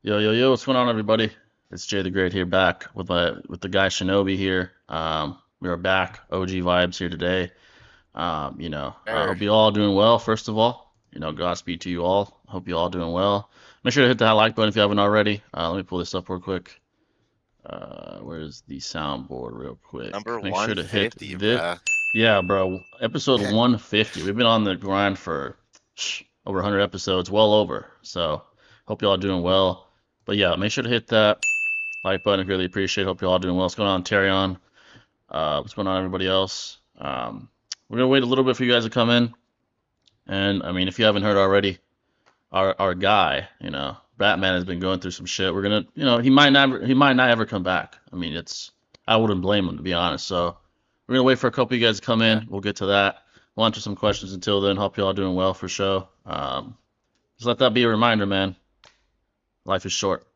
Yo, yo, yo, what's going on, everybody? It's Jay the Great here, back with the guy Shinobi here. We are back, OG vibes here today. Sure. Hope you all doing well. First of all, Godspeed to you all. Hope you all doing well. Make sure to hit that like button if you haven't already. Let me pull this up real quick. Where's the soundboard, real quick? Number Make sure to hit 150, this. bruh. Yeah, bro. Episode 150. We've been on the grind for over 100 episodes, well over. So, hope you all doing well. But yeah, make sure to hit that like button. Really appreciate it. Hope you all doing well. What's going on, Terrion? What's going on, everybody else? We're gonna wait a little bit for you guys to come in. And I mean, if you haven't heard already, our guy, Batman has been going through some shit. We're gonna, he might not ever come back. I mean, I wouldn't blame him to be honest. So we're gonna wait for a couple of you guys to come Yeah. in. We'll get to that. We'll answer some questions until then. Hope you all doing well for sure. Just let that be a reminder, man. Life is short.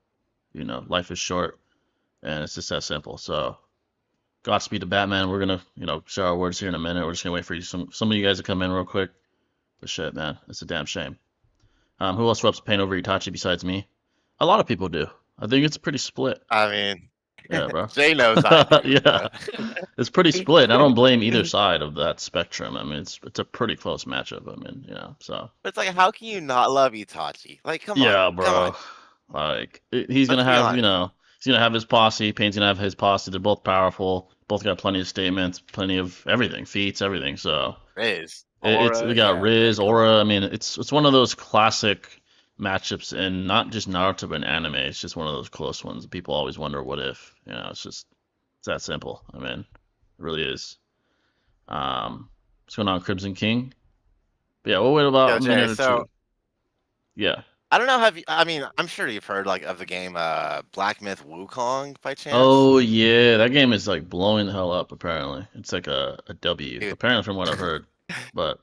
Life is short, and it's just that simple. So Godspeed to Batman. We're gonna, share our words here in a minute. We're just gonna wait for some of you guys to come in real quick. But shit, man, it's a damn shame. Who else rubs pain over Itachi besides me? A lot of people do. I think it's pretty split. I mean, Yeah, bro. Jay knows I do, Yeah, bro. it's pretty split. I don't blame either side of that spectrum. I mean, it's a pretty close matchup. I mean, so But it's like, how can you not love Itachi? Like, come on, yeah, come bro. on. Like he's gonna Let's be have, honest. he's gonna have his posse. Payne's gonna have his posse. They're both powerful. Both got plenty of statements, plenty of everything, feats, everything. So Riz, it's we Aura, got yeah, Riz, like, come Aura. on. I mean, it's one of those classic matchups in not just Naruto but in anime. It's just one of those close ones. People always wonder what if. It's that simple. I mean, it really is. What's going on, Crimson King? But yeah, we'll wait about Yo, a Jay, minute or so two. Yeah. I don't know, I mean, I'm sure you've heard like of the game Black Myth Wukong by chance? Oh yeah, that game is like blowing the hell up. Apparently, it's like a W. Dude, Apparently, from what I've heard. But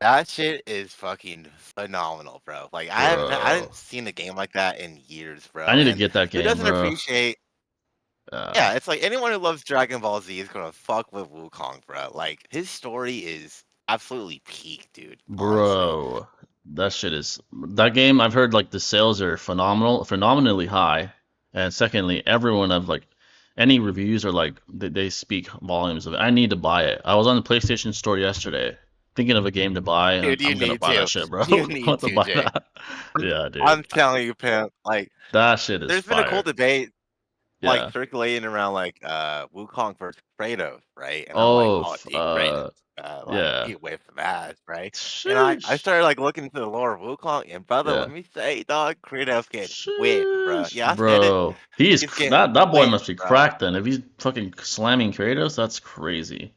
that shit is fucking phenomenal, bro. Like I bro, hadn't seen a game like that in years, I bro. need to And get that who game, doesn't bro. appreciate Uh, Yeah, it's like anyone who loves Dragon Ball Z is gonna fuck with Wukong, bro. Like his story is absolutely peak, dude. Honestly, Bro, that game. I've heard like the sales are phenomenally high, and secondly, everyone I've like any reviews are like they speak volumes of it. I need to buy it. I was on the PlayStation Store yesterday, thinking of a game to buy, and dude, you I'm gonna need buy that to. shit, bro. You I need want to to, buy Jay. that. Yeah, dude, I'm telling you, pimp. Like, that shit is there's been a cool fire. debate like Yeah. circulating around like Wukong versus Kratos, right? And I'm like, Oh, oh, dude, Kratos. Like yeah. he whipped some ass, right? And I Sheesh. started like looking into the lore of Wukong, and brother, let Yeah. me say, dog, Kratos get whipped, bro. Sheesh, Yeah, I said it. bro. He's getting That boy whipped, must be bro. cracked then. If he's fucking slamming Kratos, that's crazy.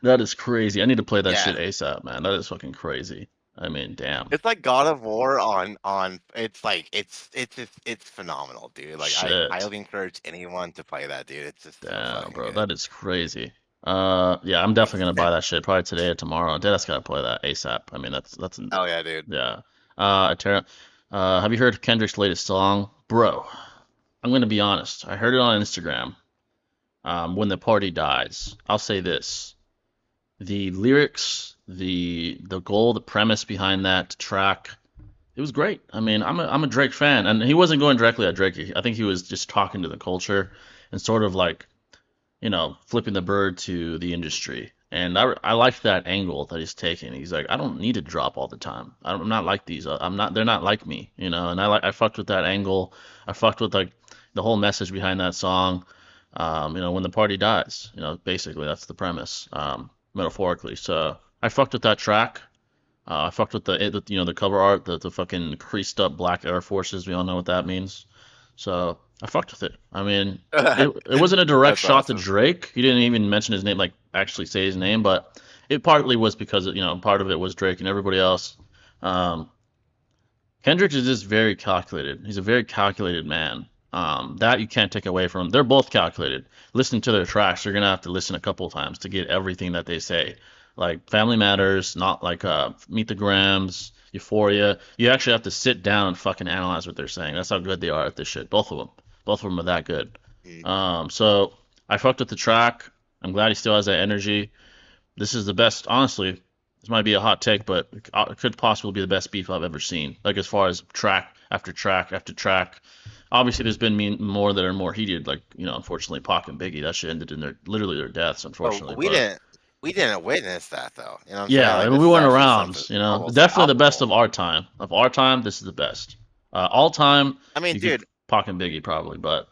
That is crazy. I need to play that shit Yeah, ASAP, man. That is fucking crazy. I mean, damn. it's like God of War on it's like it's just it's phenomenal, dude. Like I Shit. highly encourage anyone to play that, dude. It's just so Damn, fucking bro. good. That is crazy. Yeah, I'm Like definitely gonna buy that shit probably today or tomorrow. Deadass gotta play that ASAP. I mean, hell yeah, dude. yeah. Terra, have you heard Kendrick's latest song, bro? I'm gonna be honest. I heard it on Instagram. When the party dies. I'll say this: the lyrics, the goal, the premise behind that track, it was great. I mean, I'm a Drake fan, and he wasn't going directly at Drake. I think he was just talking to the culture and sort of like, flipping the bird to the industry. And I like that angle that he's taking. He's like, I don't need to drop all the time. I'm not like these. I'm not. They're not like me, And I fucked with that angle. I fucked with like the whole message behind that song. When the party dies. Basically that's the premise, metaphorically. So I fucked with that track. I fucked with the cover art, the fucking creased up black Air Forces. We all know what that means. So I fucked with it. I mean, it wasn't a direct That's shot to awesome. Drake. He didn't even mention his name, like actually say his name, but it partly was because part of it was Drake and everybody else. Um, Kendrick is just very calculated. He's a very calculated man. That you can't take away from him. They're both calculated. Listen to their tracks. You're gonna have to listen a couple of times to get everything that they say. Like Family Matters, not like Meet the Grams, Euphoria. You actually have to sit down and fucking analyze what they're saying. That's how good they are at this shit. Both of them. Both of them are that good. Mm. So I fucked with the track. I'm glad he still has that energy. This is the best, honestly. This might be a hot take, but it could possibly be the best beef I've ever seen. Like as far as track after track after track. Obviously, there's been more that are more heated, like unfortunately, Pac and Biggie. That shit ended in their deaths, But unfortunately. we But didn't witness that though. You know what I'm saying? yeah, I Like mean, this we is weren't actually around. something almost Definitely the best topical. of our time. Of our time, this is the best. All time, I mean, you could dude, Pac and Biggie probably, but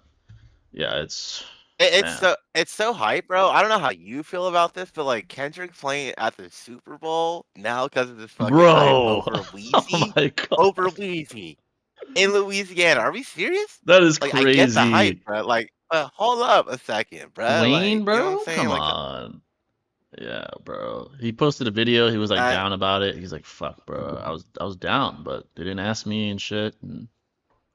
yeah, it's man, it's so hype, bro. I don't know how you feel about this, but like Kendrick playing at the Super Bowl now because of this fucking hype bro. Oh my god, Over Wheezy in Louisiana. Are we serious? that is Like, I get the hype, crazy. bro. Like, hold up a second, bro. Wayne, Like, you know what I'm bro, saying? come Like, on. Yeah, bro. He posted a video. He was like I down about it. He's like, "Fuck, bro. I was down, but they didn't ask me and shit. And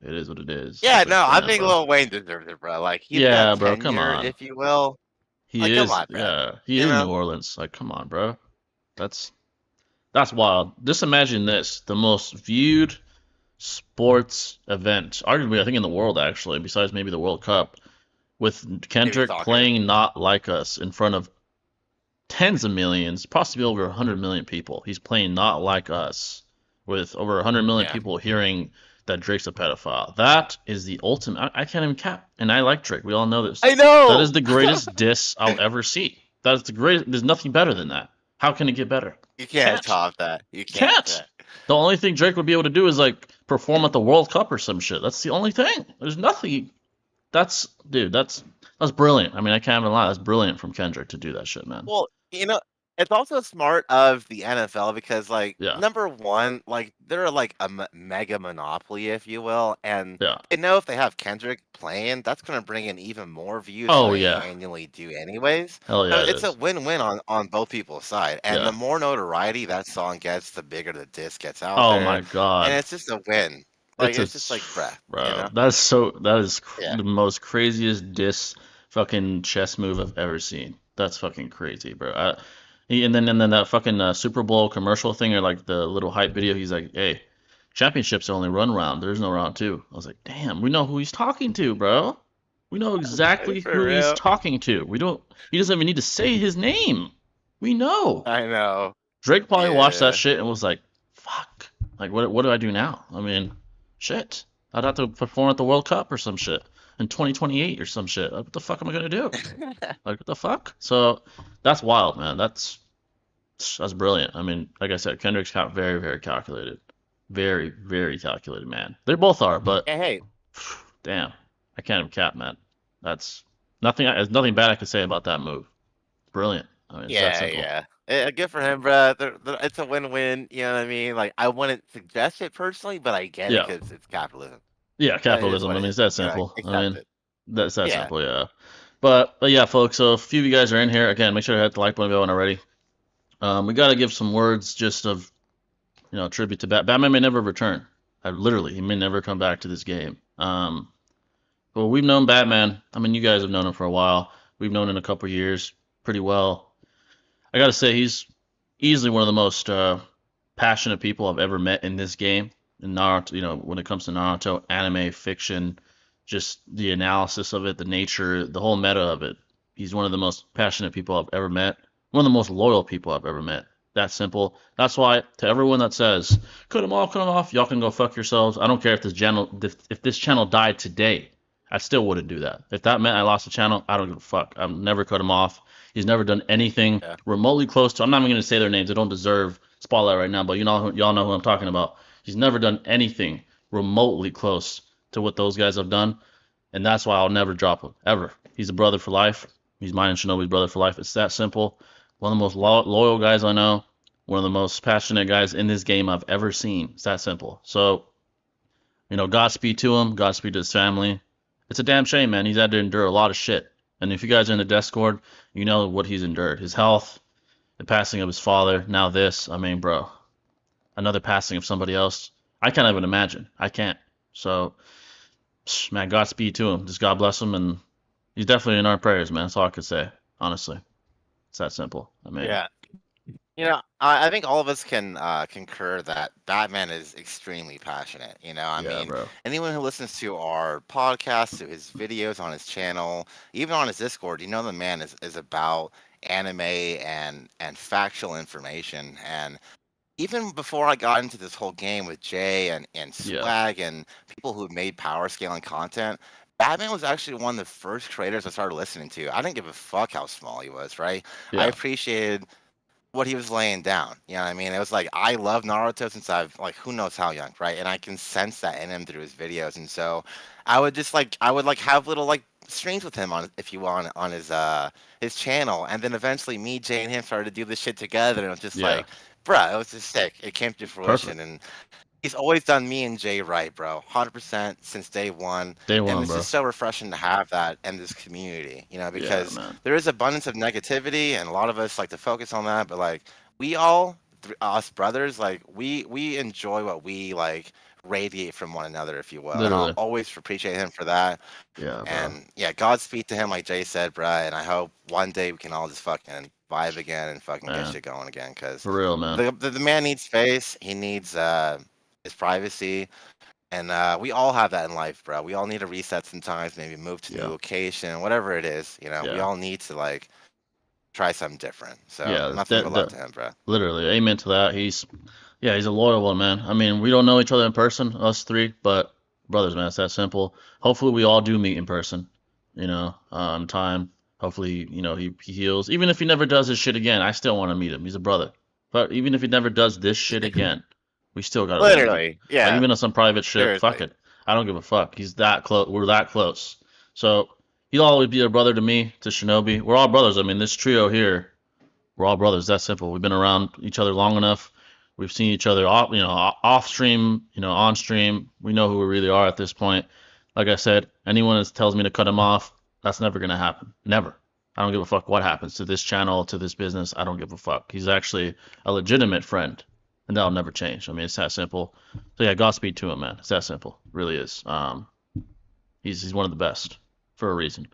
it is what it is." I yeah, was like, no, I "Damn, think bro." Lil Wayne deserves it, bro. Like, he's got Yeah, bro. Come tenure, on. if you will. He Like, come is. on, bro. Yeah, he You is New know? Orleans. Like, come on, bro. That's that's wild. Just imagine this: the most viewed sports event, arguably, I think in the world, actually, besides maybe the World Cup, with Maybe Kendrick soccer. playing "Not Like Us" in front of tens of millions, possibly over 100 million people. He's playing Not Like Us with over 100 million Yeah. people hearing that Drake's a pedophile. That is the ultimate. I can't even cap. And I like Drake. We all know this. I That is know. the greatest diss I'll ever see. That is the greatest. There's nothing better than that. How can it get better? You can't Can't. top that. You can't. Can't. The only thing Drake would be able to do is like perform at the World Cup or some shit. That's the only thing. There's nothing. That's dude. That's brilliant. I mean, I can't even lie. That's brilliant from Kendrick to do that shit, man. Well, it's also smart of the NFL because, like, Yeah. number one, like, they're like a mega monopoly, if you will, and Yeah. they know if they have Kendrick playing, that's going to bring in even more views than Oh they yeah. annually do, anyways. Hell So yeah, it it's a is. win-win on both people's side, and Yeah. the more notoriety that song gets, the bigger the disc gets out Oh there, my and God. it's just a win. Like, It's a it's just like, bruh, you bro. know? Yeah. The most craziest diss fucking chess move I've ever seen. That's fucking crazy, bro. And then that fucking Super Bowl commercial thing or like the little hype video. He's like, "Hey, championships only run round. There's no round two." I was like, "Damn, we know who he's talking to, bro. We know exactly For who he's real. talking to. We don't. He doesn't even need to say his name. We know." I know. Drake probably watched that Yeah. shit and was like, "Fuck, like what do I do now?" I mean, shit, I'd have to perform at the World Cup or some shit in 2028 or some shit. Like, what the fuck am I gonna do? Like, what the fuck? So that's wild, man. That's brilliant. I mean, like I said, Kendrick's very, very calculated, very, very calculated, man. They both are, but And hey, damn, I can't even cap, man. That's nothing. There's nothing bad I could say about that move. Brilliant. I mean, it's that yeah, simple. yeah. Good for him, bro. It's a win-win. You know what I mean? Like, I wouldn't suggest it personally, but I get it Yeah. because it's capitalism. Yeah, It is capitalism. what I it mean, is. it's that You know, simple. I accept mean, it. that's that Yeah. simple, yeah. But yeah, folks. So if a few of you guys are in here, again, make sure to hit the like button if you haven't already. We got to give some words just of tribute to Batman. May never return. Literally, he may never come back to this game. But we've known Batman. I mean, you guys have known him for a while. We've known him a couple years pretty well. I got to say, he's easily one of the most passionate people I've ever met in this game. In Naruto, when it comes to Naruto, anime, fiction, just the analysis of it, the nature, the whole meta of it. He's one of the most passionate people I've ever met. One of the most loyal people I've ever met. That simple. That's why to everyone that says cut him off, y'all can go fuck yourselves. I don't care if this channel died today. I still wouldn't do that. If that meant I lost the channel, I don't give a fuck. I've never cut him off. He's never done anything Yeah. remotely close to. I'm not even going to say their names. They don't deserve spotlight right now, but y'all know who I'm talking about. He's never done anything remotely close to what those guys have done, and that's why I'll never drop him ever. He's a brother for life. He's mine and Shinobi's brother for life. It's that simple. One of the most loyal guys I know. One of the most passionate guys in this game I've ever seen. It's that simple. So, Godspeed to him. Godspeed to his family. It's a damn shame, man. He's had to endure a lot of shit. And if you guys are in the Discord, you know what he's endured. His health, the passing of his father, now this. I mean, bro, another passing of somebody else. I can't even imagine. I can't. So, man, Godspeed to him. Just God bless him, and he's definitely in our prayers, man. That's all I could say. Honestly, it's that simple. I mean, Yeah. I think all of us can concur that Batman is extremely passionate. I yeah, mean, bro. anyone who listens to our podcast, to his videos on his channel, even on his Discord, the man is about anime and factual information. And even before I got into this whole game with Jay and Yeah, Swag and people who made power scaling content, Batman was actually one of the first creators I started listening to. I didn't give a fuck how small he was, right? I yeah, appreciated what he was laying down. You know what I mean? It was like I love Naruto since I've like who knows how young, right? And I can sense that in him through his videos. And so I would like have little like streams with him on if you want on his channel. And then eventually me, Jay, and him started to do this shit together and it was just yeah. like, bruh, it was just sick. It came to fruition Perfect. and he's always done me and Jay right, bro. 100% since day one. Day And one, it's bro. just so refreshing to have that in this community, you know, Yeah, because man. there is abundance of negativity and a lot of us like to focus on that. But like we all, us brothers, like we enjoy what we like radiate from one another, if you will. And I'll Literally. always appreciate him for that. Yeah, bro. And yeah, Godspeed to him, like Jay said, bruh. And I hope one day we can all just fucking vibe again and fucking get Man, shit going again. Cause for real, man. the man needs space. He needs his privacy. And we all have that in life, bro. We all need to reset sometimes, maybe move to a new Yeah, location, whatever it is. You know, we yeah, all need to like try something different. So yeah. nothing but That, love that, to him, bro. literally, amen to that. Yeah, he's a loyal one, man. I mean, we don't know each other in person, us three, but brothers, man. It's that simple. Hopefully, we all do meet in person. Time. Hopefully, he heals. Even if he never does his shit again, I still want to meet him. He's a brother. But even if he never does this shit again, we still gotta meet. Literally, Like yeah, even on some private shit, fuck seriously. it. I don't give a fuck. He's that close. We're that close. So he'll always be a brother to me, to Shinobi. We're all brothers. I mean, this trio here, we're all brothers. That simple. We've been around each other long enough. We've seen each other off, off stream, on stream. We know who we really are at this point. Like I said, anyone that tells me to cut him off, that's never gonna happen. Never. I don't give a fuck what happens to this channel, to this business. I don't give a fuck. He's actually a legitimate friend, and that'll never change. I mean, it's that simple. So yeah, Godspeed to him, man. It's that simple. It really is. He's one of the best for a reason.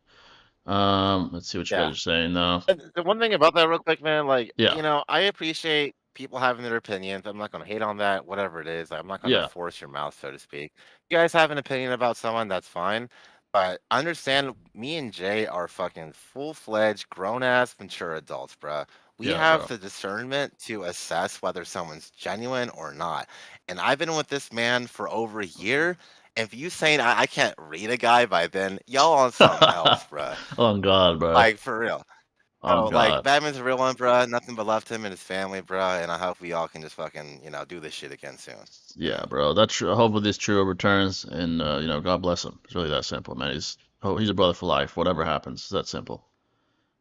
Let's see what you guys Yeah. are saying though. And the one thing about that, real quick, man, like Yeah, I appreciate people having their opinions. I'm not gonna hate on that, whatever it is. I'm not gonna yeah, force your mouth, so to speak. You guys have an opinion about someone, that's fine. But understand, me and Jay are fucking full-fledged, grown-ass, mature adults, bruh. We yeah, have bro. the discernment to assess whether someone's genuine or not. And I've been with this man for over a year. If you saying I can't read a guy by then, y'all on something else, bruh. On God, bro. Like for real. On So, like, God. Batman's a real one, bruh. Nothing but love to him and his family, bruh. And I hope we all can just fucking, do this shit again soon. You Yeah, know? bro. That's true. Hopefully this trio returns, and God bless him. It's really that simple, man. He's a brother for life. Whatever happens, it's that simple.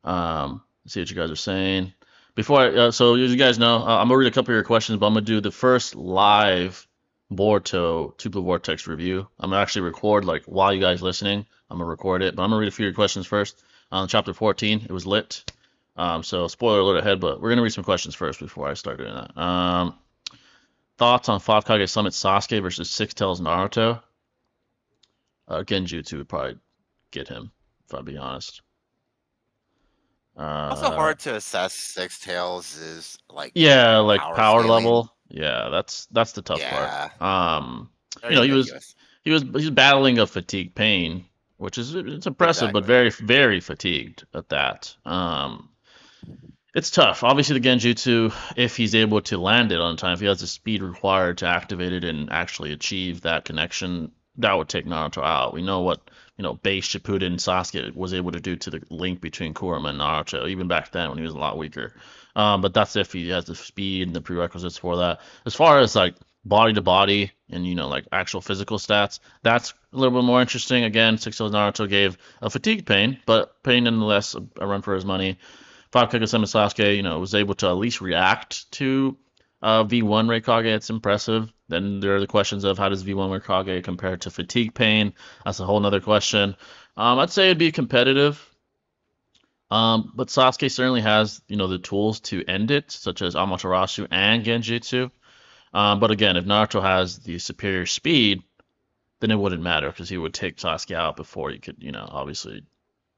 Let's see what you guys are saying. So as you guys know, I'm gonna read a couple of your questions, but I'm gonna do the first live Boruto Tuple Vortex review. I'm gonna actually record like while you guys listening. I'm gonna record it, but I'm gonna read a few of your questions first. On chapter 14, it was lit. So spoiler alert ahead, but we're gonna read some questions first before I start doing that. Thoughts on Five Kage Summit Sasuke versus Six Tails Naruto? Genjutsu would probably get him, if I'll be honest. Also Uh, hard to assess Six Tails is like yeah, like power power scaling. level. Yeah, that's the tough part. Yeah, You very know, he was ambiguous. he's battling a fatigue pain, which is it's impressive, but Exactly. very very fatigued at that. It's tough. Obviously, the Genjutsu, if he's able to land it on time, if he has the speed required to activate it and actually achieve that connection, that would take Naruto out. We know what, base Shippuden Sasuke was able to do to the link between Kurama and Naruto, even back then when he was a lot weaker. But that's if he has the speed and the prerequisites for that. As far as like body to body and like actual physical stats, that's a little bit more interesting. Again, Six Tails Naruto gave a fatigue pain, but pain nonetheless, a run for his money. Five Kagesama Sasuke, was able to at least react to V1 Raikage. It's impressive. Then there are the questions of how does V1 Raikage compare to fatigue pain? That's a whole nother question. I'd say it'd be competitive. But Sasuke certainly has, the tools to end it, such as Amaterasu and Genjutsu. But again, if Naruto has the superior speed, then it wouldn't matter because he would take Sasuke out before he could, obviously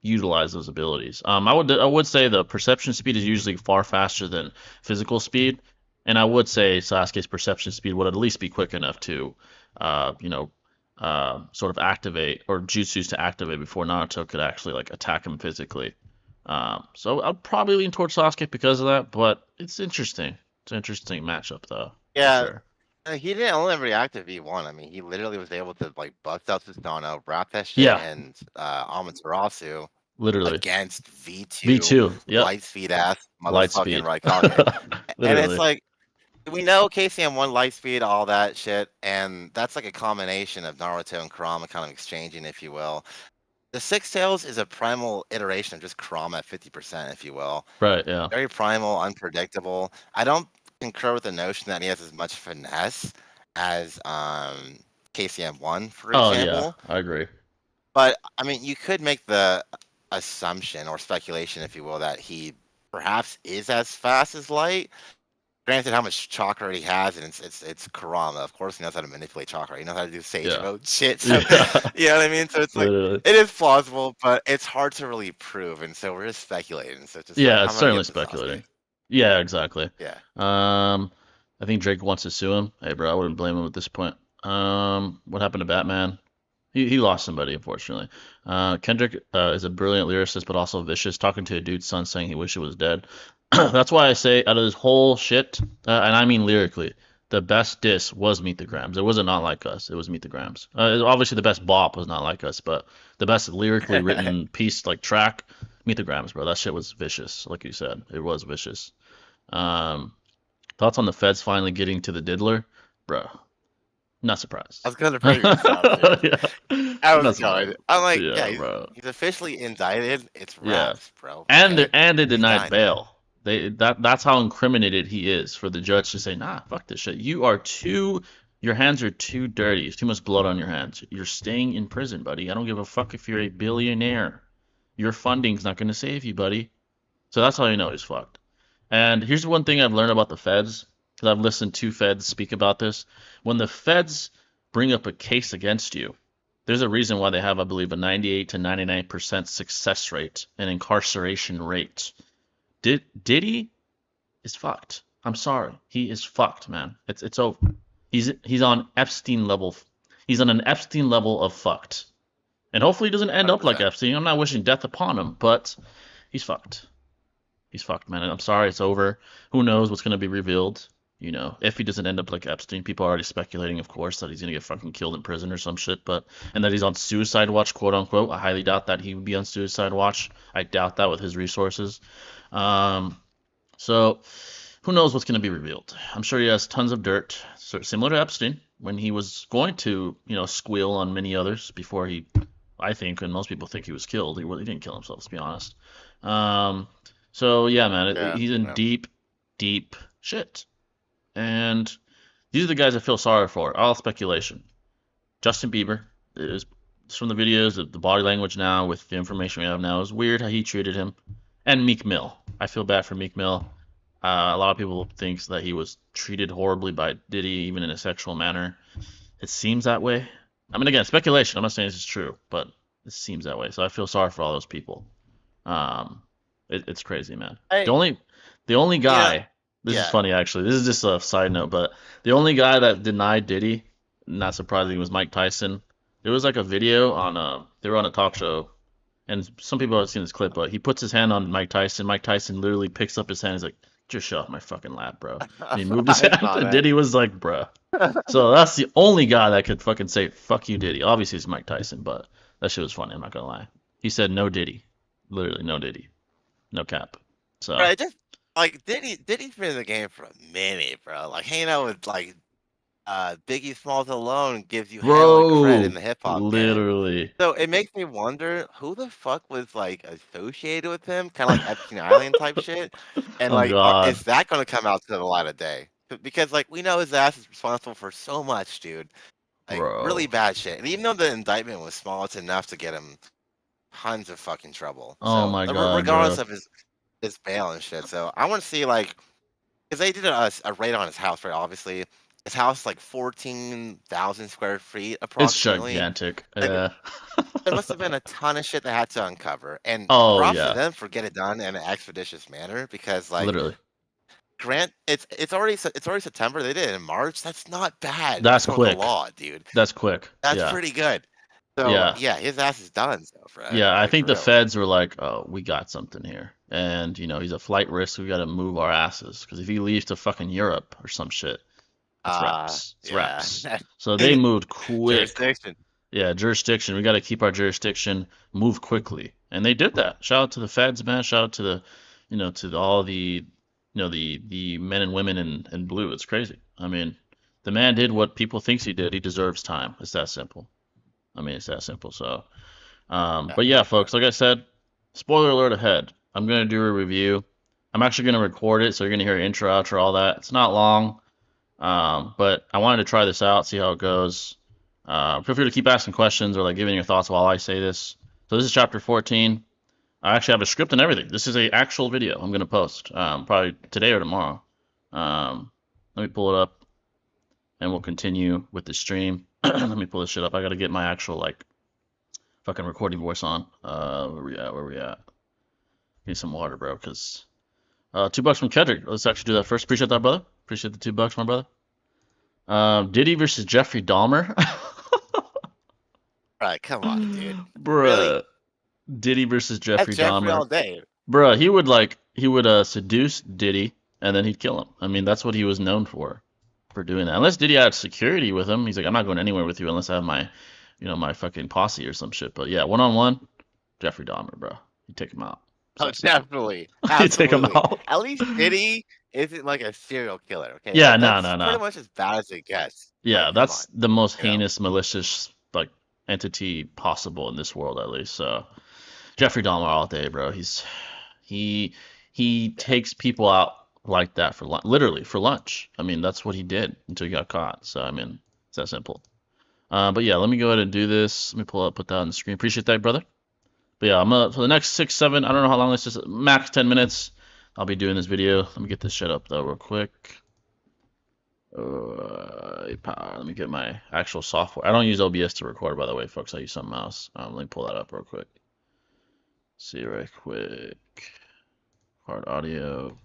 utilize those abilities. I would say the perception speed is usually far faster than physical speed, and I would say Sasuke's perception speed would at least be quick enough to, sort of activate or jutsus to activate before Naruto could actually like attack him physically. So I'd probably lean towards Sasuke because of that, but it's interesting. It's an interesting matchup though, for Yeah, sure. he didn't only react to V1. I mean, he literally was able to like bust out Susano, wrap that shit, Yeah, and Amaterasu literally. against V2 V2. Yep. light speed ass Light motherfucking speed. Raikage. And it's Literally. like we know KCM1 light speed, all that shit, and that's like a combination of Naruto and Kurama kind of exchanging, if you will. The Six Tails is a primal iteration of just Kurama at 50%, if you will. Right, yeah. Very primal, unpredictable. I don't concur with the notion that he has as much finesse as KCM1, for Oh yeah, example. I agree. But I mean, you could make the assumption or speculation, if you will, that he perhaps is as fast as Light. Granted, how much chakra he has, and it's Kurama. Of course, he knows how to manipulate chakra. He knows how to do sage Yeah. mode shit. So, Yeah. you know what I mean. So it's like Literally. it is plausible, but it's hard to really prove, and so we're just speculating. So it's just like Yeah, it's I'm gonna certainly give it to Sasuke. speculating. Yeah, exactly. Yeah. Um, I think Drake wants to sue him. Hey, bro, I wouldn't blame him at this point. What happened to Batman? He lost somebody, unfortunately. Kendrick is a brilliant lyricist, but also vicious, talking to a dude's son saying he wished it was dead. That's why I say, out of this whole shit, and I mean lyrically, the best diss was Meet the Grams. It wasn't Not Like Us. It was Meet the Grams. Obviously, the best bop was Not Like Us, but the best lyrically written piece, like track, Meet the Grams, bro. That shit was vicious, like you said. It was vicious. Um, Thoughts on the Feds finally getting to the diddler, bro? Not I surprised. was gonna bring this up, dude. Yeah, I was not going. surprised. I'm like, Yeah, yeah, bro. he's officially indicted. It's Yeah, wraps, bro. and Okay, they he's denied done. bail. That's how incriminated he is for the judge to say, nah, fuck this shit. Your hands are too dirty. There's too much blood on your hands. You're staying in prison, buddy. I don't give a fuck if you're a billionaire. Your funding's not gonna save you, buddy. So that's how you know he's fucked. And here's one thing I've learned about the feds, because I've listened to feds speak about this. When the feds bring up a case against you, there's a reason why they have, I believe, a 98 to 99% success rate and incarceration rate. Diddy is fucked. I'm sorry, he is fucked, man. It's over. He's on Epstein level. He's on an Epstein level of fucked. And hopefully he doesn't end up like 100%. Epstein. I'm not wishing death upon him, but he's fucked. He's fucked, man. I'm sorry, it's over. Who knows what's gonna be revealed? You know, if he doesn't end up like Epstein, people are already speculating, of course, that he's gonna get fucking killed in prison or some shit, but and that he's on suicide watch, quote unquote. I highly doubt that he would be on suicide watch. I doubt that with his resources. Um, so who knows what's gonna be revealed? I'm sure he has tons of dirt, similar to Epstein, when he was going to, squeal on many others before he, I think, and most people think he was killed. He didn't kill himself, to be honest. Um, so yeah, man, Yeah. he's in Yeah. deep, deep shit. And these are the guys I feel sorry for. All speculation. Justin Bieber is from the videos, the body language now, with the information we have now, is weird how he treated him. And Meek Mill. I feel bad for Meek Mill. A lot of people think that he was treated horribly by Diddy, even in a sexual manner. It seems that way. I mean, again, speculation. I'm not saying this is true, but it seems that way. So I feel sorry for all those people. Um, it's crazy, man. The Hey, only the only you know, guy. This is yeah. funny, actually. This is just a side note, but the only guy that denied Diddy, not surprising, was Mike Tyson. There was like a video on they were on a talk show, and some people have seen this clip, but he puts his hand on Mike Tyson. Mike Tyson literally picks up his hand. He's like, "Just shut off my fucking lap, bro." And he moved his I hand. saw And that. Diddy was like, "Bruh." So that's the only guy that could fucking say "fuck you, Diddy." Obviously, it's Mike Tyson, but that shit was funny. I'm not gonna lie. He said no Diddy, literally no Diddy, no cap. So, Right, just like Diddy's been in the game for a minute, bro. Like hanging out with like Biggie Smalls alone gives you hella cred in bro, the hip hop game. literally. So it makes me wonder who the fuck was like associated with him, kind of like Epstein Island type shit, and Oh like God, is that going to come out to the light of day? Because like we know his ass is responsible for so much, dude. Like really bro. bad shit. And even though the indictment was small, it's enough to get him tons of fucking trouble. Oh So my God, regardless bro. of his bail and shit. So I want to see like because they did a raid on his house, right? Obviously, his house like 14,000 square feet It's approximately. gigantic. Like Yeah. there must have been a ton of shit they had to uncover. And Oh props to yeah, them for getting it done in an expeditious manner because like literally. Grant, it's already September. They did it in March. That's not bad That's for the quick. law, dude. That's quick. That's Yeah. pretty good. So Yeah, yeah, his ass is done, so yeah. I like think for the real. feds were like, "Oh, we got something here," and he's a flight risk. We got to move our asses because if he leaves to fucking Europe or some shit, it's wraps. It's Yeah. wraps. So they moved quick. Jurisdiction. Yeah, jurisdiction. We got to keep our jurisdiction, move quickly, and they did that. Shout out to the feds, man. Shout out to to all the men and women in blue. It's crazy. I mean, the man did what people thinks he did. He deserves time. It's that simple. I mean, it's that simple. So, but yeah, folks, like I said, spoiler alert ahead. I'm gonna do a review. I'm actually gonna record it, so you're gonna hear intro, outro, all that. It's not long. But I wanted to try this out, see how it goes. Feel free to keep asking questions or like giving your thoughts while I say this. So this is chapter 14. I actually have a script and everything. This is a actual video I'm gonna post probably today or tomorrow. Let me pull it up and we'll continue with the stream. Let me pull this shit up. I gotta get my actual like fucking recording voice on. Where we at? Where we at? Need some water, bro. Cause $2 from Kendrick. Let's actually do that first. Appreciate that, brother. Appreciate the $2, my brother. Diddy versus Jeffrey Dahmer. Right, come on, dude. Really? Bruh. Diddy versus Jeffrey That's Jeffrey Dahmer. all day. Bruh, he would seduce Diddy and then he'd kill him. I mean, that's what he was known for doing that. Unless Diddy had security with him, he's like, I'm not going anywhere with you unless I have my fucking posse or some shit. But yeah, one on one, Jeffrey Dahmer, bro. You take him out. It's Oh, that simple. definitely. You take him Absolutely. out. At least Diddy isn't like a serial killer, okay? Yeah, no, That's no, pretty no. much as bad as it gets. Yeah, Like, come on, that's the most you know? heinous, malicious like entity possible in this world, at least. So Jeffrey Dahmer all day, bro. He he Yeah. takes people out like that for lunch, literally for lunch. I mean, that's what he did until he got caught. So I mean, it's that simple. But yeah, let me go ahead and do this. Let me put that on the screen. Appreciate that, brother. But yeah, I'm gonna for the next 6, 7. I don't know how long this is. Max 10 minutes. I'll be doing this video. Let me get this shit up though, real quick. Let me get my actual software. I don't use OBS to record, by the way, folks. I use something else. Let me pull that up real quick. See right quick. Hard audio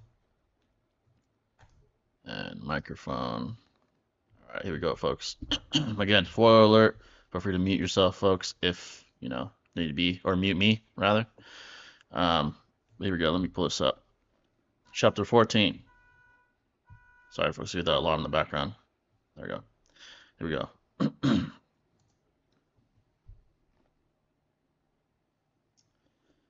and microphone. All right, here we go, folks. Again, spoiler alert. Feel free to mute yourself, folks, if need to be, or mute me rather. Here we go. Let me pull this up. Chapter 14. Sorry, folks, see that alarm in the background. There we go. Here we go.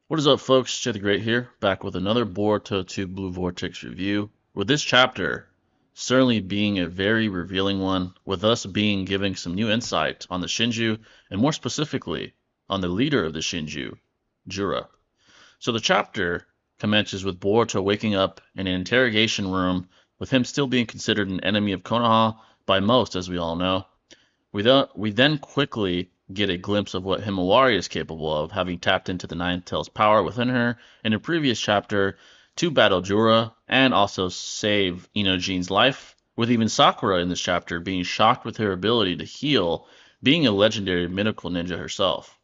What is up, folks? Jay the Great here, back with another Boruto 2 Blue Vortex review. With this chapter certainly being a very revealing one, with us being giving some new insight on the Shinju, and more specifically, on the leader of the Shinju, Jura. So the chapter commences with Boruto waking up in an interrogation room, with him still being considered an enemy of Konoha by most, as we all know. We then quickly get a glimpse of what Himawari is capable of, having tapped into the Nine Tails' power within her in a previous chapter to battle Jura and also save Inojine's life, with even Sakura in this chapter being shocked with her ability to heal, being a legendary mythical ninja herself.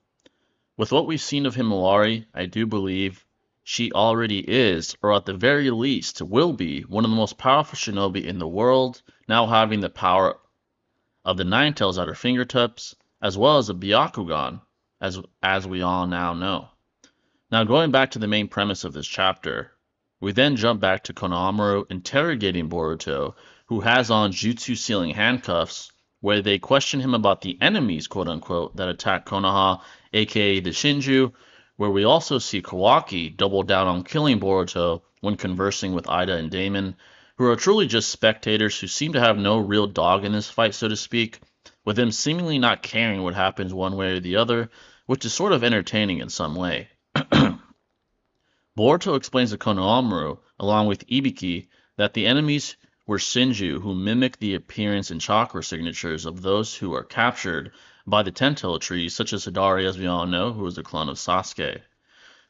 With what we've seen of Himawari, I do believe she already is, or at the very least will be, one of the most powerful shinobi in the world, now having the power of the Nine Tails at her fingertips, as well as the Byakugan, as we all now know. Now, going back to the main premise of this chapter, we then jump back to Konohamaru interrogating Boruto, who has on jutsu sealing handcuffs, where they question him about the enemies, quote unquote, that attack Konoha, aka the Shinju, where we also see Kawaki double down on killing Boruto when conversing with Ida and Damon, who are truly just spectators who seem to have no real dog in this fight, so to speak, with them seemingly not caring what happens one way or the other, which is sort of entertaining in some way. Boruto explains to Konohamaru, along with Ibiki, that the enemies were Shinju, who mimic the appearance and chakra signatures of those who are captured by the Tentacle trees, such as Hidari, as we all know, who is a clone of Sasuke.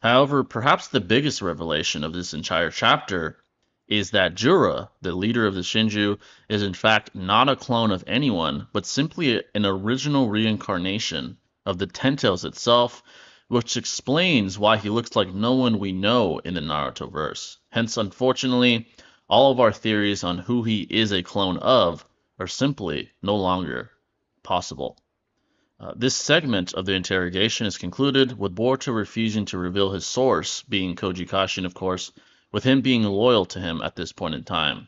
However, perhaps the biggest revelation of this entire chapter is that Jura, the leader of the Shinju, is in fact not a clone of anyone, but simply an original reincarnation of the Tentails itself, which explains why he looks like no one we know in the Naruto verse. Hence, unfortunately, all of our theories on who he is a clone of are simply no longer possible. This segment of the interrogation is concluded with Boruto refusing to reveal his source, being Koji Kashin, of course, with him being loyal to him at this point in time.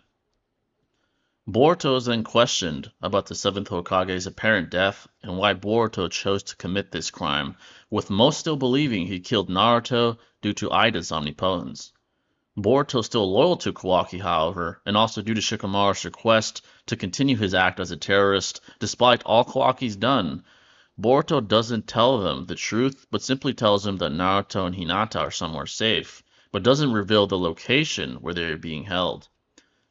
Boruto is then questioned about the seventh Hokage's apparent death and why Boruto chose to commit this crime, with most still believing he killed Naruto due to Ida's omnipotence. Boruto still loyal to Kawaki, however, and also due to Shikamaru's request to continue his act as a terrorist despite all Kawaki's done. Boruto doesn't tell them the truth, but simply tells them that Naruto and Hinata are somewhere safe, but doesn't reveal the location where they are being held.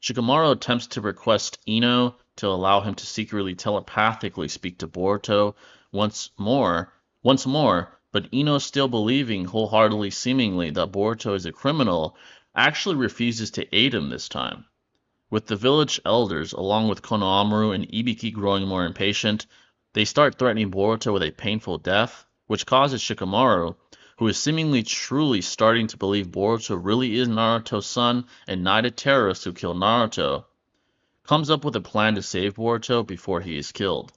Shikamaru attempts to request Ino to allow him to secretly telepathically speak to Boruto once more, but Ino, still believing wholeheartedly seemingly that Boruto is a criminal, actually refuses to aid him this time. With the village elders, along with Konohamaru and Ibiki growing more impatient, they start threatening Boruto with a painful death, which causes Shikamaru, who is seemingly truly starting to believe Boruto really is Naruto's son and not a terrorist who killed Naruto, comes up with a plan to save Boruto before he is killed.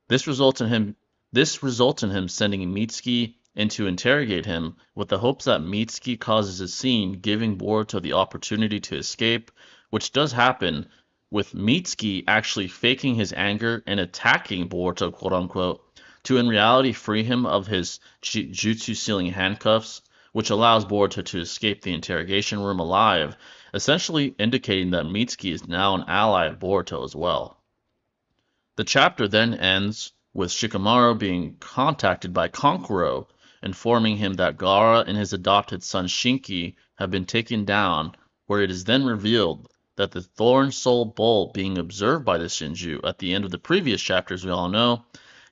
This results in him sending Mitsuki in to interrogate him with the hopes that Mitsuki causes a scene giving Boruto the opportunity to escape, which does happen, with Mitsuki actually faking his anger and attacking Boruto, quote unquote, to in reality free him of his jutsu sealing handcuffs, which allows Boruto to escape the interrogation room alive, essentially indicating that Mitsuki is now an ally of Boruto as well. The chapter then ends with Shikamaru being contacted by Kankuro, informing him that Gaara and his adopted son Shinki have been taken down, where it is then revealed that the Thorn Soul Bolt being observed by the Shinju at the end of the previous chapters we all know,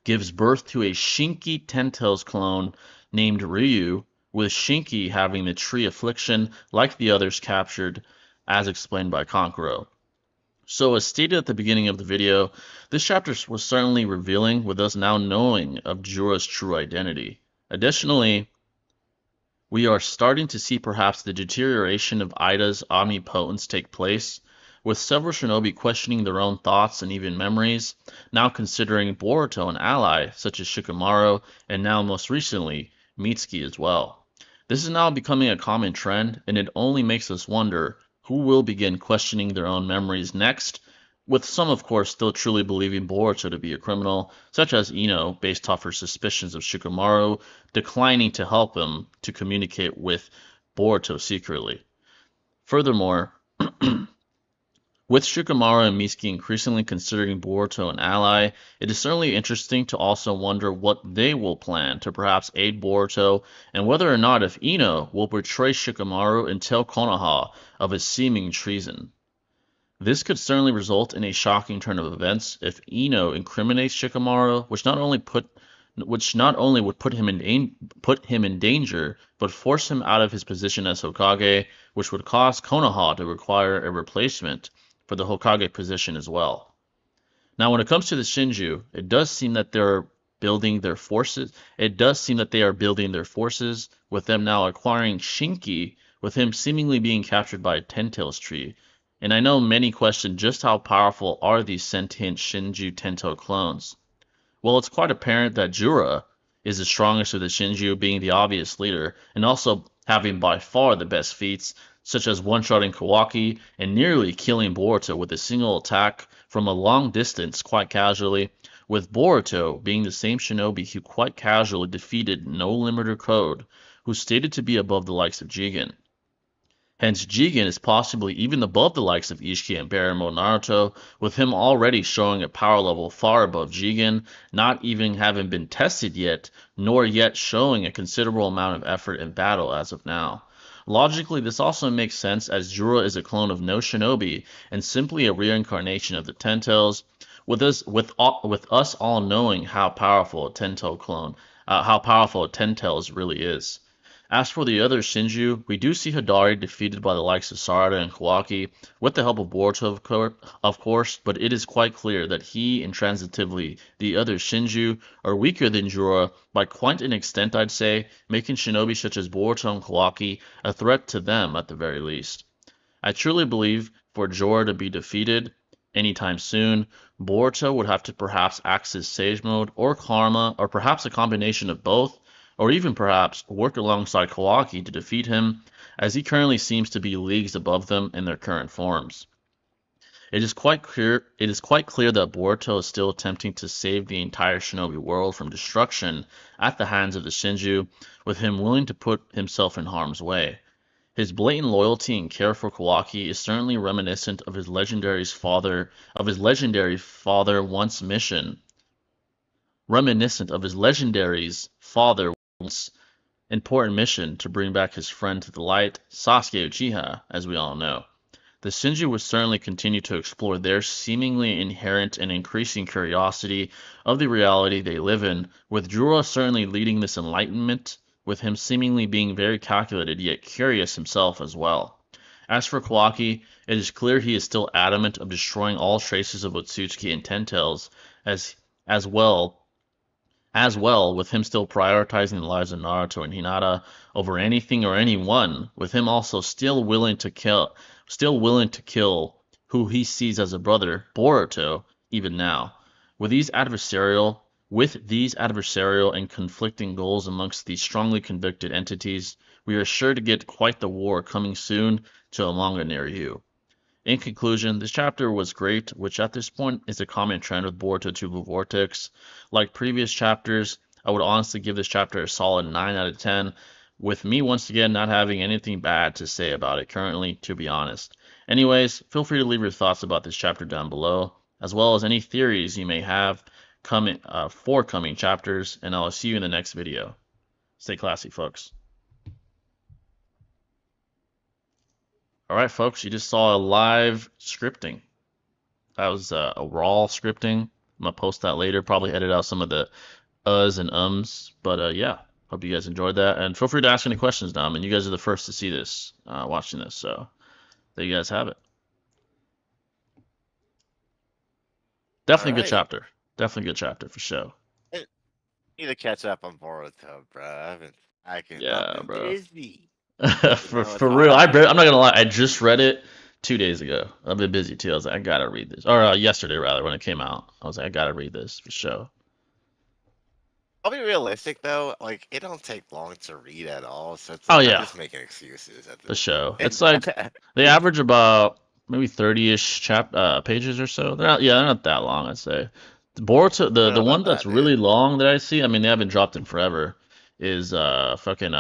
gives birth to a Shinki Ten-Tails clone named Ryu, with Shinki having the tree affliction like the others captured, as explained by Kankuro. So as stated at the beginning of the video, this chapter was certainly revealing, with us now knowing of Jura's true identity. Additionally, we are starting to see perhaps the deterioration of Ida's omnipotence take place, with several shinobi questioning their own thoughts and even memories, now considering Boruto an ally, such as Shikamaru, and now most recently, Mitsuki as well. This is now becoming a common trend, and it only makes us wonder who will begin questioning their own memories next, with some of course still truly believing Boruto to be a criminal, such as Ino, based off her suspicions of Shikamaru, declining to help him to communicate with Boruto secretly. Furthermore, with Shikamaru and Mitsuki increasingly considering Boruto an ally, it is certainly interesting to also wonder what they will plan to perhaps aid Boruto, and whether or not if Ino will betray Shikamaru and tell Konoha of his seeming treason. This could certainly result in a shocking turn of events if Ino incriminates Shikamaru, which not only would put him in danger, but force him out of his position as Hokage, which would cause Konoha to require a replacement for the Hokage position as well. Now, when it comes to the Shinju, it does seem that they are building their forces, with them now acquiring Shinki, with him seemingly being captured by a Ten-Tails tree. And I know many question just how powerful are these sentient Shinju Tento clones. Well, it's quite apparent that Jura is the strongest of the Shinju, being the obvious leader, and also having by far the best feats, such as one-shotting Kawaki and nearly killing Boruto with a single attack from a long distance quite casually, with Boruto being the same shinobi who quite casually defeated No Limiter Code, who's stated to be above the likes of Jigen. Hence, Jigen is possibly even above the likes of Ishiki and Baramo Naruto, with him already showing a power level far above Jigen, not even having been tested yet, nor yet showing a considerable amount of effort in battle as of now. Logically, this also makes sense as Jura is a clone of no shinobi and simply a reincarnation of the Ten-Tails, with us all knowing how powerful a Ten-Tails really is. As for the other Shinju, we do see Hidari defeated by the likes of Sarada and Kawaki, with the help of Boruto of course, but it is quite clear that he and transitively the other Shinju are weaker than Jura by quite an extent, I'd say, making shinobi such as Boruto and Kawaki a threat to them at the very least. I truly believe for Jura to be defeated, anytime soon, Boruto would have to perhaps access Sage Mode or Karma, or perhaps a combination of both, or even perhaps work alongside Kawaki to defeat him, as he currently seems to be leagues above them in their current forms. It is quite clear that Boruto is still attempting to save the entire shinobi world from destruction at the hands of the Shinju, with him willing to put himself in harm's way. His blatant loyalty and care for Kawaki is certainly reminiscent of his legendary's father once important mission to bring back his friend to the light, Sasuke Uchiha, as we all know. The Shinju would certainly continue to explore their seemingly inherent and increasing curiosity of the reality they live in, with Jura certainly leading this enlightenment, with him seemingly being very calculated yet curious himself as well. As for Kawaki, it is clear he is still adamant of destroying all traces of Otsutsuki and Ten Tails, as as well with him still prioritizing the lives of Naruto and Hinata over anything or anyone, with him also still willing to kill who he sees as a brother, Boruto, even now. With these adversarial and conflicting goals amongst these strongly convicted entities, we are sure to get quite the war coming soon to a manga near you. In conclusion, this chapter was great, which at this point is a common trend with Boruto 2 Blue Vortex. Like previous chapters, I would honestly give this chapter a solid 9 out of 10, with me once again not having anything bad to say about it currently, to be honest. Anyways, feel free to leave your thoughts about this chapter down below, as well as any theories you may have for coming chapters, and I'll see you in the next video. Stay classy, folks. Alright, folks, you just saw a live scripting. That was a raw scripting. I'm gonna post that later, probably edit out some of the uhs and ums. But yeah, hope you guys enjoyed that. And feel free to ask any questions now. I mean, you guys are the first to see this, watching this, so there you guys have it. Definitely a good Alright. chapter. Definitely a good chapter for sure. Need to catch up on Boruto, bro. I've Yeah, been bro. busy. for It's for real, hard. I'm not gonna lie. I just read it 2 days ago. I've been busy too. I was like, I gotta read this, or yesterday rather, when it came out. I was like, I gotta read this for sure. I'll be realistic though, like it don't take long to read at all, so it's Oh like I'm yeah, just making excuses at for this sure. It's like point. they average about maybe 30-ish pages or so. They're not that long, I'd say. The Boruto, I the don't know the one about that's that, dude. really long that I see, I mean, they haven't dropped in forever, is fucking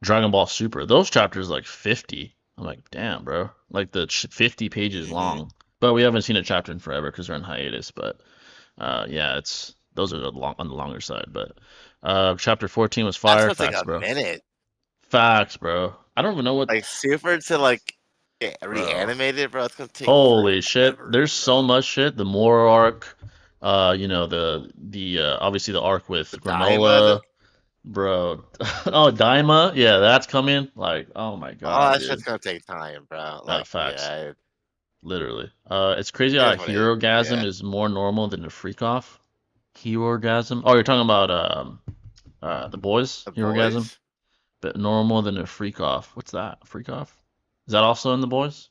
Dragon Ball Super. Those chapters like 50. I'm like, damn, bro. Like the 50 pages Hmm. long. But we haven't seen a chapter in forever because they're on hiatus. But yeah, it's those are on the longer side. But chapter 14 was That's fire. gonna take Facts, a bro. minute. Facts, bro. I don't even know what, Like Super to like get bro. reanimated, bro. It's gonna take Holy shit. forever, There's so bro. much shit. The Moro arc, the obviously the arc with The Daima, Granola, bro. Oh, Daima, yeah, that's coming. Like, oh my all god, that shit's dude. gonna take time, bro. Like, Facts, yeah, literally. It's crazy it how is what it is. Herogasm Yeah, is more normal than a freak off. Herogasm. Oh, you're talking about the boys the Herogasm, boys. but normal than a freak off. What's that? Freak off? Is that also in the boys?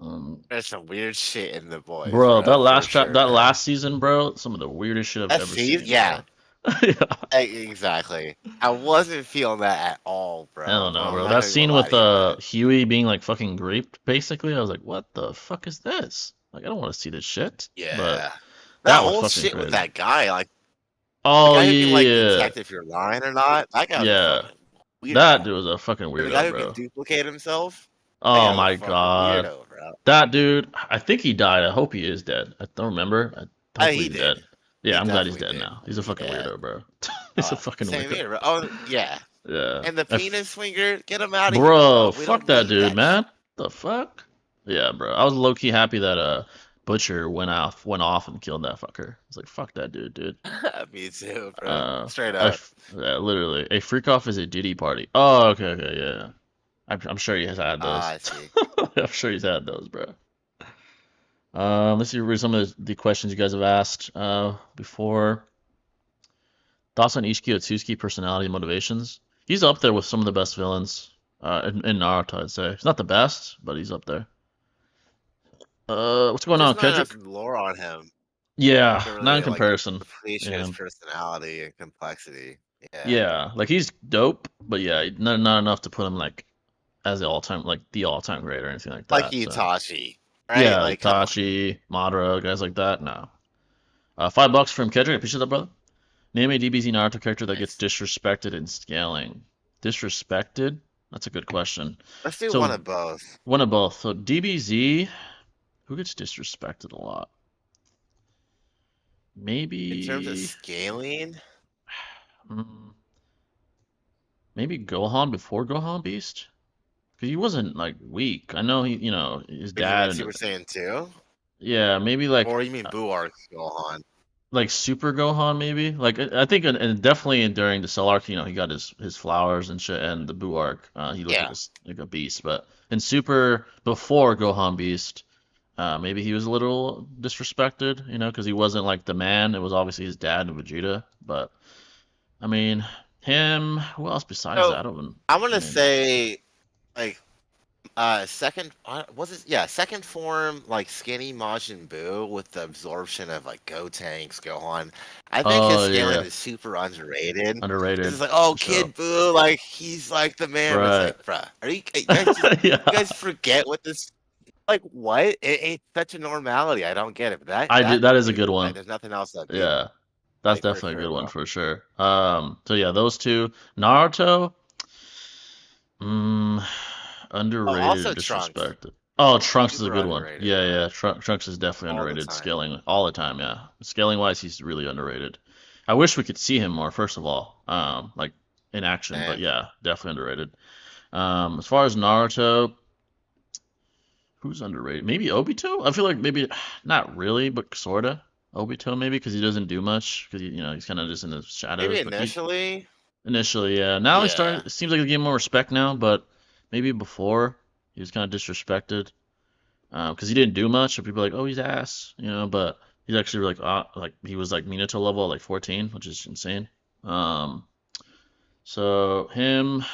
Um, There's some weird shit in the boys, Bro, bro, for sure, that man. last season, bro, some of the weirdest shit I've That ever season, seen, yeah, bro. Yeah. exactly. I wasn't feeling that at all, I don't bro. know, I'm bro. not That even gonna scene lie with to you, man. Huey being like fucking raped, basically, I was like, what the fuck is this? Like, I don't want to see this shit. But Yeah, that that was whole fucking shit with crazy. that guy, like the Oh guy who can like yeah, detect if you're lying or not. That guy was a yeah. fucking That weirdo. dude was a fucking And the guy weirdo, who can bro. duplicate himself, that Oh guy was a my fucking god. weirdo, bro. That dude, I think he died. I hope he is dead. I don't remember. Hopefully He he's dead. did. Yeah, He I'm glad he's definitely dead did. now. He's a fucking Yeah. weirdo, bro. He's a fucking Same weirdo. here, bro. Oh yeah. Yeah. And the If, penis swinger, get him out of here, bro, bro. We fuck don't that need dude, that shit. man. The fuck? Yeah, bro. I was low key happy that Butcher went off and killed that fucker. I was like, fuck that dude, dude. Me too, bro. Straight I up. yeah, literally a freak off is a Diddy party. Oh, okay, okay, yeah. I'm sure he has had Ah, those. I see. I'm sure he's had those, bro. Let's see some of the questions you guys have asked before. Thoughts on Ishiki Otsuki personality and motivations? He's up there with some of the best villains in Naruto, I'd say. He's not the best, but he's up there. What's going There's on, not enough Kendrick? lore on him Yeah, to not in really like comparison. appreciate his Yeah, personality and complexity. Yeah, yeah, like he's dope, but yeah, not enough to put him like as the all-time great or anything like like that. So Itachi, right? yeah, Like, come on. Itachi, Madara, guys like that. No. $5 from Kendrick. I appreciate that, brother. Name a DBZ Naruto character that gets Nice. disrespected in scaling. Disrespected? That's a good question. Let's do one So of both. one of both. So DBZ, who gets disrespected a lot? In terms of Maybe, scaling, mm, maybe Gohan before Gohan Beast, because he wasn't like weak. I know his what do you dad mean and Super Saiyan 2? yeah, maybe Or you mean Buu Arc Gohan? like Super Gohan, maybe. Like I think, and definitely during the Cell arc, he got his flowers and shit, and the Buu arc, he looked like Yeah. like a beast. But in Super before Gohan Beast, maybe he was a little disrespected, because he wasn't like the man. It was obviously his dad and Vegeta. But I mean, him. Who else besides So that? I don't. I'm I gonna mean, say like second was it yeah, second form like skinny Majin Buu with the absorption of like Gotenks, Gohan. I think his oh yeah, scaling yeah, is super underrated. Because underrated it's like, oh for sure. Kid Buu, like he's like the man, but it's Right. like, bruh, you Yeah. guys forget what this like what? It's such a normality. I don't get it. But I did. That is a beat good it. Like one. there's nothing else that beat Yeah. That's like for definitely a sure, good one bro. for sure. So yeah, those two. Naruto, mm, Oh, underrated or also Trunks. disrespected. Oh, Trunks is a Super good one. underrated, Yeah, bro. yeah. Trunks is definitely All the underrated. time. Scaling all the time. Yeah, scaling wise, he's really underrated. I wish we could see him more. First of all, like in action. But Man. yeah, definitely underrated. As far as Naruto, who's underrated? Maybe Obito. I feel like maybe not really, but sorta. Obito maybe because he doesn't do much because he's kind of just in the Maybe shadows. But he initially. initially, yeah. Now he Yeah. started. It seems like he getting more respect now, but maybe before he was kind of disrespected because he didn't do much. So people are like, oh, he's ass, But he's actually like he was like Minato level at like 14, which is insane. Um, so him.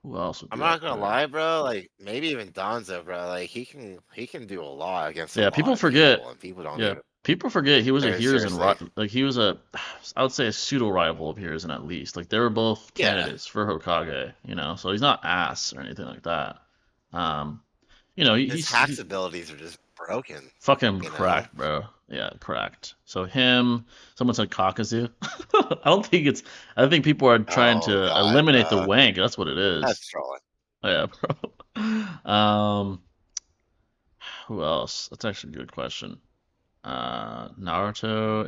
Who else would I'm be up not gonna there? lie, bro. Like maybe even Donzo, bro. Like he can do a lot against a Yeah, lot people of forget. people, and people don't Yeah, even. people forget he was a Like, Hiruzen seriously. like he was a I would say a pseudo rival of Hiruzen at least. Like they were both Yeah. candidates for Hokage, So he's not ass or anything like that. Um, His hacks he's abilities are just broken. fucking You know. cracked, bro. Yeah, cracked. So him, someone said Kakazu. I don't think it's. I think people are trying Oh to God, eliminate the bro. wank. That's what it is. That's trolling. Yeah, bro. Who else? That's actually a good question. Naruto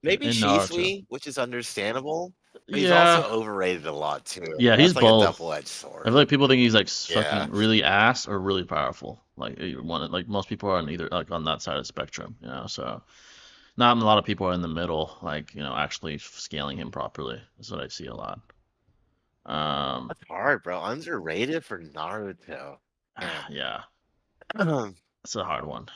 Maybe and Naruto. Shisui, which is understandable, but he's Yeah, also overrated a lot too. yeah, he's That's like a both. double-edged I sword. feel like people think he's like Yeah. fucking really ass or really powerful. Like like most people are on either like on that side of the spectrum, So not a lot of people are in the middle, like actually scaling him properly. That's what I see a lot. Um, That's hard, bro. Underrated for Naruto. Man. yeah, I that's a hard one.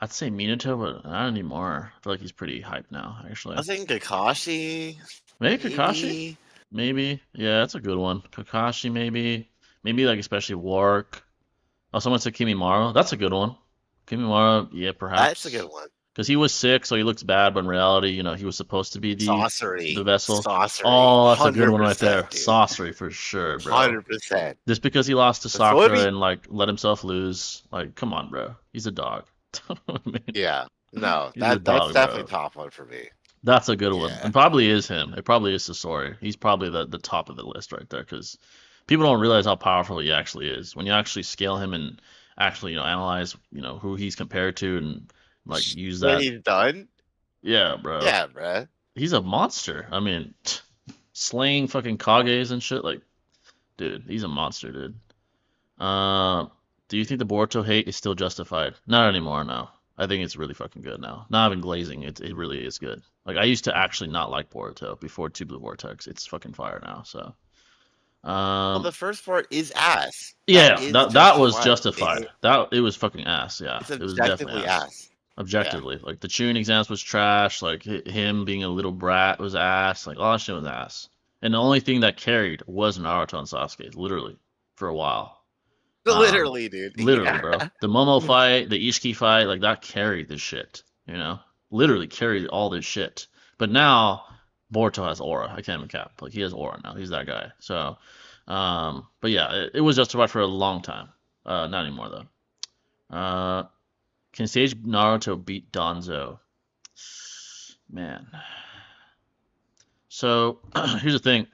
I'd say Minato, but not anymore. I feel like he's pretty hyped now, actually. was thinking Kakashi, Maybe Kakashi. maybe. Maybe. Yeah, that's a good one. Kakashi, maybe. Maybe like especially Warwick. Oh, someone said Kimimaro. That's a good one. Kimimaro, yeah, That's a good perhaps. one. Because he was sick, so he looks bad, but in reality, he was supposed to be the Sorcery. vessel. Sorcery. Oh, that's a good one right there. 100%, dude. Sorcery for sure, bro. 100%. Just because he lost to So it'd Sakura be and like let himself lose, like, come on, bro. He's a dog. I mean, yeah. No, he's a that's dog, definitely bro. top one for me. That's a good one. Yeah. And probably is him. It probably is Sasori. He's probably the top of the list right there because people don't realize how powerful he actually is. When you actually scale him and actually, analyze, who he's compared to and like use When that. he's done? Yeah, bro. Yeah, bruh. He's a monster. I mean, slaying fucking Kages and shit. Like, dude, he's a monster, dude. Uh, do you think the Boruto hate is still justified? Not anymore, no. I think it's really fucking good now. Not even glazing, it really is good. Like I used to actually not like Boruto before Two Blue Vortex. It's fucking fire now. So, Well, the first part is ass. That yeah, is that was justified. justified. That it was fucking ass. Yeah, It's it was definitely objectively ass. ass. Yeah. Objectively, like the tuning exams was trash. Like him being a little brat was ass. Like all that shit was ass. And the only thing that carried was Naruto and Sasuke, literally, for a while. Um, Literally, dude. literally, Yeah. bro. The Momo fight, the Ishiki fight, like that carried the shit, you know? Literally carried all this shit. But now Boruto has aura. I can't even cap. Like he has aura now. He's that guy. So, but yeah, it was justified for a long time. Not anymore though. Can Sage Naruto beat Danzo? Man. So here's the thing.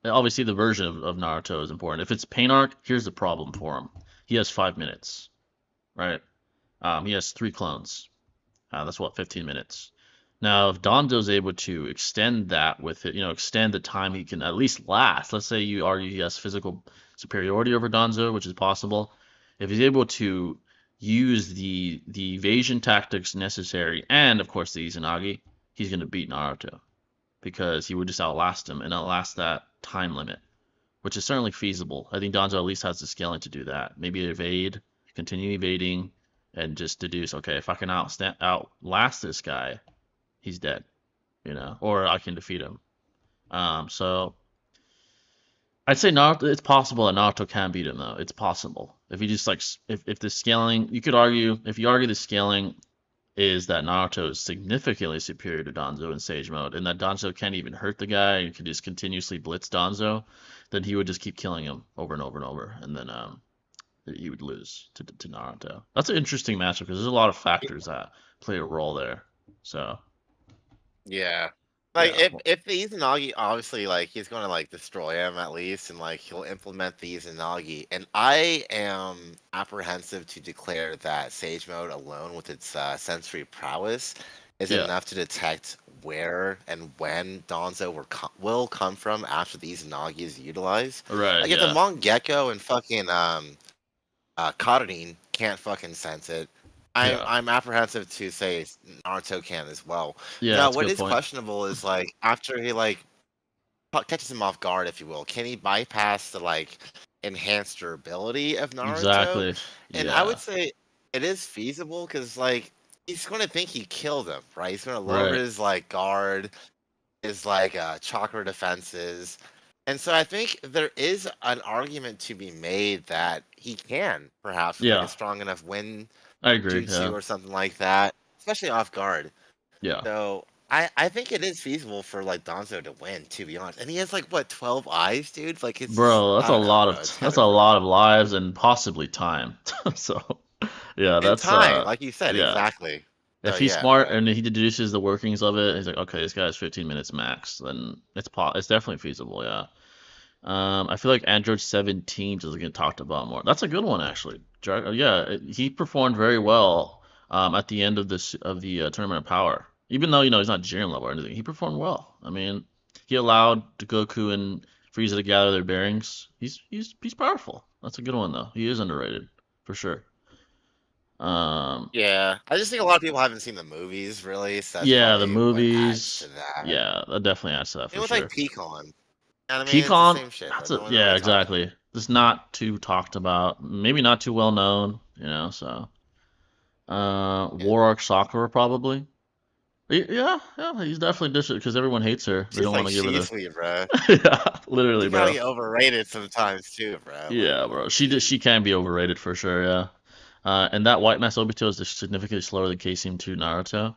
Obviously, the version of Naruto is important. If it's Pain Arc, here's the problem for him. He has 5 minutes, right? He has three clones. That's what, 15 minutes. Now, if Dondo's able to extend that with it, extend the time he can at least last. Let's say you argue he has physical superiority over Donzo, which is possible. If he's able to use the evasion tactics necessary, and of course the Izanagi, he's gonna beat Naruto because he would just outlast him and outlast that time limit, which is certainly feasible. I think Donzo at least has the scaling to do that. Maybe evade, continue evading, and just deduce, okay, if I can outlast this guy, he's dead, or I can defeat him. So I'd say Naruto. It's possible that Naruto can beat him though. It's possible if you just like if the scaling, you could argue if you argue the scaling is that Naruto is significantly superior to Danzo in Sage Mode, and that Danzo can't even hurt the guy and can just continuously blitz Danzo, then he would just keep killing him over and over and over, and then he would lose to Naruto. That's an interesting matchup because there's a lot of factors that play a role there. So Yeah. Like yeah, if the Izanagi obviously like he's gonna like destroy him at least and like he'll implement the Izanagi and I am apprehensive to declare that Sage Mode alone with its sensory prowess is yeah, enough to detect where and when Donzo will come from after the Izanagi is utilized. right, Like if the yeah, Mongekko and fucking Karin can't fucking sense it. I'm yeah, I'm apprehensive to say Naruto can as well. yeah. Now, That's a what good is point. questionable is like after he like catches him off guard, if you will, can he bypass the like enhanced durability of Naruto? Exactly. And I Yeah. would say it is feasible because like he's going to think he killed him, right? He's going to lower Right. his like guard, his like chakra defenses. And so I think there is an argument to be made that he can perhaps with like a Yeah. strong enough wind I agree. jutsu Yeah. or something like that, especially off guard. Yeah. So I think it is feasible for like Donzo to win, to be honest. And he has like what 12 eyes, dude. Like it's just Bro, that's I a don't know, lot bro. of It's kind that's of a lot crazy. of lives and possibly time. So, yeah, And that's time, like you said, yeah. exactly. If So he's yeah, smart bro. and he deduces the workings of it, he's like, okay, this guy has 15 minutes max, then it's definitely feasible, yeah. I feel like Android 17 doesn't get talked about more. That's a good one actually. Yeah, he performed very well at the end of the Tournament of Power. Even though he's not Jiren level or anything, he performed well. I mean, he allowed Goku and Frieza to gather their bearings. He's powerful. That's a good one though. He is underrated for sure. Um, Yeah, I just think a lot of people haven't seen the movies really, so that's yeah, the probably what adds to movies. that. Yeah, that definitely adds to that And for with like sure. Peakon, you know what I mean? It's the Pecan, same shit, but no one yeah, really talks about it. exactly. Just not too talked about. Maybe not too well known, so Yeah. War Arc Sakura probably. Yeah, yeah, he's definitely dished because everyone hates her. They She's don't want like to give her Sheasley, bro. the yeah, literally, She gotta bro. get overrated sometimes too, bro. Like, Yeah, bro. She can be overrated for sure, yeah. And that White Mask Obito is just significantly slower than Casing 2 Naruto.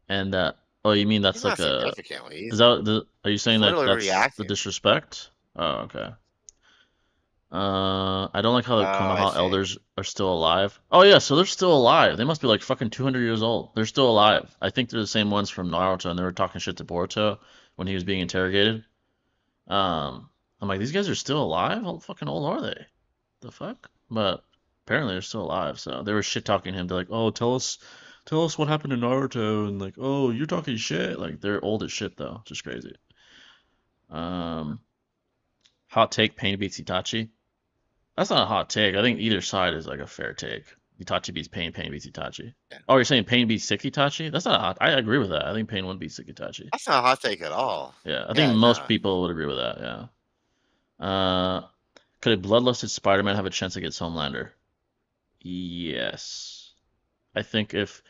And that oh, you mean he's that's like not a significantly. is that are you saying He's that literally that's the reacting. disrespect? Oh, okay. I don't like how Oh, the I Konoha see. elders are still alive. Oh yeah, so they're still alive. They must be like fucking 200 years old. They're still alive. I think they're the same ones from Naruto, and they were talking shit to Boruto when he was being interrogated. I'm like, these guys are still alive? How fucking old are they? The fuck? But apparently they're still alive. So they were shit talking him. They're like, oh, tell us what happened to Naruto, and like, oh, you're talking shit. Like they're old as shit though, just crazy. Um, hot take: Pain beats Itachi. That's not a hot take. I think either side is like a fair take. Itachi beats Pain, Pain beats Itachi. Yeah. Oh, you're saying Pain beats sick Itachi? That's not a hot. I agree with that. I think Pain would beat sick Itachi. That's not a hot take at all. Yeah, I think Yeah, most no. people would agree with that. Yeah. Could a bloodlusted Spider-Man have a chance against Homelander? Yes. I think if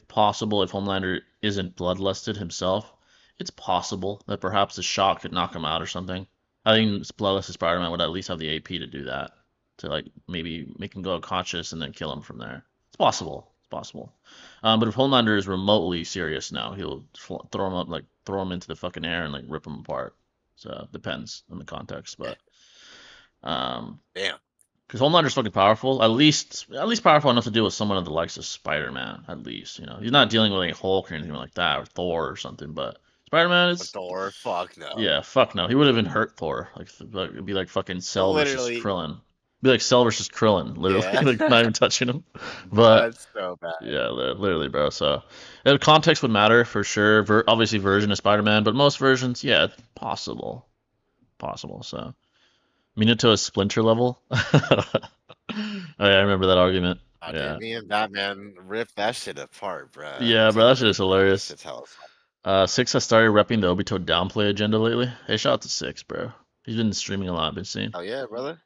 possible, if Homelander isn't bloodlusted himself, it's possible that perhaps the shock could knock him out or something. I think Bloodless Spider-Man would at least have the AP to do that, to like maybe make him go unconscious and then kill him from there. It's possible. It's possible. But if Homelander is remotely serious now, he'll throw him up, like throw him into the fucking air and like rip him apart. So it depends on the context, Yeah. but um, Damn. because Homelander's fucking powerful, at least powerful enough to deal with someone of the likes of Spider-Man. At least he's not dealing with like Hulk or anything like that or Thor or something, but Spider-Man But is. Thor, fuck no. Yeah, fuck no. He would have even hurt Thor. Like it'd be like fucking Cell versus Literally. Krillin. Be like Cell versus Krillin, literally, Yeah. like not even touching him. But That's so bad. yeah, literally, bro. So context would matter for sure. Obviously, version of Spider-Man, but most versions, yeah, it's possible. So Minato is Splinter level. Oh yeah, I remember that argument. Oh, dude, Yeah, me and Batman ripped that shit apart, bro. I'm yeah, bro. That telling shit is you, bro. That hilarious. shit's hella fun. Six has started repping the Obito downplay agenda lately. Hey, shout out to Six, bro. He's been streaming a lot. I've been seeing. Oh yeah, brother.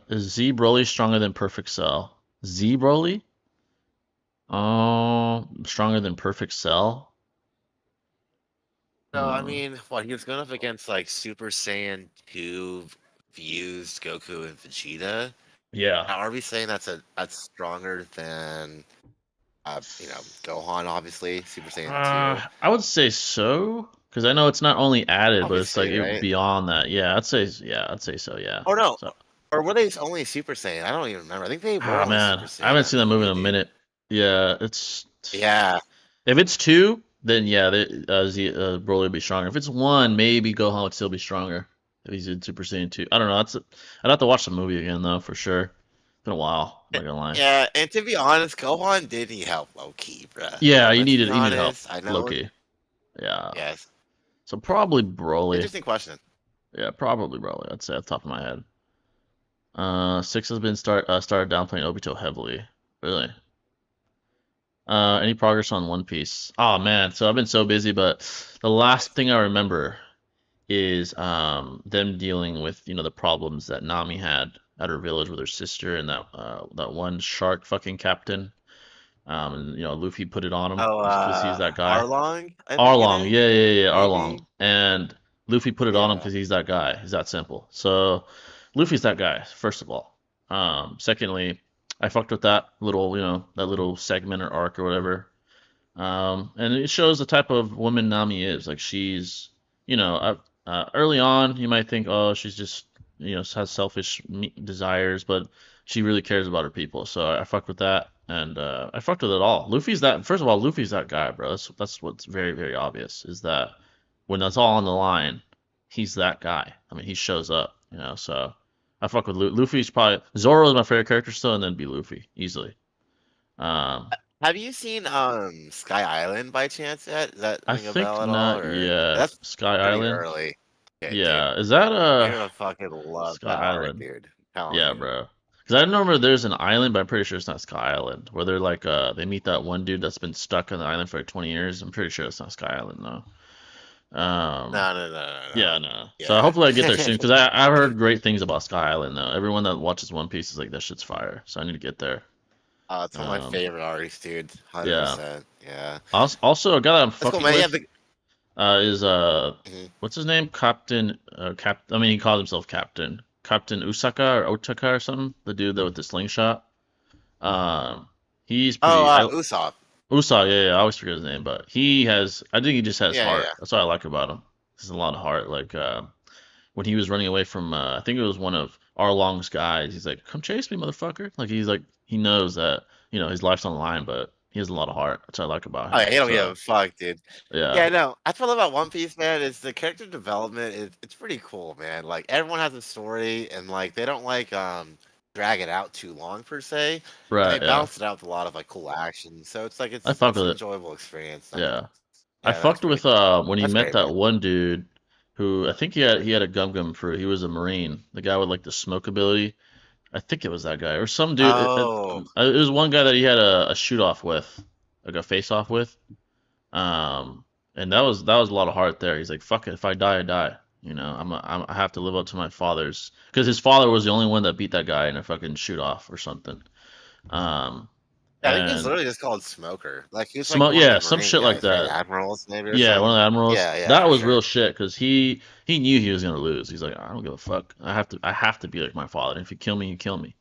Is Z Broly stronger than Perfect Cell? Z Broly? Stronger than Perfect Cell? No, I Hmm. mean, what he was going up against like Super Saiyan 2 fused Goku and Vegeta. Yeah. Now, are we saying that's stronger than Gohan, obviously, Super Saiyan 2? I would say so, because I know it's not only added, but it's like Obviously, right? beyond that. I'd say so. Yeah. Oh no. So, Or were they only Super Saiyan? I don't even remember. I think they were only man, Super I Saiyan in haven't that seen that movie in movie, a dude. minute. Yeah, it's Yeah. if it's two, then yeah, Broly would be stronger. If it's one, maybe Gohan would still be stronger if he's in Super Saiyan 2. I don't know. I'd have to watch the movie again though, for sure. It's been a while. I'm not gonna lie. Yeah, and to be honest, Gohan did need help low key, bruh. Yeah, Like, let's be you need help, honest. I know. Loki. Yeah. Yes. So probably Broly. Interesting question. Yeah, probably Broly. I'd say off the top of my head. Six has been started downplaying Obito heavily. Really? Any progress on One Piece? Oh man, so I've been so busy, but the last thing I remember is them dealing with the problems that Nami had at her village with her sister and that one shark fucking captain. And Luffy put it on him Oh, just because he's that guy. Arlong, I think it Arlong, is. yeah, Arlong. Maybe. And Luffy put it on him Yeah. because he's that guy. He's that simple. So Luffy's that guy, first of all. Secondly, I fucked with that little segment or arc or whatever. And it shows the type of woman Nami is. Like she's, early on you might think, oh, she's just, has selfish desires, but she really cares about her people. So I fucked with that, and I fucked with it all. Luffy's that. First of all, Luffy's that guy, bro. That's what's very very obvious is that when that's all on the line, he's that guy. I mean, he shows up, So I fuck with Luffy's probably Zoro is my favorite character still, and then be Luffy easily. Um, Have you seen Sky Island by chance yet? Does that I ring a bell think at all? not Or yet. that's Sky pretty Island. early. Okay, dude. Yeah, is that You're gonna fucking love Sky that arc, Island? dude. I'm telling Yeah, you. bro. Because I remember there's an island, but I'm pretty sure it's not Sky Island. Where they're like, they meet that one dude that's been stuck on the island for like 20 years. I'm pretty sure it's not Sky Island though. No, no, no, no, Yeah, no. no. So Yeah. hopefully I get there soon because I've heard great things about Sky Island though. Everyone that watches One Piece is like that shit's fire. So I need to get there. It's one of my Um, favorite arcs, dude. yeah. 100%. Yeah. Also, a guy that I'm That's cool, fucking man. Yeah, with is mhm. what's his name? Captain I mean he calls himself Captain Usaka or Otaka or something. The dude that with the slingshot. Um, he's Oh, pretty. Usopp. Usopp, yeah, I always forget his name, but I think he just has Yeah, yeah, heart. yeah. That's what I like about him. There's a lot of heart. Like when he was running away from, I think it was one of Arlong's guys. He's like, "Come chase me, motherfucker!" Like he's like, he knows that his life's on the line, but he has a lot of heart. That's what I like about Oh, yeah, him. he don't give So a fuck, dude. yeah, Yeah, no. That's what I love about One Piece, man. Is the character development it's pretty cool, man. Like everyone has a story, and like they don't like drag it out too long per se, and they right, yeah. balance it out with a lot of like cool action. So it's like I it's fuck it's with an it. enjoyable experience. I mean, Yeah, I yeah, that's fucked pretty with cool. when he That's met great, that man. one dude who I think he had a gum gum fruit. He was a marine, the guy with like the smoke ability. I think it was that guy or some dude. Oh, It was one guy that he had a shoot off with, like a face off with. Um, and that was a lot of heart there. He's like, "Fuck it, if I die, I die." I have to live up to my father's because his father was the only one that beat that guy in a fucking shoot off or something. Um, Yeah, I think he's And literally just called Smoker. Like he's like smoke, one of yeah, the some Marine shit like guys, right? that. Admirals maybe or Yeah, one of something. the admirals. Yeah, yeah, That for was real sure. shit because he knew he was gonna lose. He's like, I don't give a fuck. I have to be like my father. If you kill me, you kill me.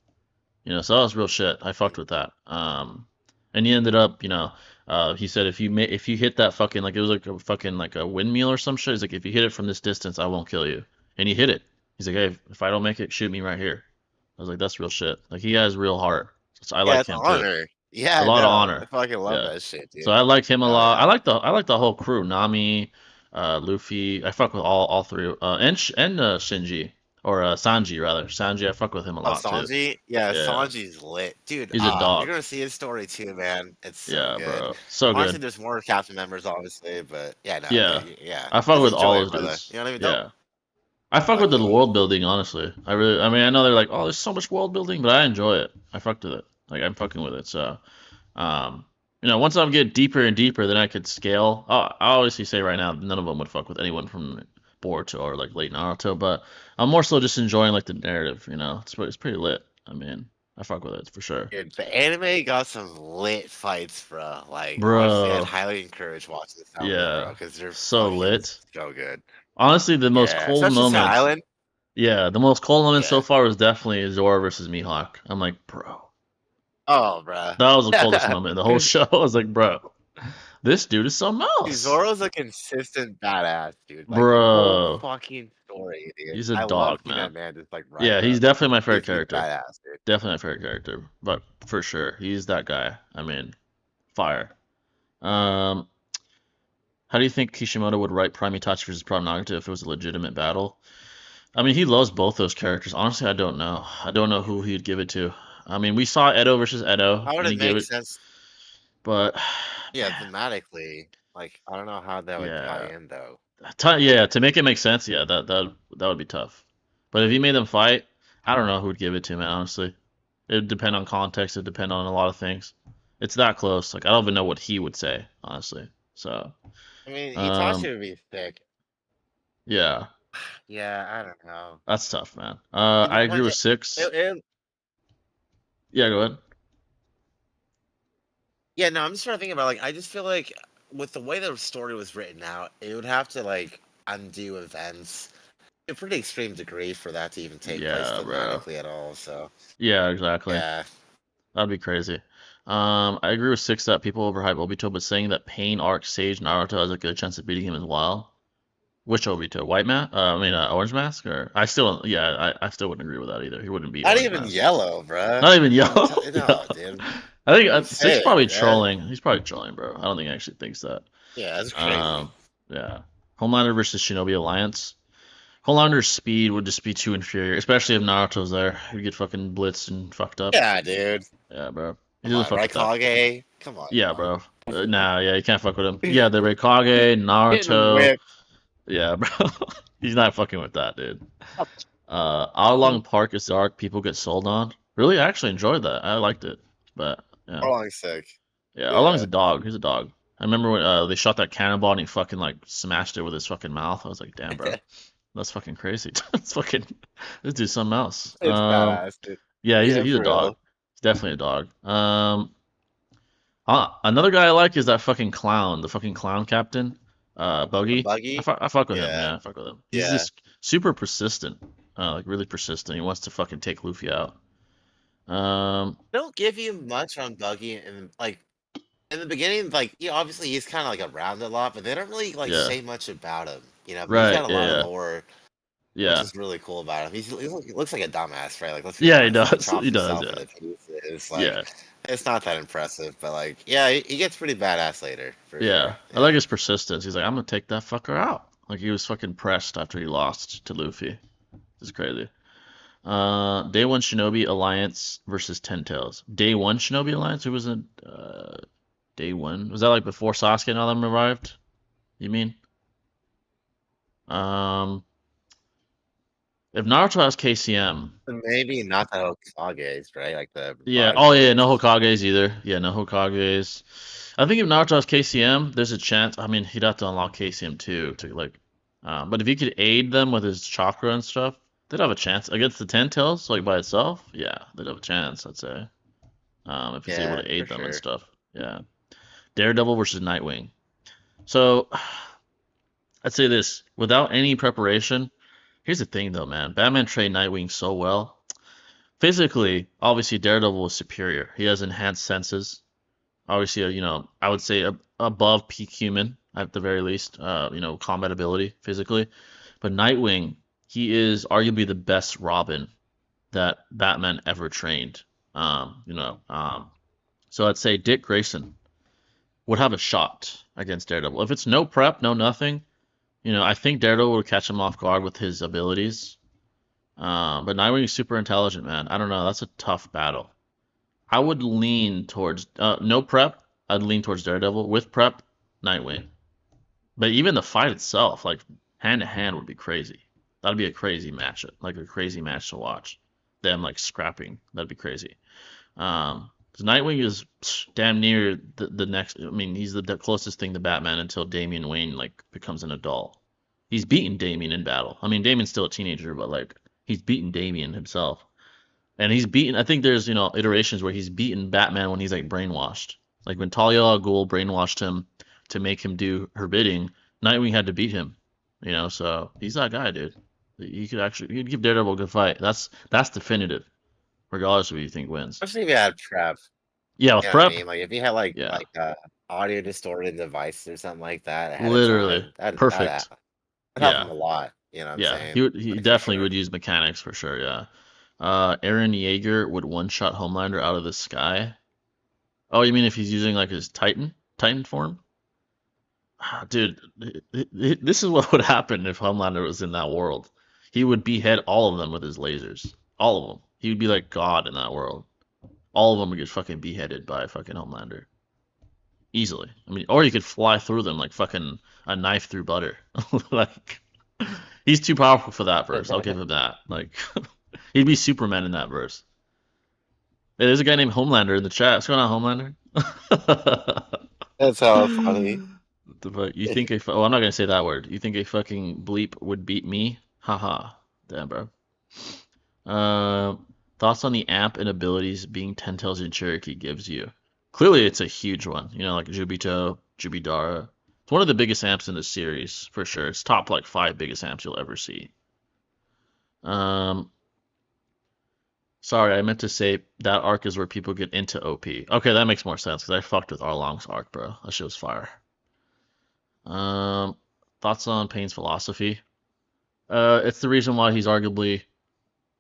So that was real shit. I fucked with that. And he ended up, he said if you hit that fucking like it was like a fucking like a windmill or some shit. He's like, if you hit it from this distance, I won't kill you. And he hit it. He's like, hey, if I don't make it, shoot me right here. I was like, that's real shit. Like he has real heart. So I Yeah, like it's him too. honor. A Yeah, lot of no. I honor. fucking love Yeah. that shit, So dude. I like him a Hell lot. yeah. I like the whole crew. Nami, Luffy. I fuck with all three. And Shinji or Sanji rather. Sanji. I fuck with him a Oh, lot too. Sanji? Yeah, Yeah. Sanji's lit. Dude, He's a you're dog. gonna see his story too, man. It's so Yeah, good. bro. So Honestly, good. there's more cast members, obviously, but yeah, no, Yeah. dude, yeah. I fuck Just with all enjoy it, those brother. dudes. You know what I mean? Don't Yeah. I fuck with fucking the with it. world building, honestly. I mean, I know they're like, oh, there's so much world building, but I enjoy it. I fucked with it. Like, I'm fucking with it. So, um, once I get deeper and deeper, then I could scale. Oh, I obviously say right now, none of them would fuck with anyone from Boruto or like late Naruto, but I'm more so just enjoying like the narrative. It's pretty lit. I mean, I fuck with it for sure, Dude, the anime got some lit fights, bro. Like, honestly, I'd bro. highly encourage watching this anime, bro, Yeah, because they're so fucking lit. so good. Honestly, the most Yeah, cold especially Sand moment. Island. Yeah, the most cold moment so Yeah. far was definitely Zora versus Mihawk. I'm like, bro, Oh, bro. that was the coldest moment in the whole show. I was like, bro, this dude is something else, Zoro's a consistent badass, dude. Like the whole bro. fucking story, dude. He's a I love dog, seeing man. that man just like rise Yeah, he's up. definitely my favorite He's character. badass, dude. Definitely my favorite character, but for sure, he's that guy. I mean, fire. Um, how do you think Kishimoto would write Prime Itachi versus Prime Nagito if it was a legitimate battle? I mean, he loves both those characters. Honestly, I don't know. I don't know who he'd give it to. I mean, we saw Edo versus Edo, How would and it he gave make it, sense? but Yeah, man, thematically, like I don't know how that would tie yeah, in though. yeah, to make it make sense, yeah, that would be tough. But if he made them fight, I don't know who would give it to, man. Honestly, it would depend on context. It would depend on a lot of things. It's that close. Like I don't even know what he would say, honestly. So, I mean, um, Itachi would be thick. yeah, Yeah, I don't know. that's tough, man. It I agree depends. with six. It, Yeah, go ahead. yeah, no, I'm just trying to think about like I just feel like with the way the story was written out, it would have to like undo events to a pretty extreme degree for that to even take place Yeah, bro. thematically at all. So Yeah, exactly. yeah, That'd be crazy. I agree with six that people overhype Obito, but saying that Pain Arc Sage Naruto has a good chance of beating him as well. Which Obito? White mask? Orange mask? Or I still, yeah, I still wouldn't agree with that either. He wouldn't beat not Orange even mask. yellow, bruh. Not even I'm yellow. no, dude. I think I'm Six saying, probably man. trolling. He's probably trolling, bro. I don't think he actually thinks that. Yeah, that's crazy. Um, yeah. Homelander versus Shinobi Alliance. Homelander's speed would just be too inferior, especially if Naruto's there. He'd get fucking blitzed and fucked up. Yeah, dude. Yeah, bro. He Come doesn't on, fuck with that. Raikage. Come on, Yeah, dog. bro. Nah, yeah, you can't fuck with him. Yeah, the Raikage, Getting Naruto. whipped. Yeah, bro. He's not fucking with that, dude. Oolong Park is the arc people get sold on. Really, I actually enjoyed that. I liked it. But yeah, Oh, sick. yeah. Oolong's Yeah. a dog. He's a dog. I remember when they shot that cannonball and he fucking like smashed it with his fucking mouth. I was like, damn, bro, that's fucking crazy. That's fucking. Let's do something else. It's badass, dude. Yeah, he's a, Yeah, he's a for dog. real. He's definitely a dog. Another guy I like is that fucking clown, the fucking clown captain, The Buggy. buggy? I fuck with him. Yeah, Yeah, I fuck with him. He's yeah. just super persistent, like really persistent. He wants to fucking take Luffy out. Um, They don't give you much on Buggy and like in the beginning, like obviously he's kind of like around a lot, but they don't really like yeah, say much about him, But he's right, got a lot of yeah, lore, which yeah, is really cool about him. He looks like a dumbass, right? Like let's be yeah. He honest, if he does. chops He does. himself Yeah, into pieces, like yeah, it's not that impressive. But like, yeah, he gets pretty badass later for sure. yeah. I Yeah. like his persistence. He's like, I'm gonna take that fucker out. Like he was fucking pressed after he lost to Luffy. It's crazy. Day One Shinobi Alliance versus Ten Tails. Day One Shinobi Alliance. Who was in Day One? Was that like before Sasuke and all them arrived? You mean? Um, if Naruto has KCM, And maybe not the Hokages, right? Like the yeah. revived Oh yeah, no ones. Hokages either. Yeah, no Hokages. I think if Naruto has KCM, there's a chance. I mean, he'd have to unlock KCM too to like. But if he could aid them with his chakra and stuff, they'd have a chance against the Ten Tails, like by itself. Yeah, they'd have a chance. I'd say. if he's able Yeah, to for aid them and sure. stuff. Yeah. Daredevil versus Nightwing. So I'd say this without any preparation. Here's the thing, though, man. Batman trained Nightwing so well. Physically, obviously, Daredevil was superior. He has enhanced senses. Obviously, I would say above peak human at the very least. Combat ability physically. But Nightwing, he is arguably the best Robin that Batman ever trained. Um, you know, um, so I'd say Dick Grayson would have a shot against Daredevil. If it's no prep, no nothing, I think Daredevil would catch him off guard with his abilities. But Nightwing is super intelligent, man. I don't know. That's a tough battle. I would lean towards no prep. I'd lean towards Daredevil. With prep, Nightwing. But even the fight itself, like hand to hand, would be crazy. That'd be a crazy match, like a crazy match to watch. Them like scrapping, that'd be crazy. 'Cause Nightwing is damn near the next. I mean, he's the closest thing to Batman until Damian Wayne like becomes an adult. He's beaten Damian in battle. I mean, Damian's still a teenager, but like he's beaten Damian himself. And he's beaten. I think there's iterations where he's beaten Batman when he's like brainwashed. Like when Talia al Ghul brainwashed him to make him do her bidding, Nightwing had to beat him. So he's that guy, dude. He'd give Daredevil a good fight. That's definitive, regardless of who you think wins. Especially if you had prep. Yeah, You with know what I prep, mean? Like if you had like yeah, audio distorted device or something like that ahead of literally time, that'd perfect. help him Yeah, a lot. You know what I'm yeah. saying? He Like for definitely sure. would use mechanics for sure. Yeah. Aaron Yeager would one shot Homelander out of the sky. Oh, you mean if he's using like his Titan form? Dude, this is what would happen if Homelander was in that world. He would behead all of them with his lasers. All of them. He would be like God in that world. All of them would get fucking beheaded by fucking Homelander. Easily. I mean, or you could fly through them like fucking a knife through butter. Like, he's too powerful for that verse. I'll give him that. Like, he'd be Superman in that verse. Hey, there's a guy named Homelander in the chat. What's going on, Homelander? That's how funny. The fuck? You think oh, I'm not gonna say that word. You think a fucking bleep would beat me? Haha. Damn, bro. Uh, thoughts on the amp and abilities being Ten Tails in Cherokee gives you? Clearly, it's a huge one. Like Jubito, Jubidara. It's one of the biggest amps in the series for sure. It's top like 5 biggest amps you'll ever see. Um, sorry, I meant to say that arc is where people get into OP. Okay, that makes more sense because I fucked with Arlong's arc, bro. That shit was fire. Um, thoughts on Payne's philosophy? It's the reason why he's arguably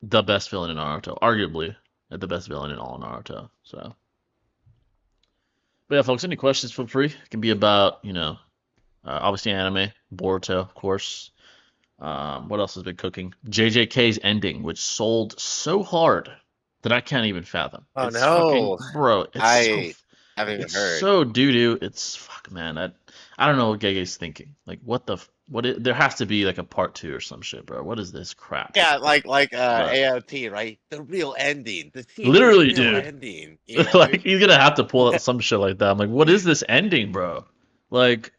the best villain in Naruto. Arguably the best villain in all Naruto. So, but yeah, folks, any questions? Feel free. It can be about obviously anime, Boruto, of course. What else has been cooking? JJK's ending, which sold so hard that I can't even fathom. Oh It's fucking no. bro. I haven't even It's heard. so doo doo. It's fuck, man. I don't know what Gege's thinking. Like, what the there has to be like a part two or some shit, bro. What is this crap? Yeah, like But AOT, right? The real ending. The series literally, real dude, ending. You know? like he's gonna have to pull out some shit like that. I'm like, what is this ending, bro? Like,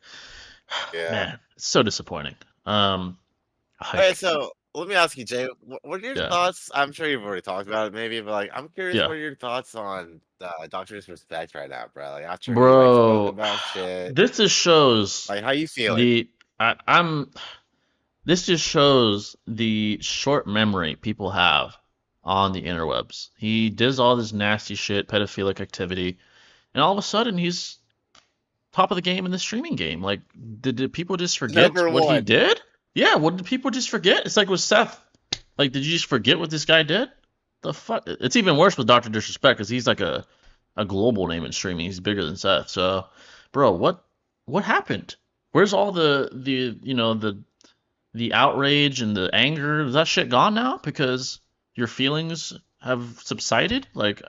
Yeah. man, it's so disappointing. All right, Like, so let me ask you, Jay, what are your yeah, thoughts? I'm sure you've already talked about it, maybe, but like, I'm curious, yeah, what are your thoughts on Doctor Disrespect right now, bro? Like, after he like spoke bro. about shit, This just shows like, how you feeling? the I'm. This just shows the short memory people have on the interwebs. He does all this nasty shit, pedophilic activity, and all of a sudden he's top of the game in the streaming game. Like, did people just forget Number what he one. did? Yeah, what did people just forget? It's like with Seth. Like, did you just forget what this guy did? The fuck? It's even worse with Doctor Disrespect because he's like a global name in streaming. He's bigger than Seth. So, bro, what happened? Where's all the outrage and the anger? Is that shit gone now because your feelings have subsided? Like,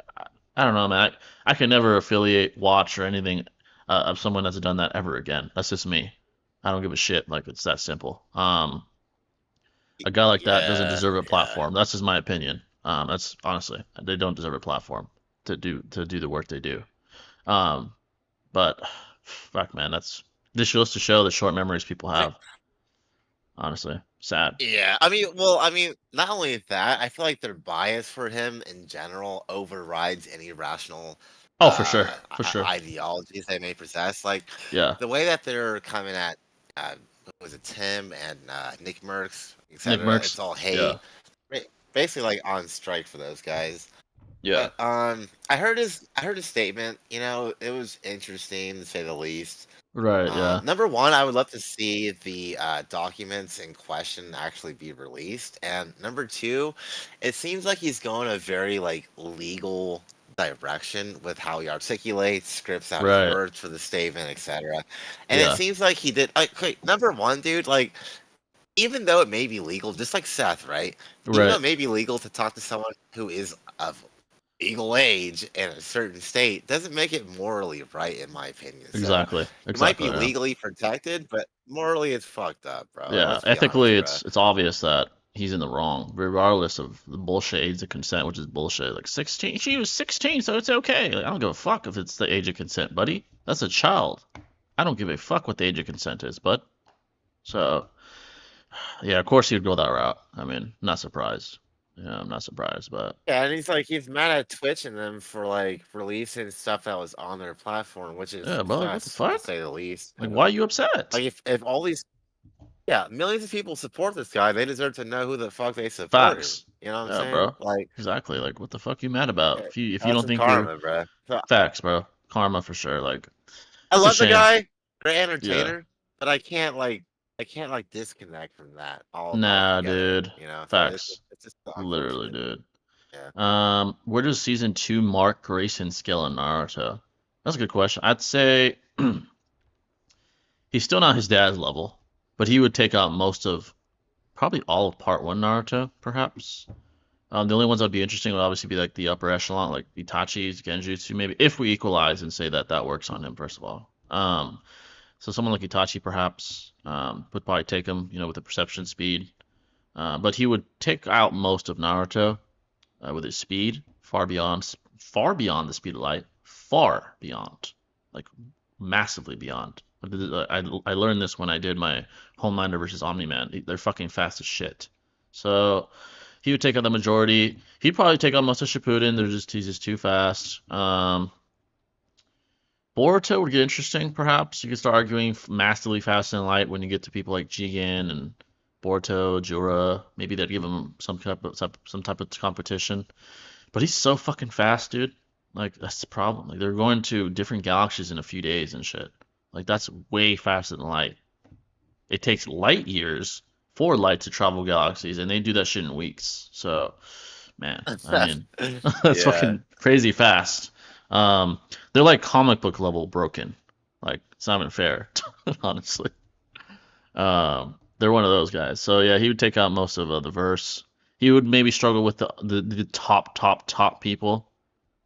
I don't know, man. I can never affiliate, watch, or anything of someone that's done that ever again. That's just me. I don't give a shit. Like, it's that simple. A guy like that doesn't Yeah, deserve a yeah. platform. That's just my opinion. That's honestly, they don't deserve a platform to do the work they do. Um, but fuck, man, this goes to show the short memories people Like, have. Honestly, sad. Yeah, I mean, well, I mean, not only that, I feel like their bias for him in general overrides any rational Oh, for sure, for sure. ideologies they may possess. Like Yeah, the way that they're coming at, what was it, Tim and Nick Merckx, Nick etc. Merckx. It's all Yeah, hate, basically like on strike for those guys. yeah. But I heard his statement. You know, it was interesting to say the least. Right. Yeah. Number one, I would love to see the documents in question actually be released. And number two, it seems like he's going a very like legal direction with how he articulates, scripts out his Right. words for the statement, etc. And it Yeah. seems like he did. Like, okay, number one, dude, like even though it may be legal, just like Seth, right? Even though Right. it may be legal to talk to someone who is of legal age in a certain state doesn't make it morally right, in my opinion. So Exactly. you might be Exactly. Yeah. legally protected, but morally it's fucked up, bro. Like, Yeah. let's be honest, Ethically, bro. it's obvious that he's in the wrong, regardless of the bullshit age of consent, which is bullshit. Like 16, she was 16, so it's okay. Like I don't give a fuck if it's the age of consent, buddy. That's a child. I don't give a fuck what the age of consent is, bud. So yeah, of course he'd go that route. I mean, not surprised. Yeah, I'm not surprised, but Yeah, and he's mad at Twitch and them for like releasing stuff that was on their platform, which is yeah, bro, like what the sus to fuck? say the least. Like why are you upset? Like if all these millions of people support this guy, they deserve to know who the fuck they support him. Facts. You know what I'm Yeah, saying? bro. Like Exactly. Like what the fuck you mad about? If you that's don't some think you're karma, bro. So facts, bro. Karma for sure. Like I it's a love the shame. guy, great Yeah. entertainer, but I can't like disconnect from that all Nah, altogether. dude. You know, so Facts. it's just Literally, unfortunate. dude. Yeah. Where does season two mark Grayson scale in Naruto? That's a good question. I'd say he's still not his dad's level, but he would take out most of probably all of part one Naruto, perhaps. The only ones that'd be interesting would obviously be like the upper echelon, like Itachi's, Genjutsu, maybe if we equalize and say that that works on him first of all. So someone like Itachi perhaps would probably take him, with the perception speed. But he would take out most of Naruto with his speed, far beyond the speed of light, far beyond, like massively beyond. I learned this when I did my Homelander versus Omni Man. They're fucking fast as shit. So he would take out the majority. He'd probably take out most of Shippuden. He's just too fast. Boruto would get interesting, perhaps. You could start arguing massively fast and light when you get to people like Jigen and Boruto, Jura. Maybe they'd give him some type of competition. But he's so fucking fast, dude. Like that's the problem. Like they're going to different galaxies in a few days and shit. Like that's way faster than light. It takes light years for light to travel galaxies, and they do that shit in weeks. So, man, I mean, that's Yeah. fucking crazy fast. Um, they're like comic book level broken. Like it's not even fair, honestly. They're one of those guys. So yeah, he would take out most of the verse. He would maybe struggle with the top people,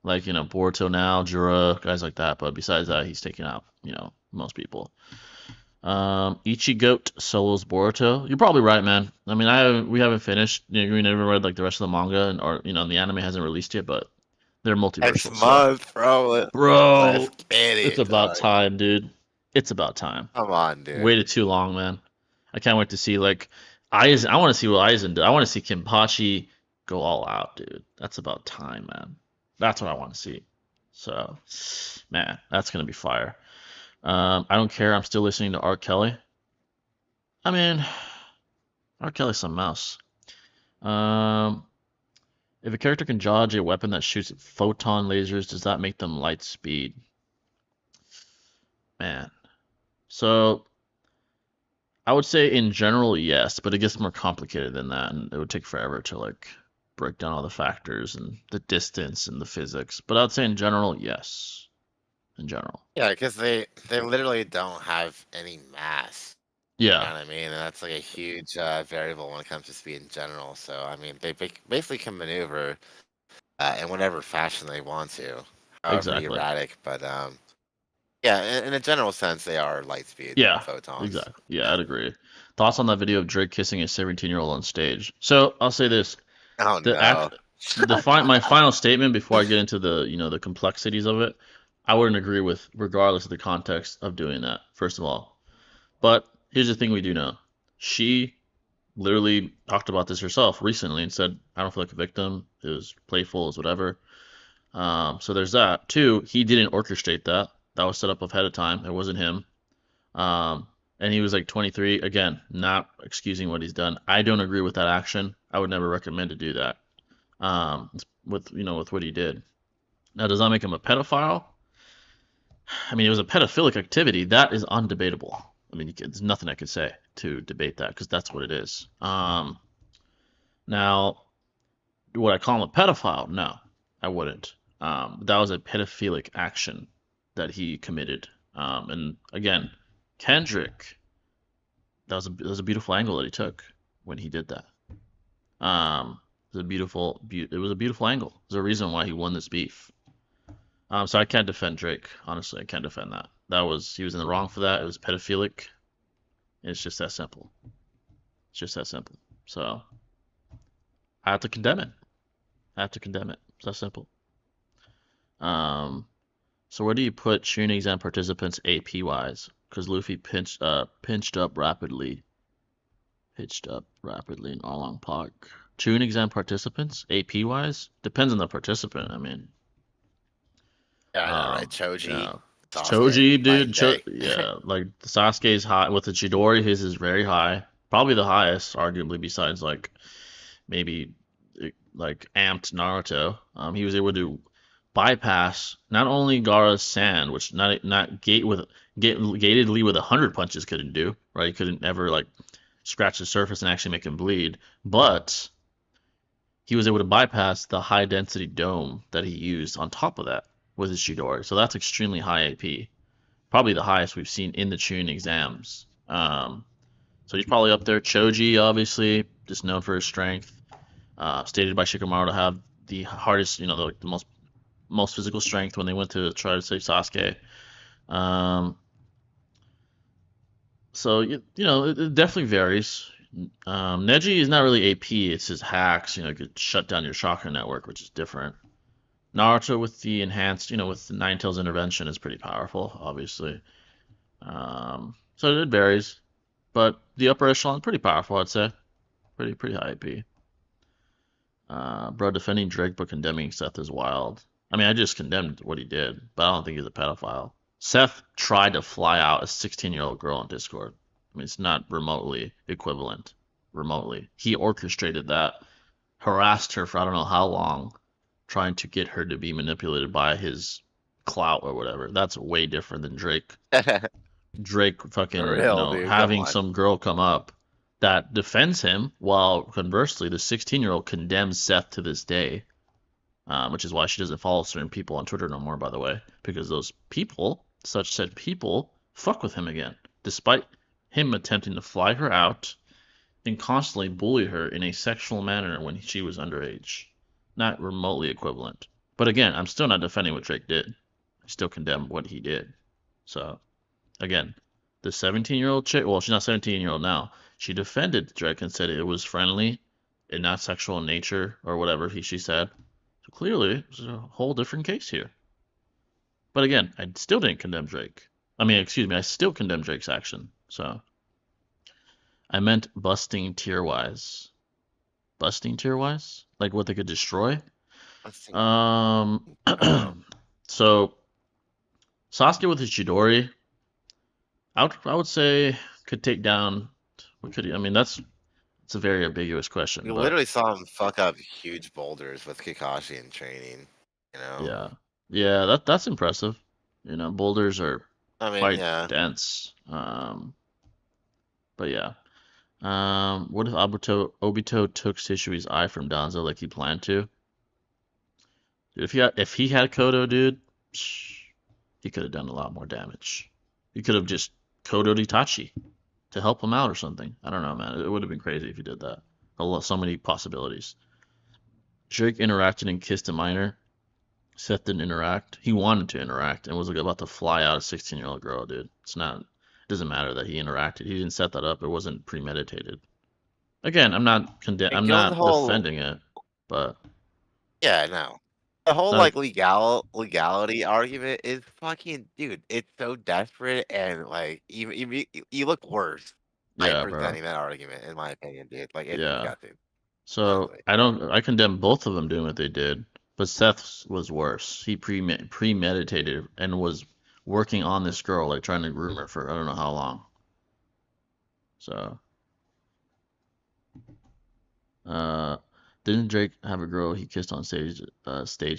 like Boruto now, Jura, guys like that. But besides that, he's taking out most people. Ichigoat solos Boruto. You're probably right, man. I mean, we haven't finished. We never read like the rest of the manga, or the anime hasn't released yet, but they're Next multiversal. So, month, bro. Let's bro, get it's it, about dog. time, dude. It's about time. Come on, dude. Waited too long, man. I can't wait to see like Aizen. I want to see what Aizen did. I want to see Kenpachi go all out, dude. That's about time, man. That's what I want to see. So, man, that's gonna be fire. I don't care. I'm still listening to R. Kelly. I mean, R. Kelly's some mouse. Um, if a character can dodge a weapon that shoots photon lasers, does that make them light speed? Man. So I would say in general, yes, but it gets more complicated than that, and it would take forever to like break down all the factors and the distance and the physics. But I'd say in general, yes. In general. Yeah, because they literally don't have any mass. You Yeah, know what I mean? And that's like a huge variable when it comes to speed in general. So I mean, they basically can maneuver in whatever fashion they want to, however exactly. erratic. But yeah, in a general sense, they are light speed Yeah, photons. exactly. Yeah, Yeah. I'd agree. Thoughts on that video of Drake kissing a 17-year-old on stage? So I'll say this: Oh the no. act, my final statement before I get into the complexities of it, I wouldn't agree with, regardless of the context of doing that. First of all, but here's the thing we do know: she literally talked about this herself recently and said, "I don't feel like a victim. It was playful, it was whatever." So there's that. Two, he didn't orchestrate that. That was set up ahead of time. It wasn't him. Um, and he was like 23. Again, not excusing what he's done. I don't agree with that action. I would never recommend to do that. With with what he did. Now, does that make him a pedophile? I mean, it was a pedophilic activity. That is undebatable. I mean, there's nothing I could say to debate that because that's what it is. Now, would I call him a pedophile? No, I wouldn't. That was a pedophilic action that he committed. And again, Kendrick, that was a beautiful angle that he took when he did that. It was a it was a beautiful angle. There's a reason why he won this beef. So I can't defend Drake. Honestly, I can't defend that. He was in the wrong for that. It was pedophilic. It's just that simple. It's just that simple. So I have to condemn it. I have to condemn it. It's that simple. Um, so where do you put tuning exam participants AP wise? Because Luffy pitched up rapidly in Arlong Park. Tune exam participants AP wise depends on the participant. I mean, Yeah, I know, right? Choji, yeah, Sasuke, Choji, night and dude. day. Yeah, like Sasuke's high with the Chidori. His is very high, probably the highest, arguably besides like maybe like amped Naruto. He was able to bypass not only Gaara's sand, which not gatedly with 100 punches couldn't do, right? He couldn't ever like scratch the surface and actually make him bleed, but he was able to bypass the high density dome that he used on top of that with his Chidori. So that's extremely high AP, probably the highest we've seen in the Chunin exams. So he's probably up there. Choji, obviously, just known for his strength, stated by Shikamaru to have the hardest, the most physical strength when they went to try to save Sasuke. Um, so it definitely varies. Neji is not really AP; it's his hacks. It could shut down your chakra network, which is different. Naruto with the enhanced, with the Nine Tails intervention is pretty powerful, obviously. So it varies, but the upper echelon is pretty powerful, I'd say. Pretty high AP. Bro, defending Drake but condemning Seth is wild. I mean, I just condemned what he did, but I don't think he's a pedophile. Seth tried to fly out a 16-year-old girl on Discord. I mean, it's not remotely equivalent. Remotely. He orchestrated that, harassed her for I don't know how long, trying to get her to be manipulated by his clout or whatever. That's way different than Drake. Drake For fucking, real, dude. Come having on. some girl come up that defends him, while conversely, the 16-year-old condemns Seth to this day, which is why she doesn't follow certain people on Twitter no more, by the way, because those people, such said people, fuck with him again, despite him attempting to fly her out and constantly bully her in a sexual manner when she was underage. Not remotely equivalent. But again, I'm still not defending what Drake did. I still condemn what he did. So, again, the 17-year-old chick, well, she's not 17-year-old now. She defended Drake and said it was friendly and not sexual in nature or whatever she said. So clearly, there's a whole different case here. But again, I still didn't condemn Drake. I mean, excuse me, I still condemn Drake's action. So I meant busting tier wise. Busting tier wise? Like what they could destroy? Let's see. Um, Uh, so Sasuke with his Chidori, I would say could take down. What could he? I mean, it's a very ambiguous question, we but literally saw him fuck up huge boulders with Kakashi in training. You know. yeah, yeah, that's impressive. Boulders are I mean, quite yeah. dense. But yeah. What if Obito took Shishui's eye from Danzo like he planned to? Dude, if he had Kodo, dude, he could have done a lot more damage. He could have just Kodo'd Itachi to help him out or something. I don't know, man. It would have been crazy if he did that. So many possibilities. Drake interacted and kissed a minor. Seth didn't interact. He wanted to interact and was like about to fly out a 16-year-old girl, dude. It's not. It doesn't matter that he interacted. He didn't set that up. It wasn't premeditated. Again, Like, I'm you know, the not whole defending it, but yeah, no. The whole that like legality argument is fucking dude. It's so desperate and like you look worse. like Yeah, bro. presenting that argument, in my opinion, dude. Like if you've Yeah. got to, So honestly. I condemn both of them doing what they did, but Seth's was worse. He premeditated and was working on this girl, like trying to groom her for I don't know how long. So, uh, didn't Drake have a girl he kissed on stage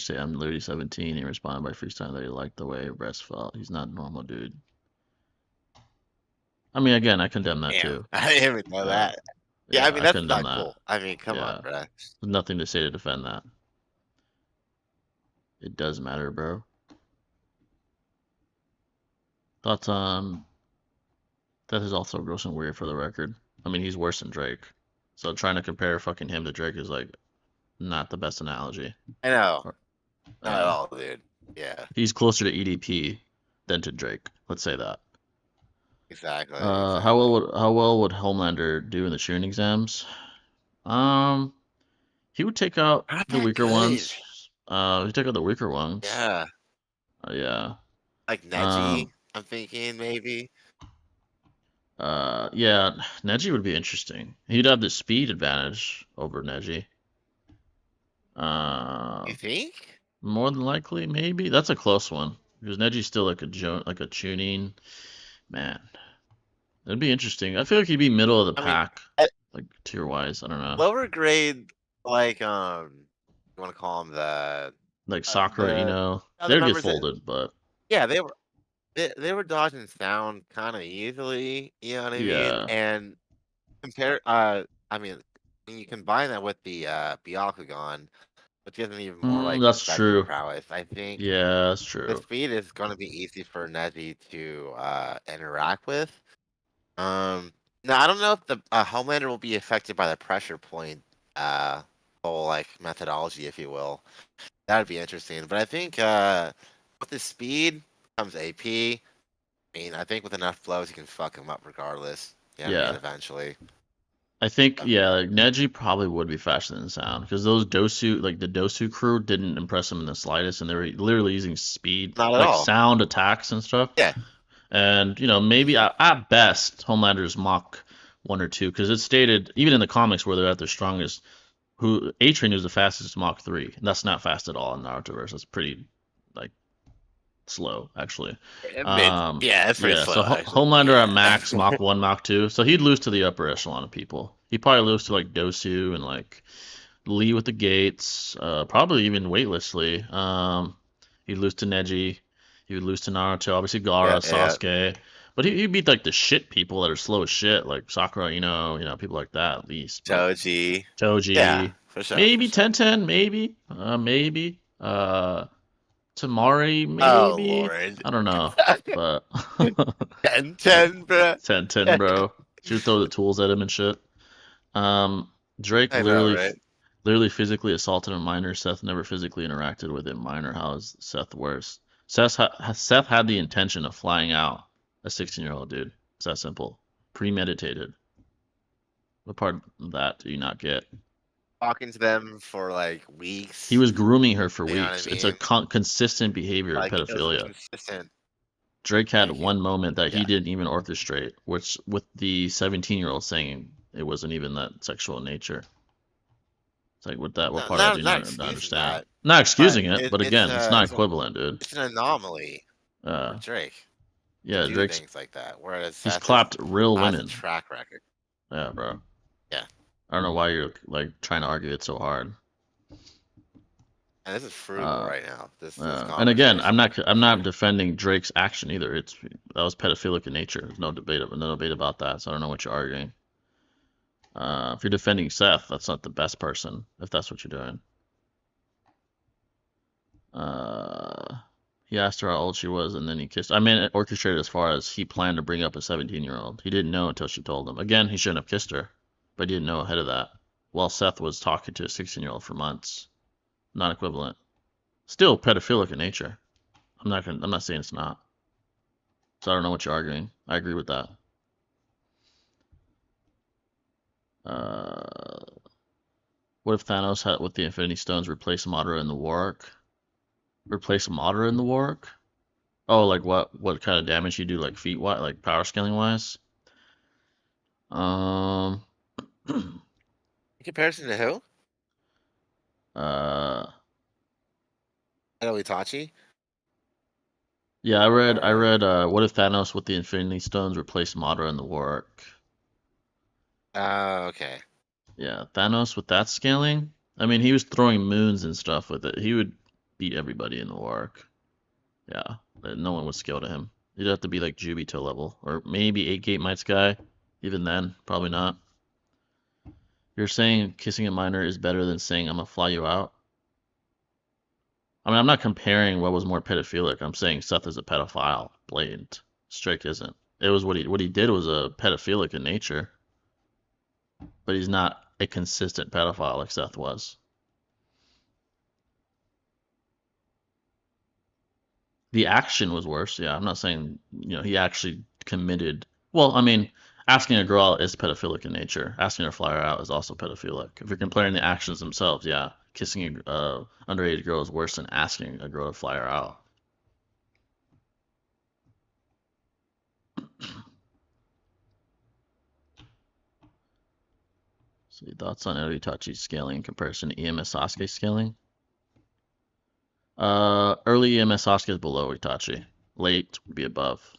say I'm literally 17? He responded by freestyling that he liked the way her breast felt. He's not a normal dude. I mean, again, I condemn that Damn, too. I didn't even know Uh, that. Yeah, yeah, I mean I that's condemn not that. cool. I mean, come on, Yeah, bruh. there's nothing to say to defend that. It does matter, bro. Thoughts on that is also gross and weird for the record. I mean, he's worse than Drake. So trying to compare fucking him to Drake is like not the best analogy. I know, Or, not at yeah. all, dude. Yeah, He's closer to EDP than to Drake. Let's say that. exactly, exactly. How well would Homelander do in the shooting exams? Um, he would take out Not the that weaker good. ones. He'd take out the weaker ones. Yeah, Yeah. like Um, Neji. I'm thinking maybe. yeah, Neji would be interesting. He'd have the speed advantage over Neji. Uh, You think? More than likely, maybe. That's a close one. Because Neji's still like like a tuning. Man, that'd be interesting. I feel like he'd be middle of the I mean, pack, at like tier wise. I don't know. lower grade, like you want to call them Like Sakura, the other they'd get members that, folded, but yeah, they were dodging sound kind of easily. You know what I mean? yeah. And compare, I mean, when you combine that with the Byakugan, which gives them even more like That's defensive true. prowess, I think Yeah, that's the true. speed is going to be easy for Neji to interact with. Um, Now I don't know if the Homelander will be affected by the pressure point uh whole like methodology, if you will. That would be interesting. But I think with the speed comes AP. I mean, I think with enough blows, you can fuck him up regardless. You know what I mean? Yeah. Eventually. I think, Uh, yeah, like Neji probably would be faster than sound because those Dosu, like the Dosu crew, didn't impress him in the slightest, and they were literally using speed, Not at like all. sound attacks and stuff. Yeah. And maybe Hmm. at best, Homelander's Mach 1 or 2, because it's stated even in the comics where they're at their strongest. Who A-Train is the fastest Mach 3, and that's not fast at all in Narutoverse. That's pretty like slow actually. Yeah, it's pretty Yeah, so slow actually. Homelander at Yeah. max Mach 1, Mach 2, so he'd lose to the upper echelon of people. He'd probably lose to like Dosu and like Lee with the gates, probably even weightlessly. He'd lose to Neji. He would lose to Naruto. Obviously, Yeah, Gaara, yeah. Sasuke. But he beat like the shit people that are slow as shit, like Sakura, people like that at least. But Choji. Yeah, Choji, for sure, for maybe sure. Tenten, maybe. Tamari, Oh maybe. Lord. I don't know, but 10-10, bro. Tenten, bro. She would throw the tools at him and shit. Um, Drake I know, right? literally physically assaulted a minor. Seth never physically interacted with a minor. How is Seth worse? Seth had the intention of flying out a 16-year-old dude. It's that simple. Premeditated. What part of that do you not get? Talking to them for like He weeks. was grooming her for You know what I weeks. It's a mean? consistent behavior of Like it was pedophilia. consistent. Drake had Thank you. one moment that he Yeah. didn't even orchestrate, which with the 17-year-old saying it wasn't even that sexual in nature. It's like with that, what No, part of that do you not not excusing understand? that, Not but excusing it, but again, it's not equivalent, dude. it's an anomaly for Uh, Drake to yeah, do Drake's things like that, whereas he's Seth is clapped real has a women. track record. Yeah, bro. Yeah. I don't know why you're like trying to argue it so hard. And this is frugal Uh, right now. This and again, conversation I'm for not sure. defending Drake's action either. That was pedophilic in nature. There's no debate about that. So I don't know what you're arguing. If you're defending Seth, that's not the best person. If that's what you're doing. Uh, he asked her how old she was, and then he kissed. I mean, it orchestrated as far as he planned to bring up a 17-year-old. He didn't know until she told him. Again, he shouldn't have kissed her, but he didn't know ahead of that. While Seth was talking to a 16-year-old for months, not equivalent. Still pedophilic in nature. I'm not saying it's not. So I don't know what you're arguing. I agree with that. Uh, what if Thanos had with the Infinity Stones replace Madara in the war arc? Replace Madara in the war arc? Oh, like what kind of damage you do, like feet wise, like power scaling wise? Um, In comparison to who? uh, I know Itachi. yeah, I Or read, what if Thanos with the Infinity Stones replaced Madara in the war arc? oh, okay. Yeah, Thanos with that scaling. I mean, he was throwing moons and stuff with it. He would beat everybody in the war arc. Yeah, no one would scale to him. He'd have to be like Jubito level, or maybe 8 Gate Might Sky. Even then, probably not. You're saying kissing a minor is better than saying I'm gonna fly you out? I mean, I'm not comparing what was more pedophilic. I'm saying Seth is a pedophile, blatant. Drake isn't. It was what he did was a pedophilic in nature, but he's not a consistent pedophile like Seth was. The action was worse. Yeah, I'm not saying he actually committed. Well, I mean, asking a girl out is pedophilic in nature. Asking her to fly her out is also pedophilic. If you're comparing the actions themselves, yeah, kissing a underage girl is worse than asking a girl to fly her out. So, your thoughts on Itachi's scaling in comparison to EMS Sasuke scaling? Early EMS Sasuke is below Itachi. Late would be above.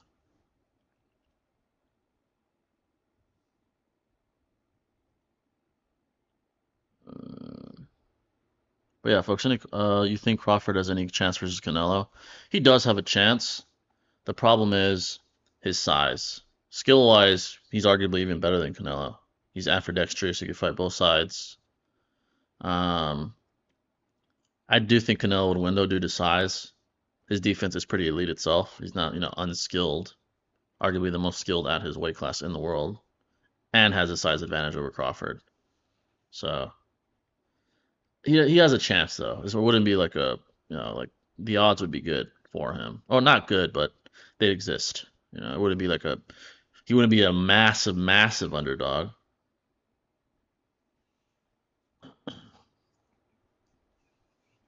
Uh, but yeah, folks, you think Crawford has any chance versus Canelo? He does have a chance. The problem is his size. Skill wise, he's arguably even better than Canelo. He's ambidextrous, he can fight both sides. Um, I do think Canelo would win though due to size. His defense is pretty elite itself. He's not, unskilled. Arguably the most skilled at his weight class in the world, and has a size advantage over Crawford. So he has a chance though. This wouldn't be like like the odds would be good for him. Or not good, but they exist. It wouldn't be like he wouldn't be a massive, massive underdog.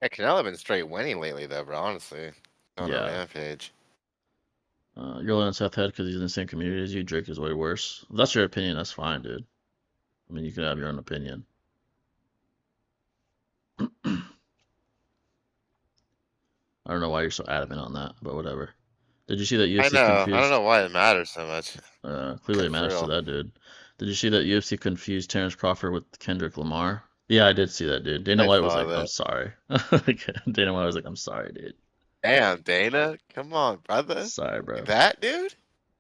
Yeah, Canelo been straight winning lately, though, bro. Honestly, on a Yeah. rampage. You're letting Seth head because he's in the same community as you. Drake is way worse. If that's your opinion, that's fine, dude. I mean, you can have your own opinion. I don't know why you're so adamant on that, but whatever. Did you see that I UFC know. I don't confused? know why it matters so much. Clearly it For matters to real. that dude. Did you see that UFC confused Terrence Crawford with Kendrick Lamar? Yeah, I did see that, dude. Dana I White was saw like, "I'm that. sorry." Dana White was like, "I'm sorry, dude. Damn, Dana. Come on, brother. Sorry, Like bro." that, dude?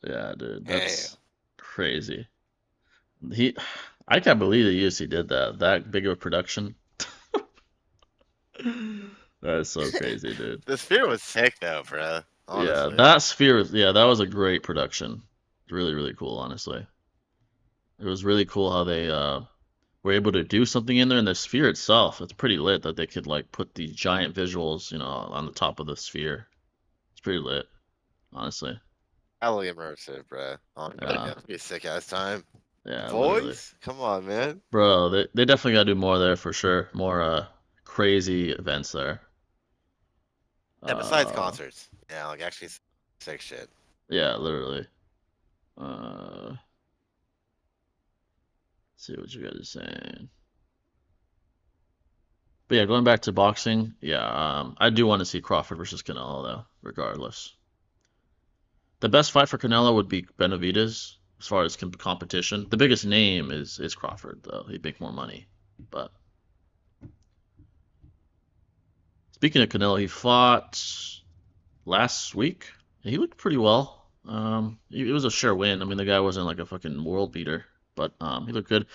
Yeah, dude, Damn. that's crazy. He, I can't believe the UFC did that. That big of a production. That's so crazy, dude. The sphere was sick, though, bro. Yeah, Honestly. that Sphere was, yeah, that was a great production. Really, really cool, honestly. It was really cool how they were able to do something in there, and the Sphere itself, it's pretty lit that they could like put these giant visuals, on the top of the Sphere. It's pretty lit, honestly. Hella immersive, bro. Honestly, Yeah, that'd be a sick ass time. yeah, literally. Boys? Come on, man. Bro, they definitely gotta do more there for sure. More crazy events there. Yeah, besides Uh concerts. Yeah, like actually sick shit. yeah, literally. Let's see what you guys are saying. But yeah, going back to boxing, yeah, I do want to see Crawford versus Canelo though, regardless. The best fight for Canelo would be Benavidez as far as competition. The biggest name is Crawford though. He'd make more money. But speaking of Canelo, he fought last week. He looked pretty well. It was a sure win. I mean, the guy wasn't like a fucking world beater, but he looked good.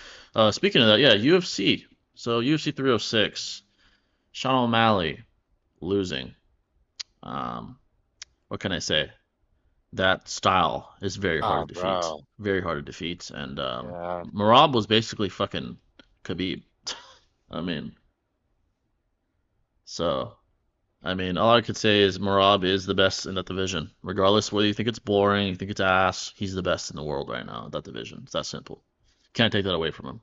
Speaking of that, yeah, UFC. So UFC 306, Sean O'Malley losing. Um, what can I say? That style is very hard Oh, to defeat. bro. Very hard to defeat. And Yeah. Marab was basically fucking Khabib. I mean, so all I could say is Marab is the best in that division. Regardless whether you think it's boring, you think it's ass, he's the best in the world right now in that division. It's that simple. Can't take that away from him.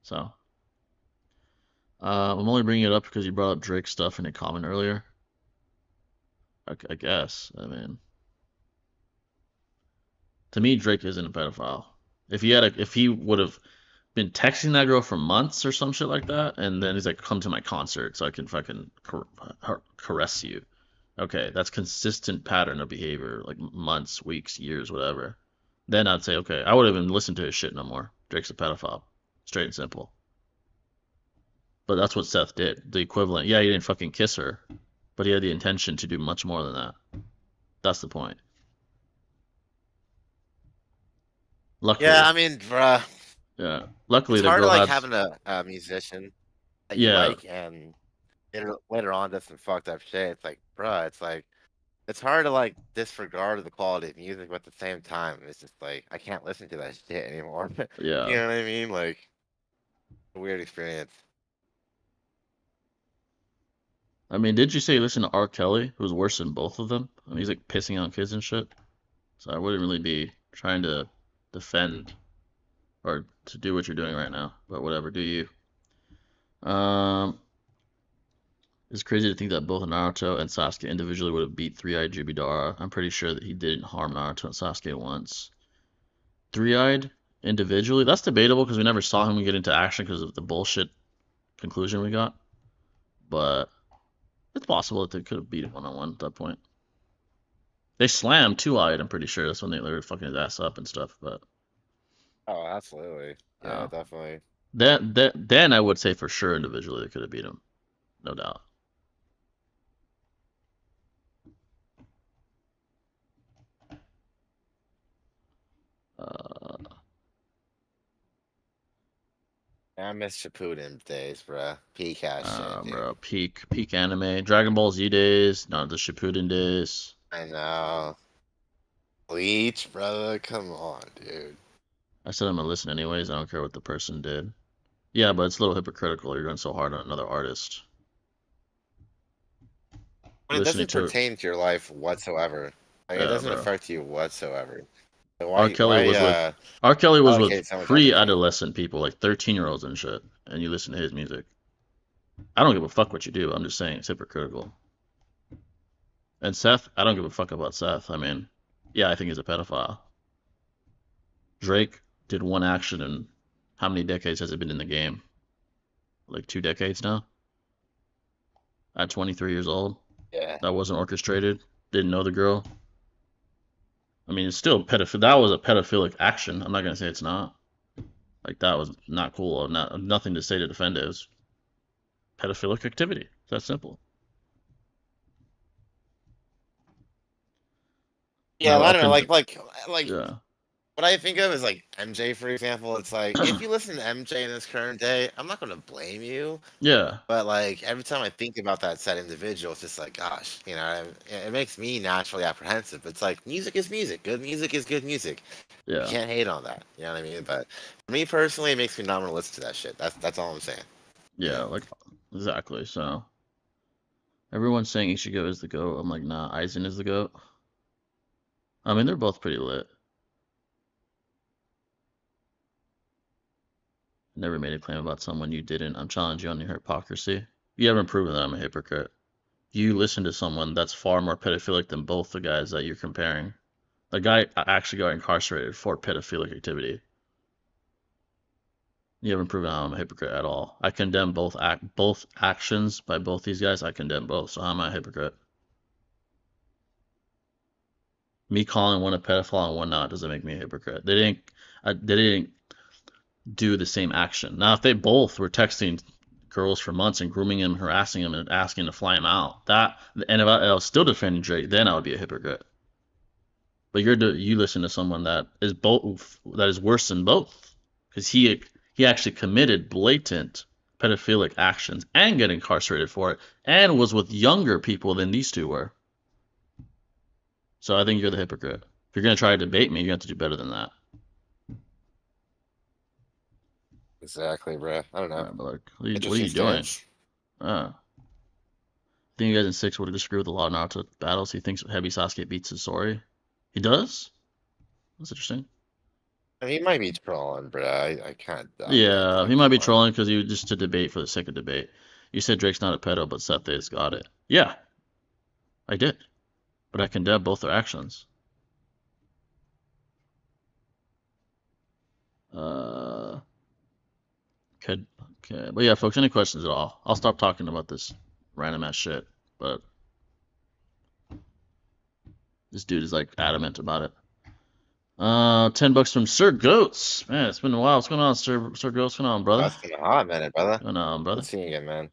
So I'm only bringing it up because you brought up Drake stuff in a comment earlier. I guess. I mean, to me, Drake isn't a pedophile. If he would have been texting that girl for months or some shit like that, and then he's like, "Come to my concert so I can fucking caress you." Okay, that's consistent pattern of behavior, like months, weeks, years, whatever. Then I'd say, okay, I would have even listened to his shit no more. Drake's a pedophile, straight and simple. But that's what Seth did. The equivalent. Yeah, he didn't fucking kiss her, but he had the intention to do much more than that. That's the point. Yeah, Luckily, I mean, bruh, yeah. Luckily, it's the hard to girl like had, having a musician that you yeah, like and later on does some fucked up shit. It's like, bruh, it's like it's hard to like disregard the quality of music, but at the same time, it's just like I can't listen to that shit anymore. You yeah. know what I mean? Like a weird experience. I mean, did you say you listened to R. Kelly, who's worse than both of them? I mean, he's like pissing on kids and shit. So I wouldn't really be trying to defend or to do what you're doing right now. But whatever, do you? Um, it's crazy to think that both Naruto and Sasuke individually would have beat Three-Eyed Jibidara. I'm pretty sure that he didn't harm Naruto and Sasuke once. Three-Eyed individually, that's debatable because we never saw him get into action because of the bullshit conclusion we got. But it's possible that they could have beat him one-on-one at that point. They slammed Two-Eyed, I'm pretty sure. That's when they were fucking his ass up and stuff. But Oh, absolutely. Yeah, uh, definitely. then I would say for sure individually they could have beat him, no doubt. Uh, I miss Shippuden days, bruh. Peak ass shit, dude. bro, peak anime, Dragon Ball Z days, not the Shippuden days. I know. Bleach, brother. Come on, dude. I said I'm gonna listen anyways. I don't care what the person did. Yeah, but it's a little hypocritical. You're going so hard on another artist. But it Listening doesn't to, pertain to your life whatsoever. Like it doesn't bro. affect you whatsoever. So R. Kelly was with R. Kelly was with allocate so much energy? pre-adolescent people, like 13-year-olds and shit, and you listen to his music. I don't give a fuck what you do. I'm just saying it's hypocritical. And Seth, I don't give a fuck about Seth. I mean, yeah, I think he's a pedophile. Drake did one action, and how many decades has it been in the game? Like 2 decades now. At 23 years old, Yeah. that wasn't orchestrated. Didn't know the girl. I mean, it's still pedophile. That was a pedophilic action. I'm not gonna say it's not. Like that was not cool. Nothing to say to defend it. It was pedophilic activity. It's that simple. Yeah, Now I up don't know. and Like yeah, what I think of is like MJ, for example. It's like if you listen to MJ in this current day, I'm not gonna blame you. yeah, But like every time I think about that said individual, it's just like, gosh, it makes me naturally apprehensive. It's like music is music. Good music is good music. You yeah, can't hate on that. You know what I mean? But for me personally, it makes me not want to listen to that shit. That's all I'm saying. You yeah. know? Like exactly. So everyone's saying Ichigo is the goat. I'm like, nah, Aizen is the goat. I mean, they're both pretty lit. Never made a claim about someone you didn't. I'm challenging you on your hypocrisy. You haven't proven that I'm a hypocrite. You listen to someone that's far more pedophilic than both the guys that you're comparing. The guy actually got incarcerated for pedophilic activity. You haven't proven I'm a hypocrite at all. I condemn both actions by both these guys. I condemn both. So how am I a hypocrite? Me calling one a pedophile and one not doesn't make me a hypocrite. They didn't do the same action. Now, if they both were texting girls for months and grooming them, harassing them, and asking to fly them out, and if I was still defending Drake, then I would be a hypocrite. But you listen to someone that is worse than both, because he actually committed blatant pedophilic actions and get incarcerated for it, and was with younger people than these two were. So I think you're the hypocrite. If you're gonna try to debate me, you have to do better than that. Exactly, bro. I don't know. But like, what are Interesting you doing? stance. Uh, I think you guys in six would disagree with a lot of Naruto battles. He thinks Heavy Sasuke beats Sasori. He does? That's interesting. I mean, he might be trolling, bro. I kind of doubt that. Yeah, he Like, might come be on. trolling because he just to debate for the sake of debate. You said Drake's not a pedo, but Seth has got it. Yeah, I did. But I condemn both their actions. Uh, could okay, but yeah, folks. Any questions at all? I'll stop talking about this random ass shit. But this dude is like adamant about it. $10 from Sir Goats. Man, it's been a while. What's going on, Sir Goats? What's going on, Oh, brother? it's been a hot minute, brother. What's going on, brother? Good seeing you again, man.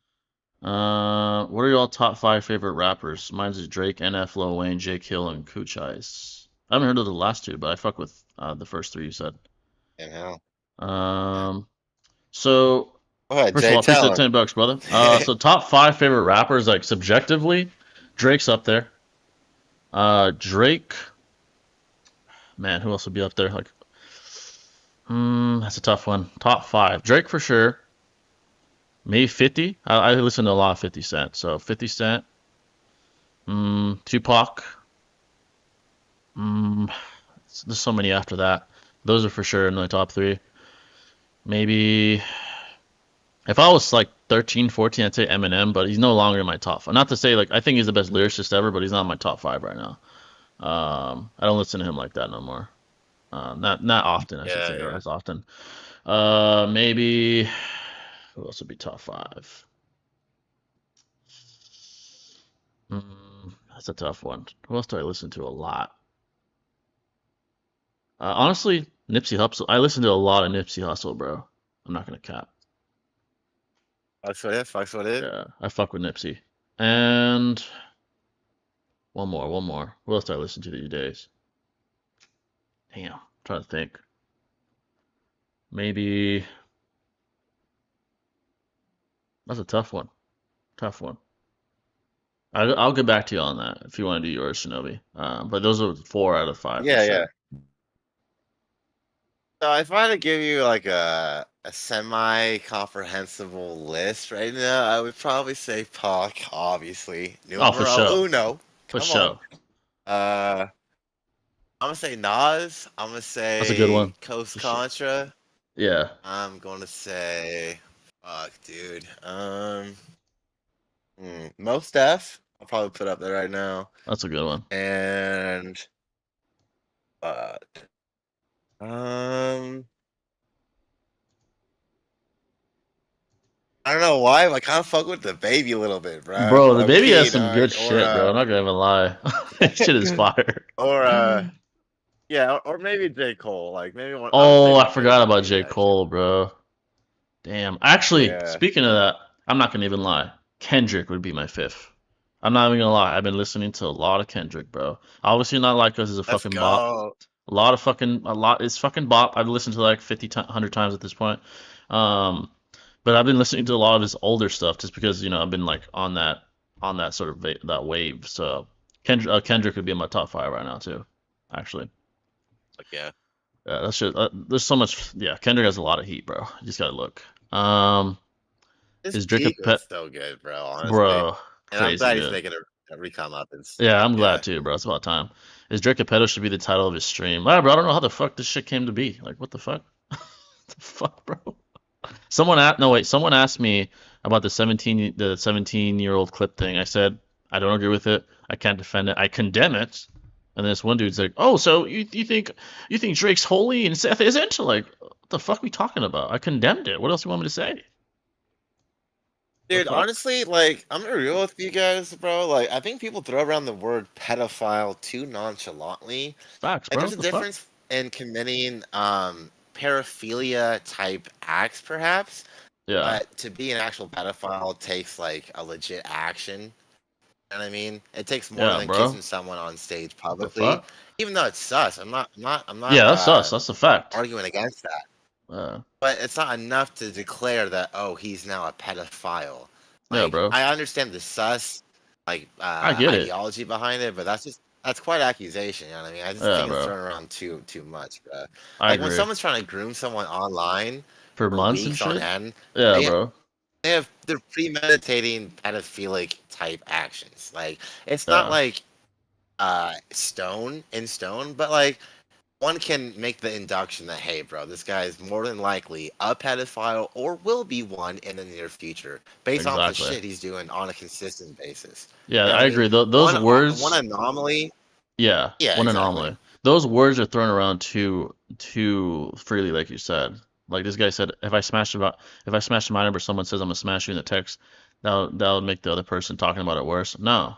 What are y'all top 5 favorite rappers? Mine's is Drake, NF, Lil Wayne, Jake Hill, and Cooch Ice. I haven't heard of the last two, but I fuck with the first three you said. And hell. So Go ahead, first of Jay, all, appreciate tell the him. $10, brother. So top 5 favorite rappers, like subjectively, Drake's up there. Drake, man, who else would be up there? Like, that's a tough one. Top 5, Drake for sure. Maybe 50. I listen to a lot of 50 Cent, so 50 Cent. Tupac. There's so many after that. Those are for sure in the top 3. Maybe if I was like 13, 14, I'd say Eminem, but he's no longer in my top 5. Not to say like I think he's the best lyricist ever, but he's not in my top 5 right now. I don't listen to him like that no more. Not often, I should Yeah, say, or yeah. as often. Maybe who else would be top 5? That's a tough one. Who else do I listen to a lot? Honestly, Nipsey Hussle. I listen to a lot of Nipsey Hussle, bro. I'm not gonna cap. Fucks with it, fucks with it. Yeah, I fuck with Nipsey. And one more. What else do I listen to these days? Damn, I'm trying to think. Maybe that's a tough one. Tough one. I'll get back to you on that if you want to do yours, Shinobi. But those are 4 out of 5 for Yeah, sure. yeah. So if I had to give you like a semi-comprehensible list right now, I would probably say Pac, obviously. Oh, for Numero sure. uno. For Come on. sure. I'm gonna say Nas. I'm gonna That's a good say one. Coast For sure. Contra. Yeah, I'm gonna say, fuck, dude. Most Def. I'll probably put up there right now. that's a good one. And uh, um, I don't know why, but I kind of fuck with the baby a little bit, bro. Bro, the Low baby has key, some dog. good shit, bro. I'm not gonna even lie. Shit is fire. Or yeah, or maybe J Cole. Like maybe one. I'm gonna stay Oh, I with J forgot Cole about for you J. guys too. Cole, bro. Damn. Actually, Yeah, speaking of that, I'm not gonna even lie. Kendrick would be my 5th. I'm not even gonna lie. I've been listening to a lot of Kendrick, bro. Obviously not like us as a let's fucking bop. go. A lot. It's fucking bop. I've listened to like 50, 100 times at this point. Um, but I've been listening to a lot of his older stuff just because I've been like on that sort of that wave. So Kendrick would be in my top 5 right now too, actually. Like, yeah, Yeah, that's just there's so much. Yeah, Kendrick has a lot of heat, bro. You just gotta look. Um, his is Drake a peak pet, was so good, bro. Honestly, bro? and I'm Crazy glad he's good. making a recon up. And Yeah, I'm yeah, glad too, bro. It's about time. Is Drake a pedo should be the title of his stream. Ah, bro, I don't know how the fuck this shit came to be. Like, what the fuck? The fuck, bro? Someone asked me about the 17-year-old clip thing. I said I don't agree with it. I can't defend it. I condemn it. And then this one dude's like, "Oh, so you think Drake's holy and Seth isn't?" Like, what the fuck are we talking about? I condemned it. What else do you want me to say? The dude. fuck? Honestly, like I'm gonna be real with you guys, bro. Like I think people throw around the word pedophile too nonchalantly. Facts, Like bro. there's What a the fuck? difference in committing paraphilia type acts, perhaps. Yeah. But to be an actual pedophile takes like a legit action. You know what I mean? It takes more Yeah, than bro. kissing someone on stage What the publicly. fuck? Even though it's sus, I'm not Yeah, that's us. That's a fact. arguing against that. Uh, But it's not enough to declare that, oh, he's now a pedophile. yeah, Like bro. I understand the sus like I get it. ideology behind it, but that's quite accusation, you know what I mean? I just Yeah, think it's bro. thrown around too much, bro. I Like when agree. someone's trying to groom someone online For for months and weeks on shit. end, Yeah, they bro. they're premeditating pedophilic type actions. Like it's not Yeah, like stone in stone, but like one can make the induction that hey bro, this guy is more than likely a pedophile or will be one in the near future based off the exactly. shit he's doing on a consistent basis. Yeah, You know what I I mean? agree. Those One words. anomaly. Yeah, Yeah, one exactly. anomaly. those words are thrown around too freely, like you said. Like this guy said, if I smash my number, someone says I'm gonna smash you in the text, that'll make the other person talking about it worse. No.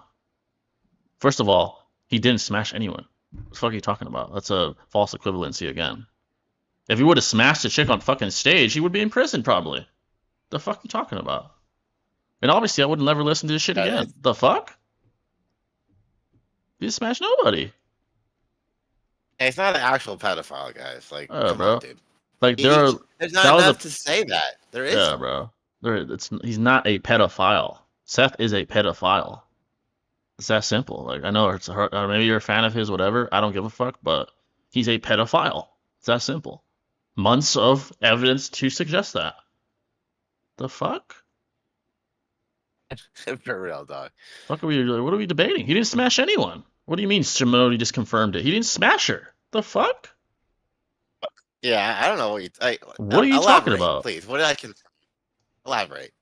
First of all, he didn't smash anyone. What the fuck are you talking about? That's a false equivalency again. If he would have smashed a chick on fucking stage, he would be in prison probably. The fuck are you talking about? And obviously, I would never listen to this shit again. It's, The fuck? He didn't smash nobody. it's not an actual pedophile, guys. Like, come on, Bro. dude. Like there are There's not that was enough a to say that. There yeah, isn't. bro. He's not a pedophile. Seth is a pedophile. It's that simple. Like I know it's hard, maybe you're a fan of his, whatever. I don't give a fuck, but he's a pedophile. It's that simple. Months of evidence to suggest that. The fuck? For real, dog. Fuck are we? What are we debating? He didn't smash anyone. What do you mean? Shimoni just confirmed it. He didn't smash her. The fuck? Yeah, I don't know what you. What are you talking Elaborate, about? please. What did I can elaborate?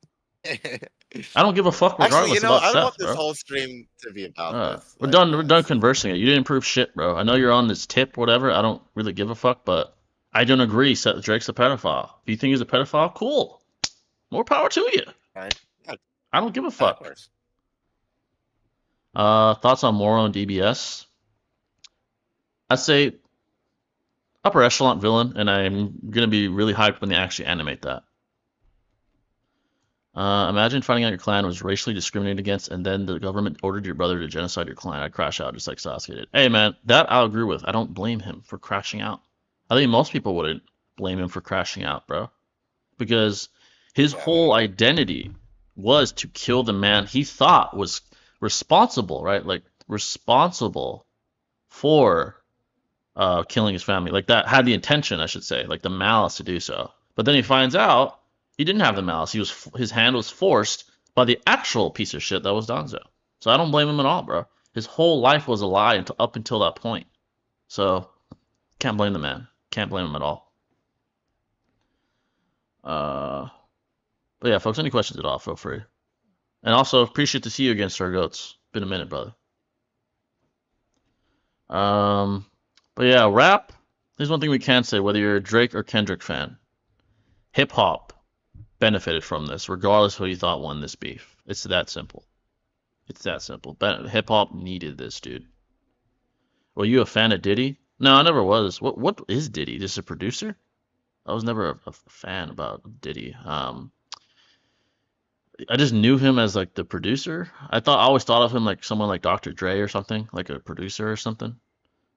I don't give a fuck Actually, regardless about I don't want Seth, this bro. whole stream to be about this. We're Like, done. We're done honestly. conversing it. You didn't prove shit, bro. I know you're on this tip, whatever. I don't really give a fuck, but I don't agree. Drake's a pedophile. If you think he's a pedophile, cool. More power to you. Right? Yeah, I don't give a of fuck. course. Thoughts on Moro and DBS? I'd say upper echelon villain, and I'm gonna be really hyped when they actually animate that. Imagine finding out your clan was racially discriminated against, and then the government ordered your brother to genocide your clan. I'd crash out just like Sasuke did. Hey man, that I'll agree with. I don't blame him for crashing out. I think most people wouldn't blame him for crashing out, bro, because his Yeah, me whole neither. identity was to kill the man he thought was responsible, right? Like responsible for killing his family. Like that had the intention, I should say, like the malice to do so. But then he finds out he didn't have the malice. His hand was forced by the actual piece of shit that was Danzo. So I don't blame him at all, bro. His whole life was a lie until up until that point. So can't blame the man. Can't blame him at all. Uh, but yeah, folks, any questions at all, feel free. And also appreciate to see you again, Sir Goats. Been a minute, brother. Um, but yeah, rap. There's one thing we can say, whether you're a Drake or Kendrick fan, hip hop benefited from this, regardless of who you thought won this beef. It's that simple. It's that simple. Hip hop needed this, dude. Were you a fan of Diddy? No, I never was. What is Diddy? Just a producer? I was never a fan about Diddy. I just knew him as like the producer. I always thought of him like someone like Dr. Dre or something, like a producer or something.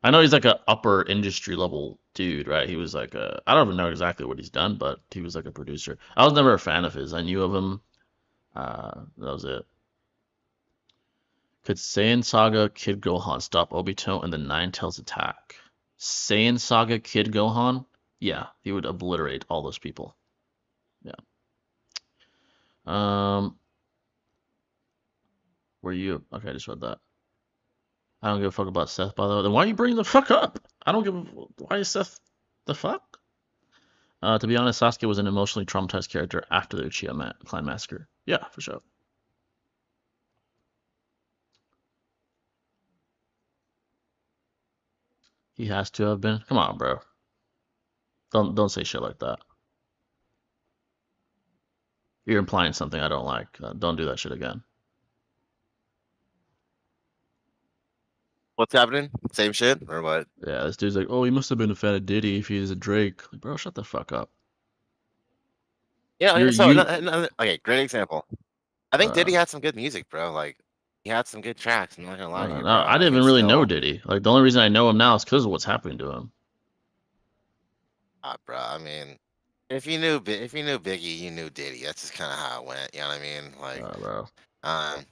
I know he's like a upper industry level dude, right? He was like I don't even know exactly what he's done, but he was like a producer. I was never a fan of his. I knew of him. That was it. Could Saiyan Saga Kid Gohan stop Obito and the Nine Tails attack? Saiyan Saga Kid Gohan? Yeah, he would obliterate all those people. Yeah. Um, were you okay? I just read that. I don't give a fuck about Seth, by the way. Then why are you bringing the fuck up? I don't give a. Why is Seth the fuck? To be honest, Sasuke was an emotionally traumatized character after the Uchiha clan massacre. Yeah, for sure. He has to have been. Come on, bro. Don't say shit like that. You're implying something I don't like. Don't do that shit again. What's happening? Same shit or what? Yeah, this dude's like, oh, he must have been a fan of Diddy if he's a Drake. Like, bro, shut the fuck up. Yeah. You're So you. okay, great example. I think Uh, Diddy had some good music, bro. Like, he had some good tracks. I'm not gonna lie to you, no, bro. I I didn't can even really know still, Diddy. Like, the only reason I know him now is because of what's happening to him. bro. I mean, if you knew Biggie, you knew Diddy. That's just kind of how it went. You know what I mean? Like, Bro. um,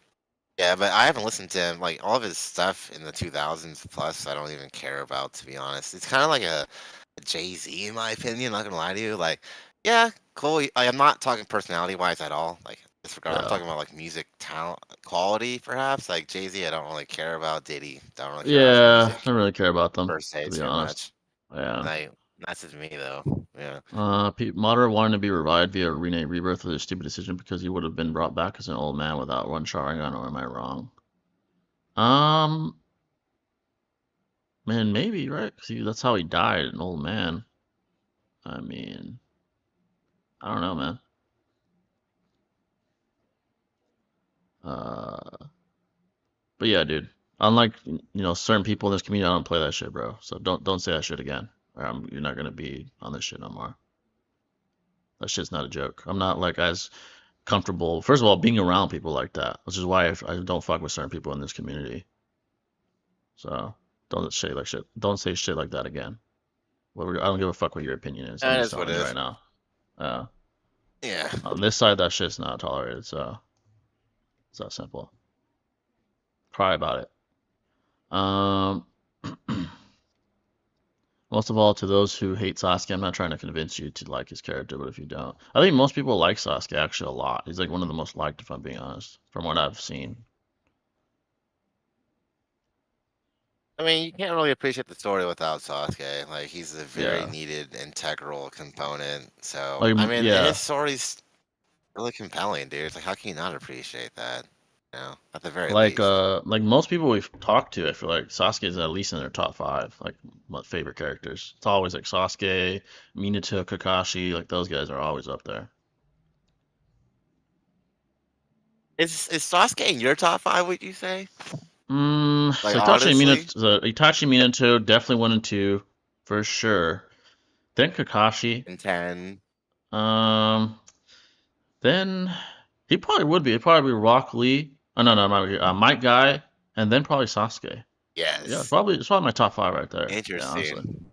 yeah. But I haven't listened to him. Like all of his stuff in the 2000s plus. I don't even care about, to be honest. It's kind of like a Jay-Z in my opinion. Not gonna lie to you. Like, yeah, cool. I'm not talking personality wise at all. Like, disregard. I'm Yeah. talking about like music talent quality, perhaps. Like Jay-Z, I don't really care about. Diddy, don't really care about his Yeah, I music don't really care about them, per se to be too honest. much. Yeah. Like, that's just me though. Yeah. Moderate wanted to be revived via Renee Rebirth with a stupid decision because he would have been brought back as an old man without one Sharingan, or am I wrong? Um, Man, maybe, right? 'Cause that's how he died, an old man. I mean, I don't know, man. Uh, but yeah, dude. Unlike certain people in this community, I don't play that shit, bro. So don't say that shit again. Or you're not gonna be on this shit no more. That shit's not a joke. I'm not like as comfortable. First of all, being around people like that, which is why I don't fuck with certain people in this community. So don't say like shit. Don't say shit like that again. I don't give a fuck what your opinion is. I'm That just is what telling it you is. right now. Uh, Yeah. on this side, that shit's not tolerated. So it's that simple. Cry about it. Um, most of all, to those who hate Sasuke, I'm not trying to convince you to like his character, but if you don't, I think most people like Sasuke actually a lot. He's like one of the most liked, if I'm being honest, from what I've seen. I mean, you can't really appreciate the story without Sasuke. Like, he's a very Yeah, needed, integral component. So, like I mean, and his yeah, story's really compelling, dude. It's like, how can you not appreciate that? At the very like least. like most people we've talked to, I feel like Sasuke is at least in their top five, like my favorite characters. It's always like Sasuke, Minato, Kakashi, like those guys are always up there. Is Sasuke in your top five? Would you say? Like, So Itachi and honestly, Minato definitely 1 and 2 for sure. Then Kakashi. in 10. Um, then he probably would be. He'd probably be Rock Lee. Oh no, no, Mike Guy, and then probably Sasuke. Yeah, Yes. it's probably my top five right there. Yeah, honestly. Interesting.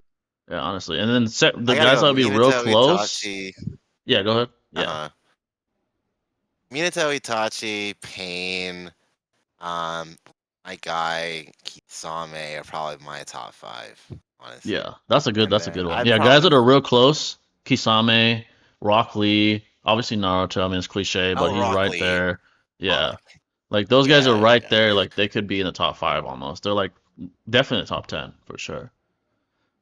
Yeah, honestly. And then the I gotta guys go that would be real Minato, close. Itachi. Yeah, go ahead. Yeah, Uh-huh. Minato, Itachi, Pain, um, my guy, Kisame are probably my top five, honestly. yeah. That's a good. And That's a then good one. I'd Yeah, guys probably that are real close. Kisame, Rock Lee, obviously Naruto. I mean, it's cliche, but oh he's Rock right Lee. there. Yeah. Fuck. Like those guys are Yeah, right yeah, there. dude. Like they could be in the top five almost. They're like definitely top 10 for sure.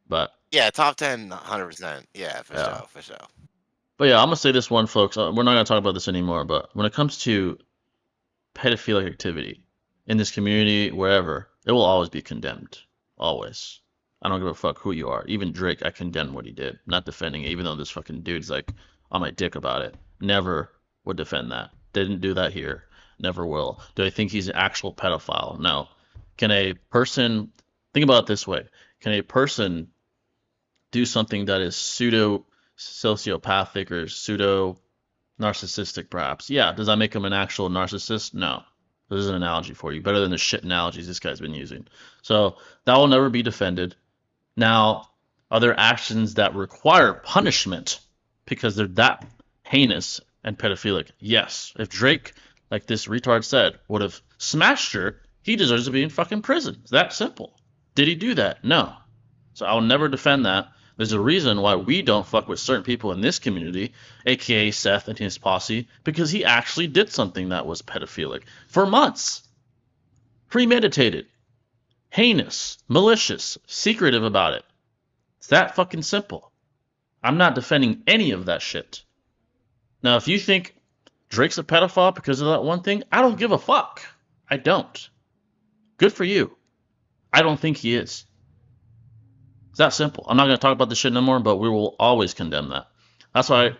But Yeah, top 10, 100%. Yeah, for yeah, sure, for sure. but yeah, I'm gonna say this one, folks. We're not gonna talk about this anymore. But when it comes to pedophilic activity in this community, wherever, it will always be condemned. Always. I don't give a fuck who you are. Even Drake, I condemn what he did. Not defending it, even though this fucking dude's like on my dick about it. Never would defend that. Didn't do that here. Never will. Do I think he's an actual pedophile? No. Can a person think about it this way? Can a person do something that is pseudo sociopathic or pseudo narcissistic, perhaps? Yeah. Does that make him an actual narcissist? No. This is an analogy for you. Better than the shit analogies this guy's been using. So that will never be defended. Now, are there actions that require punishment because they're that heinous and pedophilic? Yes. If Drake, like this retard said, would have smashed her, he deserves to be in fucking prison. It's that simple. Did he do that? No. So I'll never defend that. There's a reason why we don't fuck with certain people in this community, aka Seth and his posse, because he actually did something that was pedophilic for months. Premeditated, heinous, malicious, secretive about it. It's that fucking simple. I'm not defending any of that shit. Now, if you think Drake's a pedophile because of that one thing, I don't give a fuck. I don't. Good for you. I don't think he is. It's that simple. I'm not going to talk about this shit no more, but we will always condemn that. That's why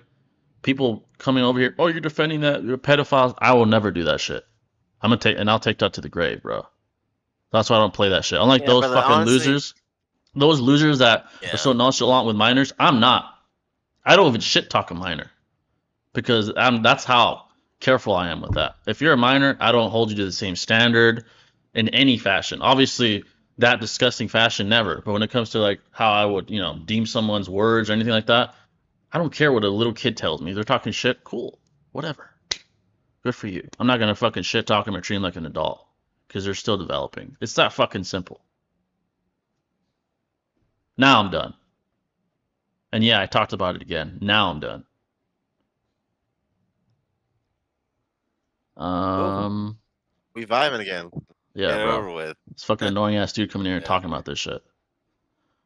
people coming over here, oh, you're defending that, you're pedophiles. I will never do that shit. I'll take that to the grave, bro. That's why I don't play that shit. Unlike Yeah, those but fucking honestly, losers, those losers that are yeah. so nonchalant with minors, I'm not. I don't even shit talk a minor because that's how careful I am with that. If you're a minor, I don't hold you to the same standard in any fashion. Obviously, that disgusting fashion, never. But when it comes to like how I would, deem someone's words or anything like that, I don't care what a little kid tells me. They're talking shit, cool, whatever. Good for you. I'm not gonna fucking shit talk them or treat them like an adult because they're still developing. It's that fucking simple. Now I'm done. And yeah, I talked about it again. Now I'm done. Cool. Um, We vibing again. yeah, Get it bro. over with. This fucking annoying ass dude coming here and Yeah. talking about this shit.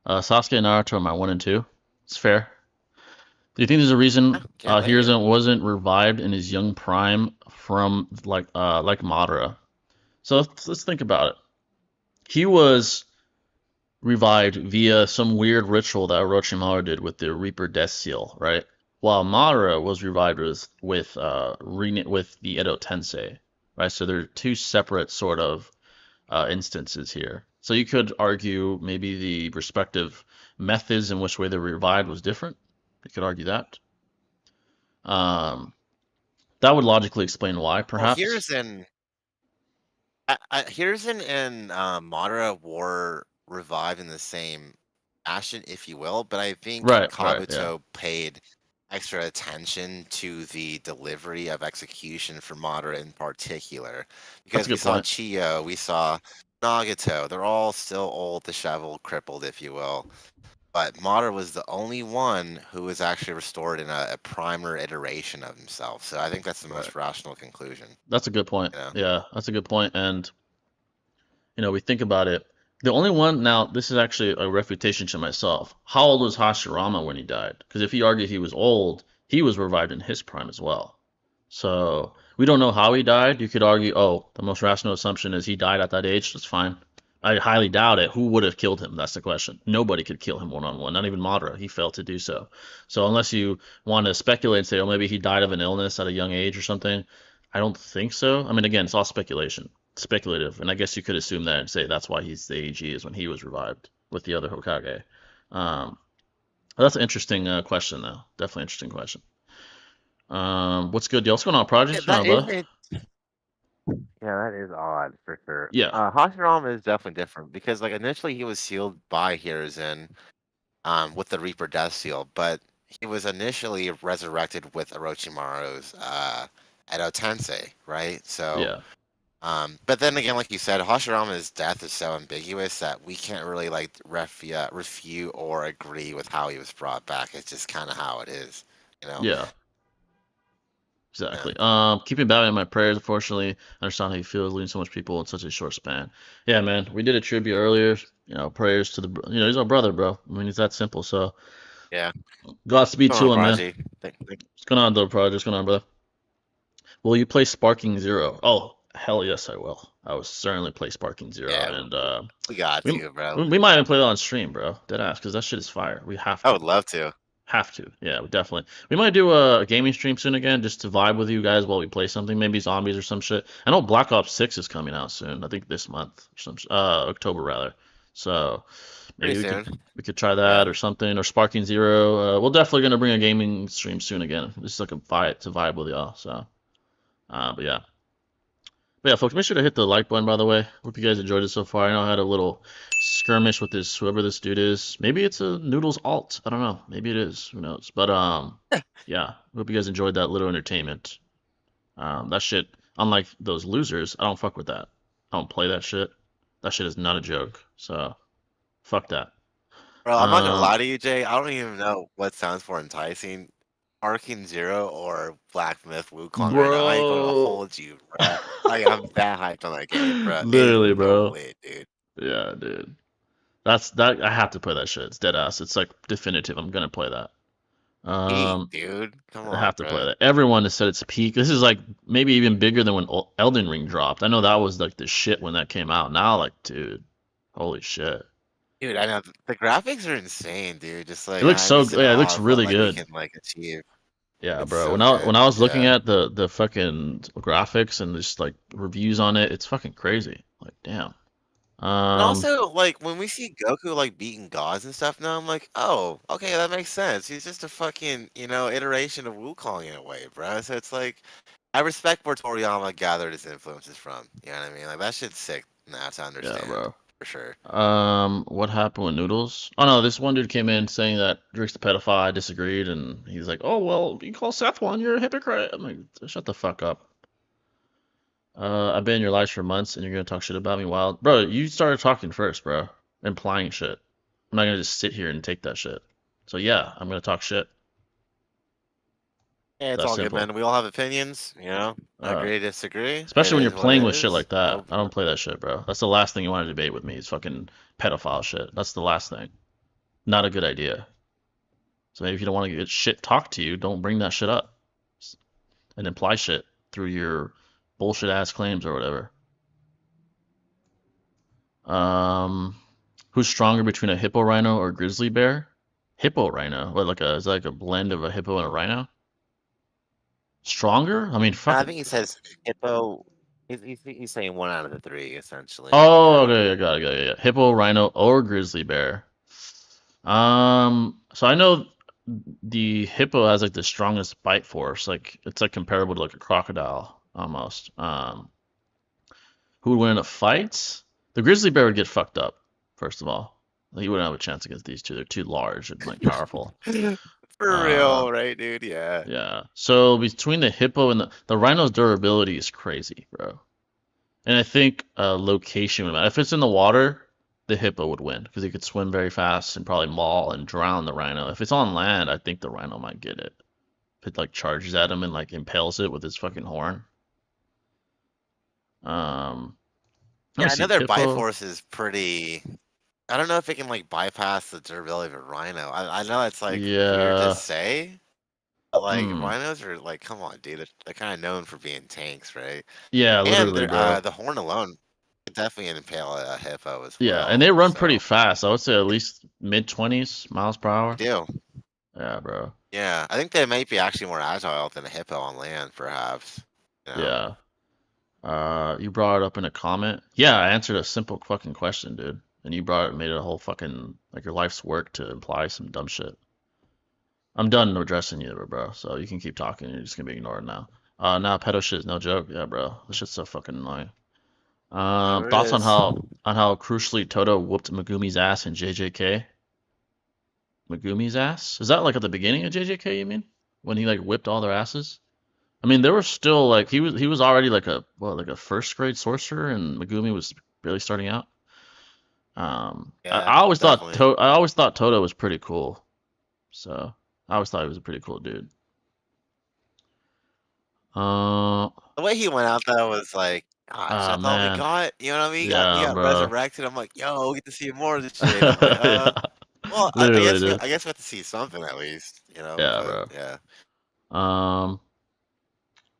Sasuke and Naruto are my 1 and 2. It's fair. Do you think there's a Yeah, reason can't he blame you. wasn't revived in his young prime from like Madara? So let's think about it. He was revived via some weird ritual that Orochimaru did with the Reaper Death Seal, right? While Madara was revived with the Edo Tensei, right? So they're two separate sort of instances here. So you could argue maybe the respective methods in which way they were revived was different. You could argue that. Um, that would logically explain why, Well, perhaps. Hiruzen and Madara were revived in the same fashion, if you will, but I think Right, right, yeah. Kabuto paid extra attention to the delivery of execution for Madara in particular, That's a because we good saw point. Chiyo, we saw Nagato, they're all still old, disheveled, crippled, if you will. But Madara was the only one who was actually restored in a primer iteration of himself. So I think that's the Right. most rational conclusion, That's a good point. you know? Yeah, that's a good point. And we think about it. The only one now, this is actually a refutation to myself. How old was Hashirama when he died? Because if you argue he was old, he was revived in his prime as well. So we don't know how he died. You could argue, oh, the most rational assumption is he died at that age. That's fine. I highly doubt it. Who would have killed him? That's the question. Nobody could kill him one on one. Not even Madara. He failed to do so. So unless you want to speculate and say, oh, maybe he died of an illness at a young age or something, I don't think so. I mean, again, it's all speculation, speculative, and I guess you could assume that and say that's why he's the age he is when he was revived with the other Hokage. Um, that's an interesting question, though. Definitely interesting question. What's good, yo? What's going on, Project? Yeah, What's going that on, is brother? it. Yeah, that is odd for sure. Yeah, Hashirama is definitely different because like initially he was sealed by Hiruzen with the Reaper Death Seal, but he was initially resurrected with Orochimaru's Edo Tensei, right? So yeah, but then again, like you said, Hashirama's death is so ambiguous that we can't really like refute or agree with how he was brought back. It's just kind of how it is, you know? yeah, Yeah. exactly. Keeping Batman in my prayers. Unfortunately, I understand how you feel losing so much people in such a short span. Yeah, man, we did a tribute earlier. Prayers to he's our brother, bro. I mean, it's that simple. So, Yeah. Godspeed Come on, to him, man. Prodigy. What's going on, though, Project? What's going on, brother? Will you play Sparking Zero? Oh, hell yes, I will. I will certainly play Sparking Zero, Yeah, and we got we to, bro. we might even play that on stream, bro. Dead ass, because that shit is fire. We have I to. would love to. Have to. Yeah, definitely. We might do a gaming stream soon again, just to vibe with you guys while we play something. Maybe zombies or some shit. I know Black Ops 6 is coming out soon. I think this month or some October rather. So maybe Pretty we could soon. we could try Yeah. that or something or Sparking Zero. We're definitely gonna bring a gaming stream soon again. Just like a fight to vibe with y'all. So, but yeah. But yeah, folks, make sure to hit the like button, by the way. Hope you guys enjoyed it so far. I know I had a little skirmish with this, whoever this dude is. Maybe it's a Noodles alt. I don't know. Maybe it is. Who knows? But, yeah. Hope you guys enjoyed that little entertainment. That shit, unlike those losers, I don't fuck with that. I don't play that shit. That shit is not a joke. So, fuck that. Bro, I'm not gonna Um, lie to you, Jay. I don't even know what sounds more enticing, Arcane Zero or Black Myth Wukong right now. I ain't gonna bro. hold you, bro. Like I'm that hyped on that game, bro. It is Literally, so bro. lit, dude. Yeah, dude. That I have to play that shit. It's dead ass. It's like definitive. I'm gonna play that. Hey, Um, dude. Come I on, have to play bro. that. Everyone has said it's peak. This is like maybe even bigger than when Elden Ring dropped. I know that was like the shit when that came out. Now, like, dude, holy shit. Dude, I know the graphics are insane, dude. Just It like looks I'm so just in yeah, it awe looks of what really like we good. can like achieve. Yeah, It's bro. so When good. I was looking Yeah. at the fucking graphics and just like reviews on it, it's fucking crazy. Like, damn. And Um, also, like when we see Goku like beating gods and stuff now, I'm like, oh, okay, that makes sense. He's just a fucking, iteration of Wukong in a way, bro. So it's like I respect where Toriyama gathered his influences from. You know what I mean? Like that shit's sick now to yeah, understand bro. for sure. What happened with Noodles? Oh no, this one dude came in saying that Drake's the pedophile. I disagreed, and he's like, "Oh well, you call Seth one, you're a hypocrite." I'm like, "Shut the fuck up." I've been in your lives for months, and you're gonna talk shit about me. Wild, bro. You started talking first, bro. Implying shit. I'm not gonna just sit here and take that shit. So yeah, I'm gonna talk shit. Yeah, it's That all good, simple. man. We all have opinions, Uh, agree to disagree. It Especially when you're is what it playing with shit is. like that. No, I don't play that shit, bro. That's the last thing you want to debate with me is fucking pedophile shit. That's the last thing. Not a good idea. So maybe if you don't want to get shit talked to you, don't bring that shit up and imply shit through your bullshit ass claims or whatever. Um, Who's stronger between a hippo rhino or a grizzly bear? Hippo rhino. What, like a is that like a blend of a hippo and a rhino? Stronger? I mean, I fucking. think he says hippo. He's saying one out of the three, essentially. Oh, Yeah. okay, I got it, got it, yeah. Hippo, rhino, or grizzly bear. So I know the hippo has like the strongest bite force. Like it's like comparable to like a crocodile almost. Who would win in a fight? The grizzly bear would get fucked up, first of all. He wouldn't have a chance against these two. They're too large and like powerful. For Uh, real, right, dude? Yeah. yeah. So between the hippo and the rhino's durability is crazy, bro. And I think location would matter. If it's in the water, the hippo would win because he could swim very fast and probably maul and drown the rhino. If it's on land, I think the rhino might get it. If it like charges at him and like impales it with his fucking horn. Um, Let me Yeah, I see. know their Hippo. Bifrost is pretty. I don't know if it can like bypass the durability of a rhino. I know it's like weird to Yeah. say, but like Hmm. rhinos are like, come on, dude. They're kind of known for being tanks, right? Yeah, And literally, they're, bro. the horn alone could definitely impale a hippo as Yeah, and well. they run pretty So fast. I would say at least mid 20s miles per they hour. do. Yeah, bro. Yeah, I think they might be actually more agile than a hippo on land, perhaps. You know, Yeah. You brought it up in a comment. Yeah, I answered a simple fucking question, dude. And you brought it, made it a whole fucking like your life's work to imply some dumb shit. I'm done addressing you, bro. So you can keep talking. You're just gonna be ignored now. Now pedo shit is no joke. Yeah, bro. This shit's so fucking annoying. whatever it Thoughts is. on how crucially Toto whooped Megumi's ass in JJK? Megumi's ass? Is that like at the beginning of JJK? You mean when he like whipped all their asses? I mean, there were still like he was already like a what like a first grade sorcerer, and Megumi was barely starting out. Yeah, definitely. I always thought Toto was pretty cool. So I always thought he was a pretty cool dude. Uh, The way he went out though was like, gosh, I thought we man, got, you know what I mean? We yeah, got bro. resurrected. I'm like, yo, we get to see more of this shit. I'm like, Yeah, well, literally, dude. I guess we have to see something at least, you know. Yeah, But bro. yeah, Um,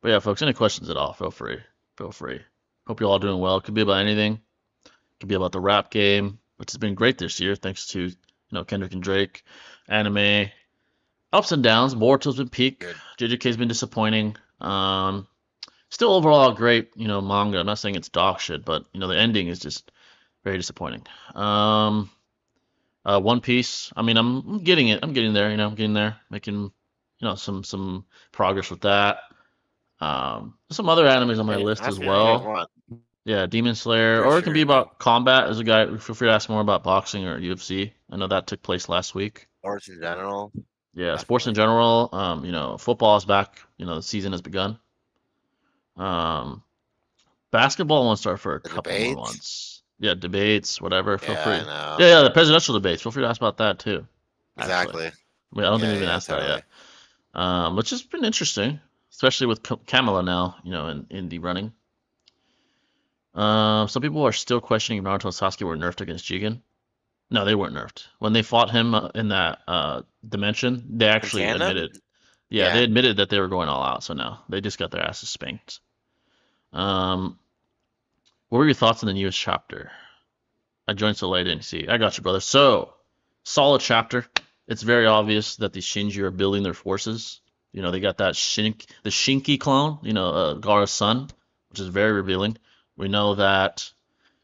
but yeah, folks, any questions at all? Feel free. Feel free. Hope you're all doing well. It could be about anything. It could be about the rap game, which has been great this year, thanks to Kendrick and Drake, anime, ups and downs. Boruto's been peak. good. JJK's been disappointing. Still overall great, manga. I'm not saying it's dog shit, but the ending is just very disappointing. One Piece. I mean, I'm getting it. I'm getting there. I'm getting there, making some progress with that. Some other animes on my Hey, list as ask me anything you well. want Yeah, Demon Slayer, for or it can be sure, man. about combat. As a guy, feel free to ask more about boxing or UFC. I know that took place last week. Sports in general, Yeah, sports in definitely. general. Football is back. The season has begun. Um, Basketball won't start for a The couple more debates. months. Yeah, debates, whatever. Feel Yeah, I free. know. Yeah, the presidential debates. Feel free to ask about that too. Actually, Exactly. I don't think Yeah, we've been yeah, asked that totally. yet. Which has been interesting, especially with Kamala now, in the running. Some people are still questioning if Naruto and Sasuke were nerfed against Jigen. No, they weren't nerfed. When they fought him in that dimension, they In actually tandem. admitted. Yeah, they Yeah. admitted that they were going all out. So no, they just got their asses spanked. Um, what were your thoughts on the newest chapter? I joined so late, I didn't see. I got you, brother. So, solid chapter. It's very obvious that the Shinji are building their forces. They got that the Shinki clone, Gaara's son, which is very revealing. We know that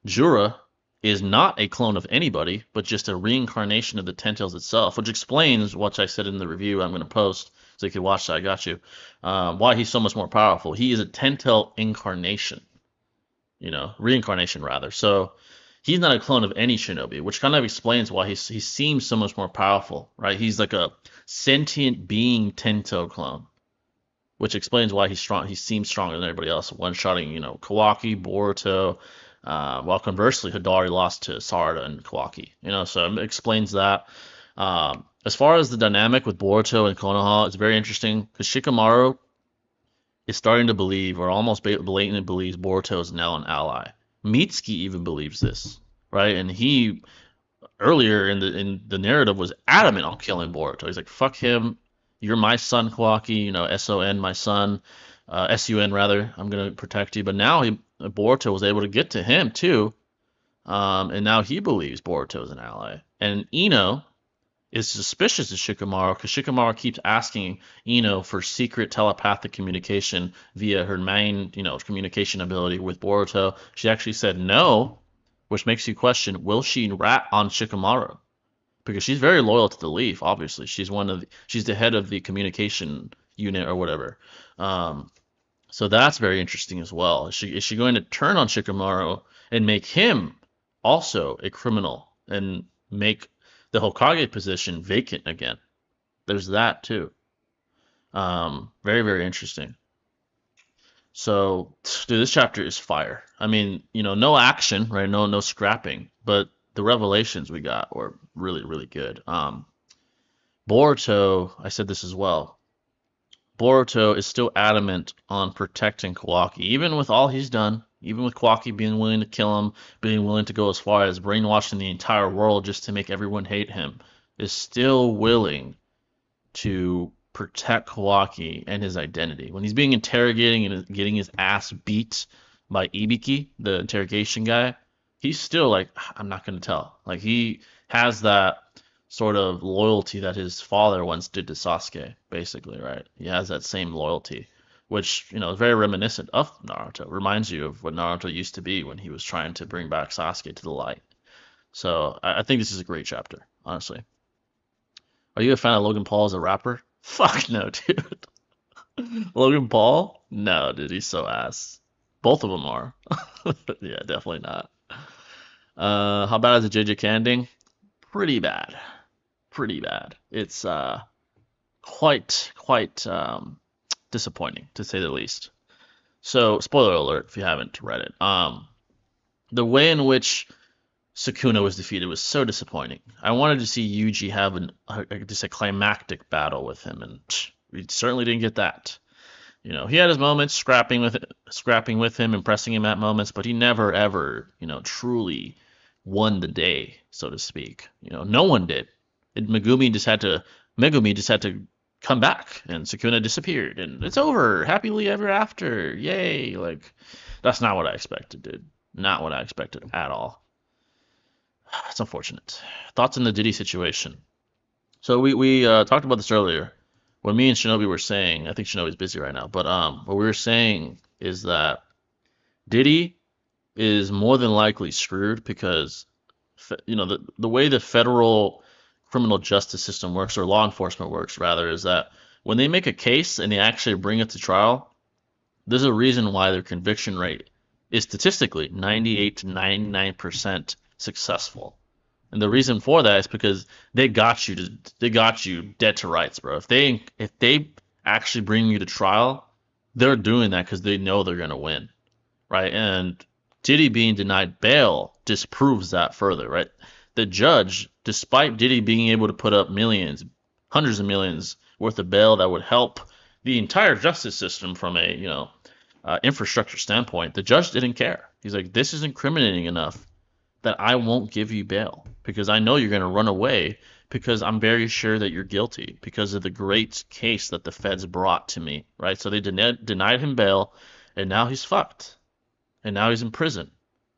Jura is not a clone of anybody, but just a reincarnation of the Ten Tails itself, which explains what I said in the review I'm going to post, so you can watch that. I got you. Why he's so much more powerful. He is a Ten Tail incarnation, reincarnation rather. So he's not a clone of any shinobi, which kind of explains why he seems so much more powerful, right? He's like a sentient being Tento clone, which explains why he's strong. He seems stronger than everybody else. One-shotting, Kawaki, Boruto, while conversely, Hidari lost to Sarada and Kawaki. So it explains that. As far as the dynamic with Boruto and Konoha, it's very interesting because Shikamaru is starting to believe, or almost blatantly believes, Boruto is now an ally. Mitsuki even believes this, right? And he earlier in the narrative was adamant on killing Boruto. He's like, "Fuck him, you're my son, Kawaki. Son, my son, Sun rather. I'm gonna protect you." But now Boruto was able to get to him too, And now he believes Boruto is an ally. And Ino is suspicious of Shikamaru because Shikamaru keeps asking Ino for secret telepathic communication via her main, communication ability with Boruto. She actually said no, which makes you question: will she rat on Shikamaru? Because she's very loyal to the Leaf. Obviously, she's the head of the communication unit or whatever. Um, so that's very interesting as well. Is she going to turn on Shikamaru and make him also a criminal and make the Hokage position vacant again? There's that too. Very, very interesting. So, dude, this chapter is fire. I mean, no action, right? No scrapping, but the revelations we got were really, really good. Boruto, I said this as well. Boruto is still adamant on protecting Kawaki, even with all he's done, even with Kawaki being willing to kill him, being willing to go as far as brainwashing the entire world just to make everyone hate him, is still willing to protect Kawaki and his identity. When he's being interrogating and getting his ass beat by Ibiki, the interrogation guy, he's still like, I'm not going to tell. Like, he has that sort of loyalty that his father once did to Sasuke, basically, right? He has that same loyalty, which, is very reminiscent of Naruto. Reminds you of what Naruto used to be when he was trying to bring back Sasuke to the light. So I think this is a great chapter, honestly. Are you a fan of Logan Paul as a rapper? Fuck no, dude. Logan Paul? No, dude, he's so ass. Both of them are. Yeah, definitely not. How bad is it, JJ Canding? Pretty bad. Pretty bad. It's quite disappointing to say the least. So, spoiler alert if you haven't read it. The way in which Sukuna was defeated was so disappointing. I wanted to see Yuji have just a climactic battle with him, and we certainly didn't get that. He had his moments scrapping with him, impressing him at moments, but he never ever, truly won the day, so to speak. No one did. Megumi just had to come back, and Sukuna disappeared, and it's over, happily ever after, yay! Like, that's not what I expected, dude. Not what I expected at all. It's unfortunate. Thoughts on the Diddy situation? So we talked about this earlier. When me and Shinobi were saying, I think Shinobi's busy right now, but what we were saying is that Diddy is more than likely screwed because the way the federal criminal justice system works, or law enforcement works rather, is that when they make a case and they actually bring it to trial, there's a reason why their conviction rate is statistically 98 to 99% successful. And the reason for that is because they got you dead to rights, bro. If they actually bring you to trial, they're doing that because they know they're gonna win, right? And Diddy being denied bail disproves that further, right? The judge, despite Diddy being able to put up millions, hundreds of millions worth of bail that would help the entire justice system from a infrastructure standpoint, the judge didn't care. He's like, this is incriminating enough that I won't give you bail because I know you're going to run away because I'm very sure that you're guilty because of the great case that the feds brought to me, right? So they denied him bail, and now he's fucked. And now he's in prison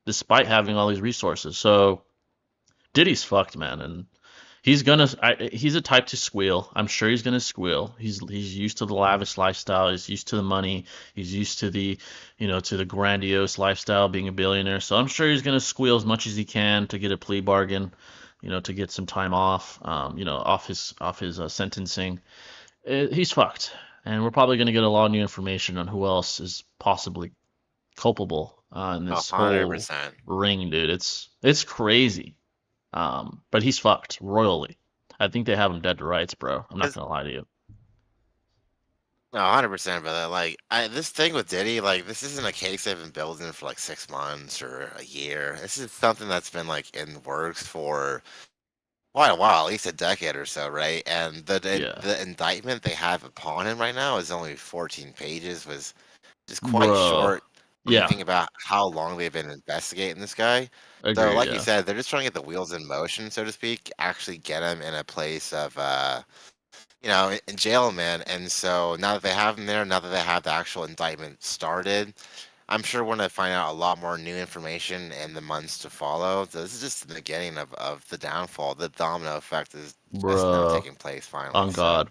despite having all these resources. So Diddy's fucked, man, and he's a type to squeal. I'm sure he's gonna squeal. He's used to the lavish lifestyle. He's used to the money. He's used to the grandiose lifestyle, being a billionaire. So I'm sure he's gonna squeal as much as he can to get a plea bargain, to get some time off, off his sentencing. He's fucked, and we're probably gonna get a lot of new information on who else is possibly culpable in this hundred whole percent. ring, dude. It's crazy. But he's fucked royally. I think they have him dead to rights, bro. I'm not gonna lie to you. No, 100%, brother. Like, this thing with Diddy, like, this isn't a case they've been building for like 6 months or a year. This is something that's been like in the works for quite a while, at least a decade or so, right? And Yeah, the indictment they have upon him right now is only 14 pages, was just quite bro. short when you Yeah, think about how long they've been investigating this guy. So, agreed. like you Yeah, said, they're just trying to get the wheels in motion, so to speak, actually get him in a place of in jail, man. And so now that they have him there, now that they have the actual indictment started, I'm sure we're gonna find out a lot more new information in the months to follow. This is just the beginning of the downfall. The domino effect is just now Bro. taking place finally. On So God.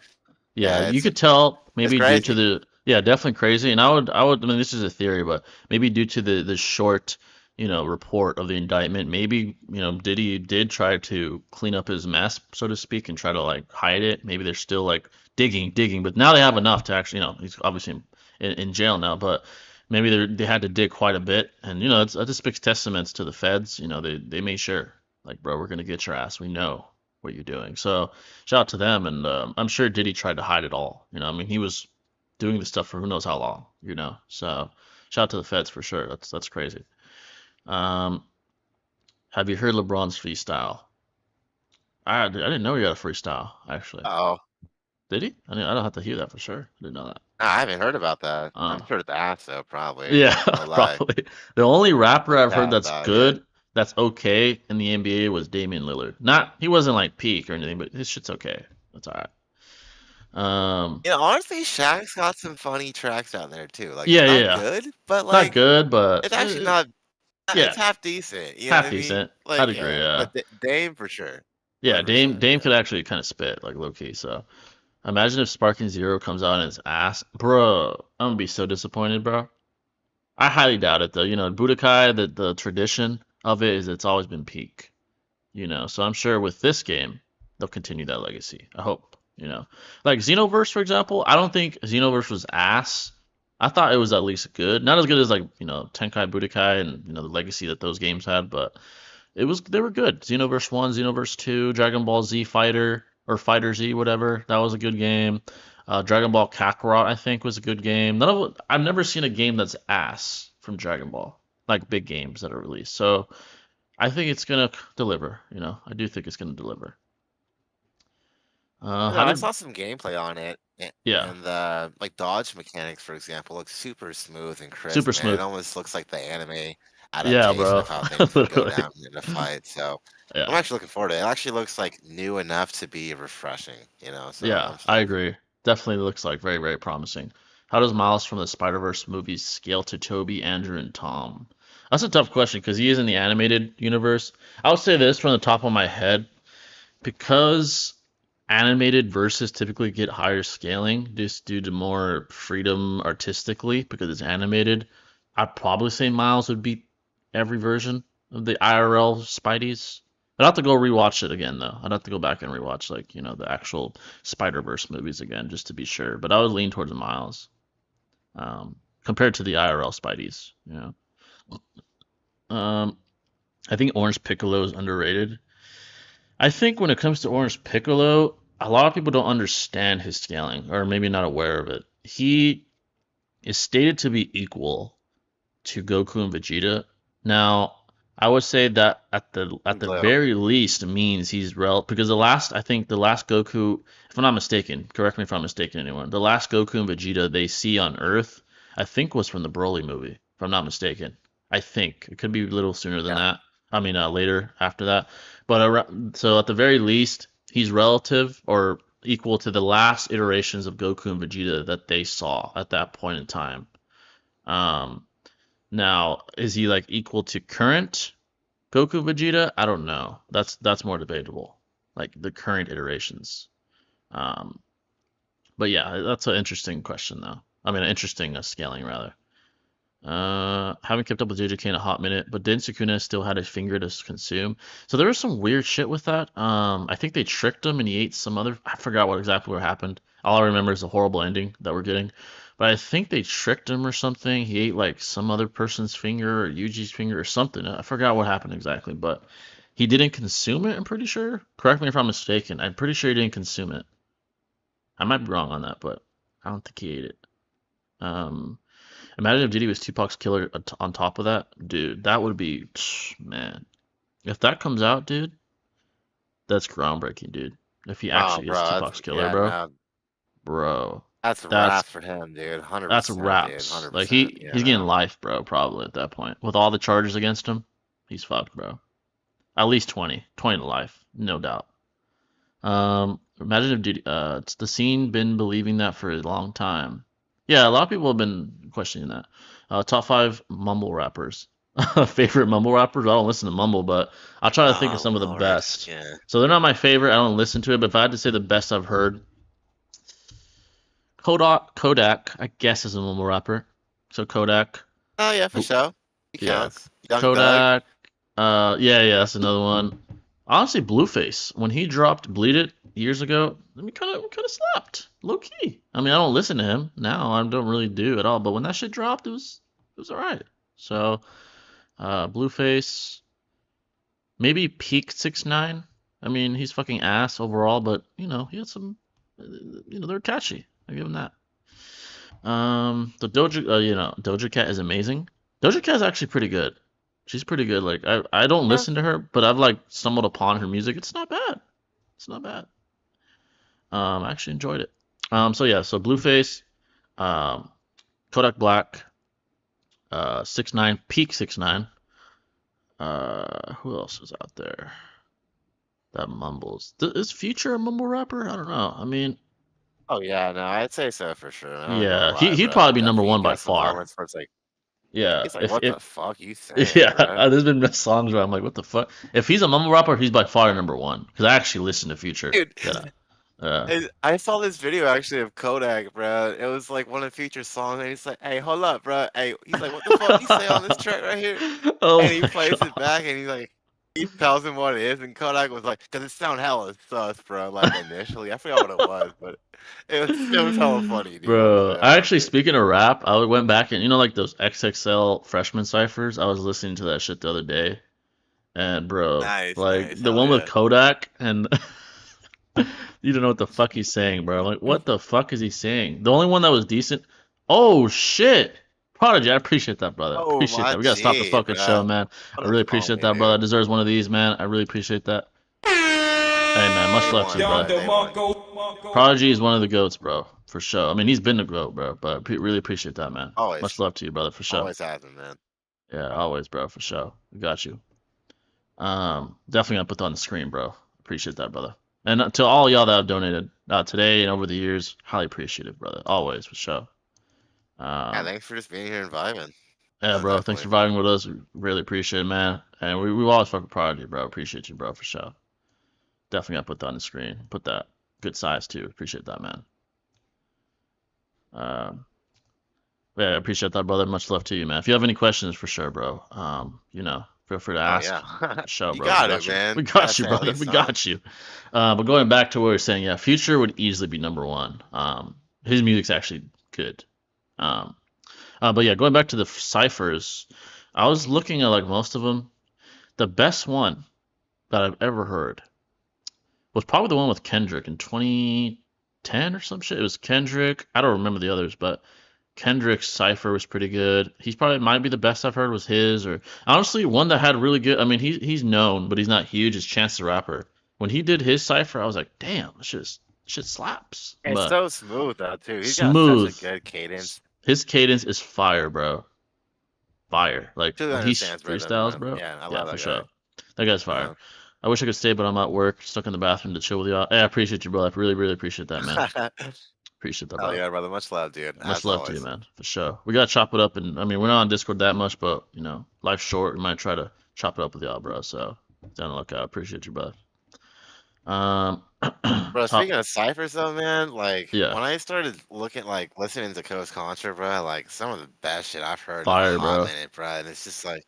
Yeah, yeah, you could tell it's maybe due to crazy. the yeah, definitely crazy. And I mean this is a theory, but maybe due to the short, report of the indictment, maybe, Diddy did try to clean up his mess, so to speak, and try to like hide it. Maybe they're still like digging, but now they have enough to actually, he's obviously in jail now, but maybe they had to dig quite a bit. And that just speaks testaments to the feds. They made sure, like, bro, we're gonna get your ass. We know what you're doing. So shout out to them, and I'm sure Diddy tried to hide it all. I mean, he was doing this stuff for who knows how long. So shout out to the feds for sure. That's crazy. Um, have you heard LeBron's freestyle? I didn't know he had a freestyle actually. Oh, Did he? I don't have to hear that for sure. I didn't know that. I haven't heard about that. I'm Uh, sure it's ass though, probably. yeah, No lie. probably. The only rapper No I've heard cap that's about it. good, that's okay in the NBA was Damian Lillard. Not he wasn't like peak or anything, but his shit's okay. That's all right. Honestly, Shaq's got some funny tracks out there too. Like it's Yeah, not yeah. good, but Not like good, but it's actually not. It's yeah, half decent. You know what half I mean? decent. I'd Like agree. yeah, Yeah, but Dame for sure, yeah. 100%. Dame Yeah. could actually kind of spit like low key. So imagine if Sparking Zero comes out and it's ass, bro. I'm gonna be so disappointed, bro. I highly doubt it though. Budokai, the tradition of it is it's always been peak. So I'm sure with this game they'll continue that legacy. I hope. Like Xenoverse for example. I don't think Xenoverse was ass. I thought it was at least good. Not as good as like Tenkai Budokai and the legacy that those games had, but they were good. Xenoverse 1, Xenoverse 2, Dragon Ball Z Fighter or Fighter Z, whatever. That was a good game. Dragon Ball Kakarot, I think, was a good game. I've never seen a game that's ass from Dragon Ball, like big games that are released. So I think it's gonna deliver. I do think it's gonna deliver. No, How I did? saw some gameplay on it, Yeah, and the like dodge mechanics, for example, look super smooth and crisp, super man. It smooth. almost looks like the anime Yeah, adaptation bro. of how things would go Literally. down in a fight. So I'm Yeah, actually looking forward to it. It actually looks like new enough to be refreshing, so yeah. I'm I stoked. agree. Definitely looks like very, very promising. How does Miles from the Spider-Verse movies scale to Toby, Andrew, and Tom? That's a tough question because he is in the animated universe. I would say this from the top of my head because animated verses typically get higher scaling just due to more freedom artistically because it's animated. I'd probably say Miles would beat every version of the IRL Spideys. I'd have to go rewatch it again though. I'd have to go back and rewatch like, the actual Spider-Verse movies again just to be sure. But I would lean towards Miles compared to the IRL Spideys. Um, I think Orange Piccolo is underrated. I think when it comes to Orange Piccolo, a lot of people don't understand his scaling, or maybe not aware of it. He is stated to be equal to Goku and Vegeta. Now, I would say that at the Blue. very least means he's because I think the last Goku, if I'm not mistaken, correct me if I'm mistaken, anyone. The last Goku and Vegeta they see on Earth, I think was from the Broly movie, if I'm not mistaken. I think it could be a little sooner than Yeah. that. I mean, later after that. But so at the very least, he's relative or equal to the last iterations of Goku and Vegeta that they saw at that point in time. Um, Now, is he like equal to current Goku Vegeta? I don't know. That's more debatable. Like the current iterations. Um, but yeah, that's an interesting question though. I mean, an interesting scaling rather. Haven't kept up with JJK in a hot minute, but didn't Sukuna still had a finger to consume? So there was some weird shit with that. I think they tricked him and he ate some other. I forgot what happened. All I remember is the horrible ending that we're getting. But I think they tricked him or something. He ate like some other person's finger or Yuji's finger or something. I forgot what happened exactly, but he didn't consume it. I'm pretty sure. Correct me if I'm mistaken. I'm pretty sure he didn't consume it. I might be wrong on that, but I don't think he ate it. Um, Imagine if Diddy was Tupac's killer on top of that, dude. That would be, man. If that comes out, dude, that's groundbreaking, dude. If he Oh, actually is bro, that's Tupac's killer, yeah, bro, no, bro, that's a that's wrap for him, dude. Hundred that's percent, dude. raps. Hundred Like percent. he's getting life, bro. Probably at that point with all the charges against him, he's fucked, bro. At least 20 to life, no doubt. Imagine if Diddy, it's the scene been believing that for a long time. Yeah, a lot of people have been questioning that. Top five mumble rappers. Favorite mumble rappers? I don't listen to mumble, but I'll try to think of Oh some of the Lord, best. yeah. So they're not my favorite. I don't listen to it, but if I had to say the best I've heard, Kodak, I guess is a mumble rapper. So Kodak, Oh yeah, for sure. He yeah, counts. Young Thug. Kodak. Yeah, that's another one. Honestly, Blueface when he dropped "Bleed It" years ago, I mean, kind of slapped, low key. I mean, I don't listen to him now. I don't really do at all. But when that shit dropped, it was alright. So, Blueface, maybe peak 6ix9ine. I mean, he's fucking ass overall, but he had some, they're catchy. I give him that. The Doja Cat is amazing. Doja Cat is actually pretty good. She's pretty good. Like I don't Yeah. listen to her, but I've like stumbled upon her music. It's not bad. It's not bad. I actually enjoyed it. So yeah, so Blueface, um, Kodak Black, 6ix9ine, peak 6ix9ine. Who else is out there that mumbles? Is Future a mumble rapper? I don't know. I mean, Oh yeah, no, I'd say so for sure. Man. I'm not gonna yeah, lie, he'd bro. probably be number Definitely, he one by got some far. moments where it's like, Yeah, he's like, if "What if the fuck you saying, yeah, bro?" there's been songs where I'm like, what the fuck? If he's a mumble rapper, he's by far number one because I actually listen to Future. Dude, Yeah, I saw this video actually of Kodak, bro. It was like one of Future's songs, and he's like, "Hey, hold up, bro. Hey," he's like, "What the fuck you say on this track right here?" And oh he my plays it god. back, and he tells him what it is, and Kodak was like, "Cause it sound hella sus, bro." Like initially, I forgot what it was, but it was hella funny, dude. I'm not Bro, gonna I lie, actually dude. speaking of rap, I went back and like those XXL freshman ciphers. I was listening to that shit the other day, and bro, Nice, like nice, the hell one with yeah. Kodak and you don't know what the fuck he's saying, bro. Like, what the fuck is he saying? The only one that was decent. Oh shit, Prodigy. I appreciate that, brother. Oh Appreciate my that. We gotta stop the G, fucking bro. show, man. What I a really appreciate homie, that, brother. dude. Deserves one of these, man. I really appreciate that. Hey, man. Much Day love to you, one, brother. bro. Day one. Prodigy is one of the goats, bro, for sure. I mean, he's been the goat, bro, but really appreciate that, man. Much Always, love to you, brother, for sure. always has been, man. Yeah, always, bro, for sure. We got you. Definitely gonna put that on the screen, bro. Appreciate that, brother. And to all y'all that have donated today and over the years, highly appreciative, brother. Always, for sure. Yeah, Um, thanks for just being here and vibing. yeah, No, bro. Thanks definitely. for vibing with us. We really appreciate it, man. And we always fucking proud of you, bro. Appreciate you, bro, for sure. Definitely gotta put that on the screen. Put that good size too. Appreciate that, man. Um, yeah, I appreciate that, brother. Much love to you, man. If you have any questions, for sure, bro. Feel free to Oh ask. yeah. For sure, You bro. We got it, got you. We man. Gotta got you, say at brother. least We some. got you. But going back to what we were saying, yeah, Future would easily be number one. His music's actually good. Um, but yeah, going back to the ciphers, I was looking at like most of them. The best one that I've ever heard was probably the one with Kendrick in 2010 or some shit. It was Kendrick. I don't remember the others, but Kendrick's cipher was pretty good. He's probably might be the best I've heard was his. Or honestly, one that had really good. I mean, he's known, but he's not huge. Is Chance the Rapper. When he did his cipher, I was like, damn, shit slaps. It's But so smooth though too. He's got such a smooth. good cadence. His cadence is fire, bro. Fire. Like Truly when he understands rhythm, freestyles, man. bro. Yeah, I Yeah, love for that sure. guy. That guy's fire. Uh, I wish I could stay, but I'm at work, stuck in the bathroom to chill with y'all. Hey, I appreciate you, bro. I really, really appreciate that, man. Appreciate that, Hell brother. yeah, brother. Much love, dude. Much As love to you, always. man, for sure. We gotta chop it up, and I mean, we're not on Discord that much, but life's short. We might try to chop it up with y'all, bro. So, down the lookout. Appreciate you, brother. Um, Bro, top, speaking of ciphers though, man, like yeah, when I started listening to Coast Contra, bro, like some of the best shit I've heard in a fire, hot bro, minute, bro. And it's just like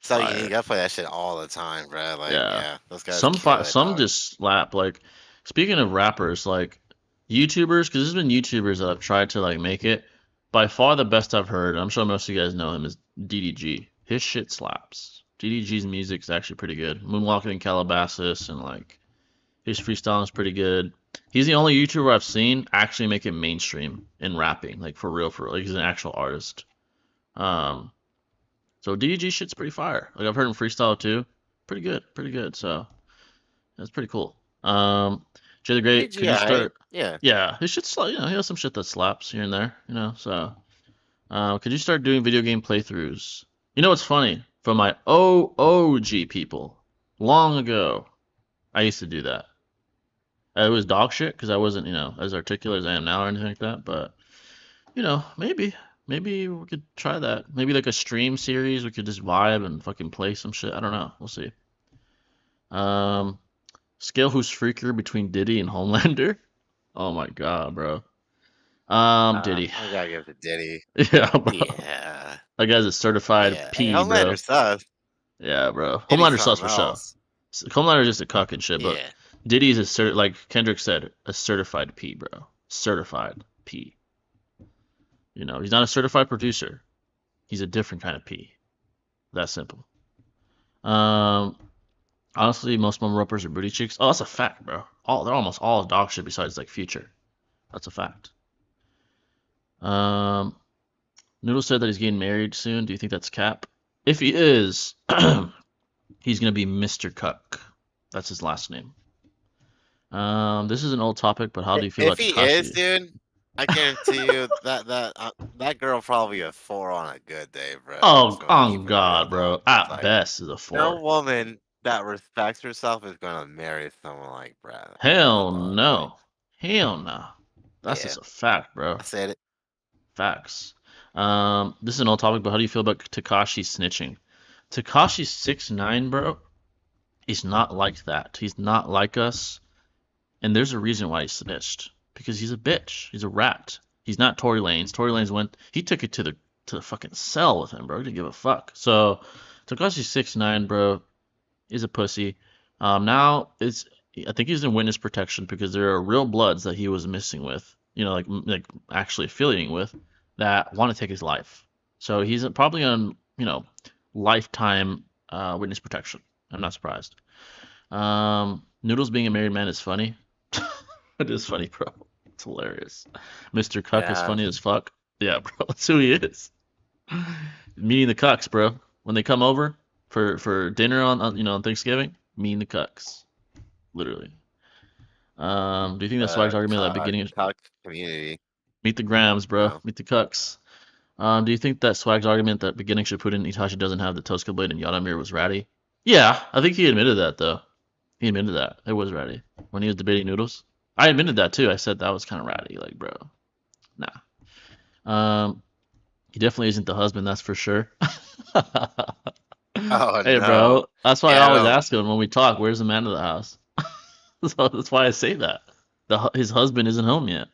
so unique. fire. I play that shit all the time, bro. Like, Yeah, yeah, those guys kill it, some dog. just slap. Like, speaking of rappers, like YouTubers, because there's been YouTubers that have tried to like make it. By far the best I've heard. I'm sure most of you guys know him is DDG. His shit slaps. DDG's music's actually pretty good. Moonwalking in Calabasas and like his freestyling is pretty good. He's the only YouTuber I've seen actually make it mainstream in rapping, like for real, for real. Like he's an actual artist. Um, so DDG shit's pretty fire. Like I've heard him freestyle too. Pretty good, pretty good. So that's pretty cool. Jay the Great, could you CGI, start? yeah. Yeah, his shit's he has some shit that slaps here and there, So, could you start doing video game playthroughs? You know what's funny? For my OG people, long ago, I used to do that. It was dog shit because I wasn't, as articulate as I am now or anything like that. But maybe. Maybe we could try that. Maybe like a stream series. We could just vibe and fucking play some shit. I don't know. We'll see. Um, Scale who's freakier between Diddy and Homelander. Oh my god, bro. Diddy. I gotta give it to Diddy. Yeah, bro. Yeah. That guy's a certified Yeah. Hey, P, bro. Homelander sus. Yeah, bro. Diddy's Homelander sus something for sure. else. Homelander's just a cuck and shit, but Yeah. Diddy's like Kendrick said, a certified P, bro. Certified P. You know, he's not a certified producer. He's a different kind of P. That simple. Um, Honestly, most mumble rappers are booty cheeks. Oh, that's a fact, bro. They're almost all dog shit besides like Future. That's a fact. Um, Noodle said that he's getting married soon. Do you think that's cap? If he is, he's gonna be Mr. Cuck. That's his last name. This is an old topic, but how do you feel If about he is, Takashi? dude, I guarantee you that girl probably a 4 on a good day, bro. I'm Oh, just gonna on keep it real, God, dog. bro. Cause At like best is a no 4. woman that respects herself is gonna marry someone like Bro, Hell dog. Like, no. Hell no. That's yeah, just a fact, bro. I said it. Facts. This is an old topic, but how do you feel about Takashi snitching? Takashi 6ix9ine, bro, is not like that. He's not like us, and there's a reason why he snitched. Because he's a bitch. He's a rat. He's not Tory Lanez. Tory Lanez he took it to the fucking cell with him, bro. He didn't give a fuck. So Takashi 6ix9ine, bro, is a pussy. Now I think he's in witness protection because there are real bloods that he was missing with, you know, like actually affiliating with, that want to take his life. So he's probably on, you know, lifetime witness protection. I'm not surprised. Noodles being a married man is funny. It is funny, bro. It's hilarious. Mr. Cuck is Yeah. funny as fuck. Yeah, bro, that's who he is. Meeting the cucks, bro. When they come over for dinner on you know on Thanksgiving, meeting the cucks, literally. Do you think that Swag's argument at the beginning is Cock community, meet the grams, you bro, know. meet the cucks? Do you think that Swag's argument that beginning should put in Itachi doesn't have the Tosca blade and Yadamir was ratty? Yeah, I think he admitted that though. He admitted that it was ratty when he was debating noodles. I admitted that too. I said that was kind of ratty, like bro. Nah. Um, he definitely isn't the husband, that's for sure. Oh Hey, no. bro. That's why I Yeah, always no. ask him when we talk, where's the man of the house? So that's why I say that. His husband isn't home yet.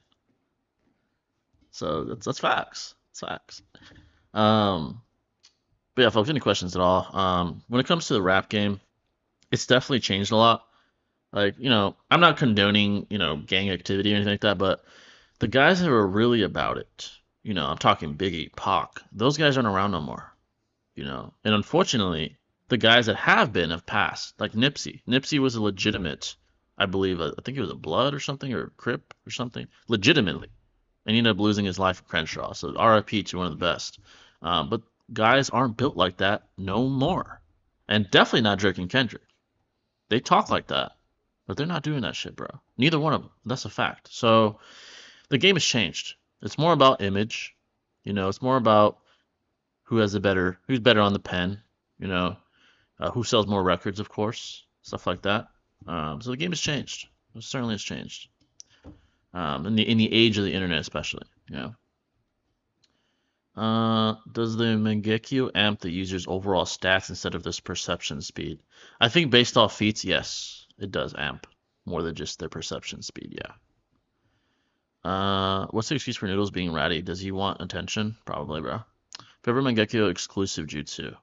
So that's facts. That's facts. Um, but yeah, folks, any questions at all? When it comes to the rap game, it's definitely changed a lot. Like, you know, I'm not condoning, you know, gang activity or anything like that, but the guys that were really about it, you know, I'm talking Biggie, Pac, those guys aren't around no more. You know. And unfortunately, the guys that have been have passed. Like Nipsey. Nipsey was a legitimate, I believe, I think he was a Blood or something, or a Crip or something, legitimately. And he ended up losing his life at Crenshaw. So RIP to one of the best. But guys aren't built like that no more. And definitely not Drake and Kendrick. They talk like that, but they're not doing that shit, bro. Neither one of them. That's a fact. So the game has changed. It's more about image. You know, it's more about who's better on the pen, you know, who sells more records, of course, stuff like that. So the game has changed. It certainly has changed. In the age of the internet, especially, you know. Does the Mangekyo amp the user's overall stats instead of this perception speed? I think based off feats, yes, it does amp more than just their perception speed. Yeah. What's the excuse for Noodles being ratty? Does he want attention? Probably, bro. Favorite Mangekyo exclusive jutsu.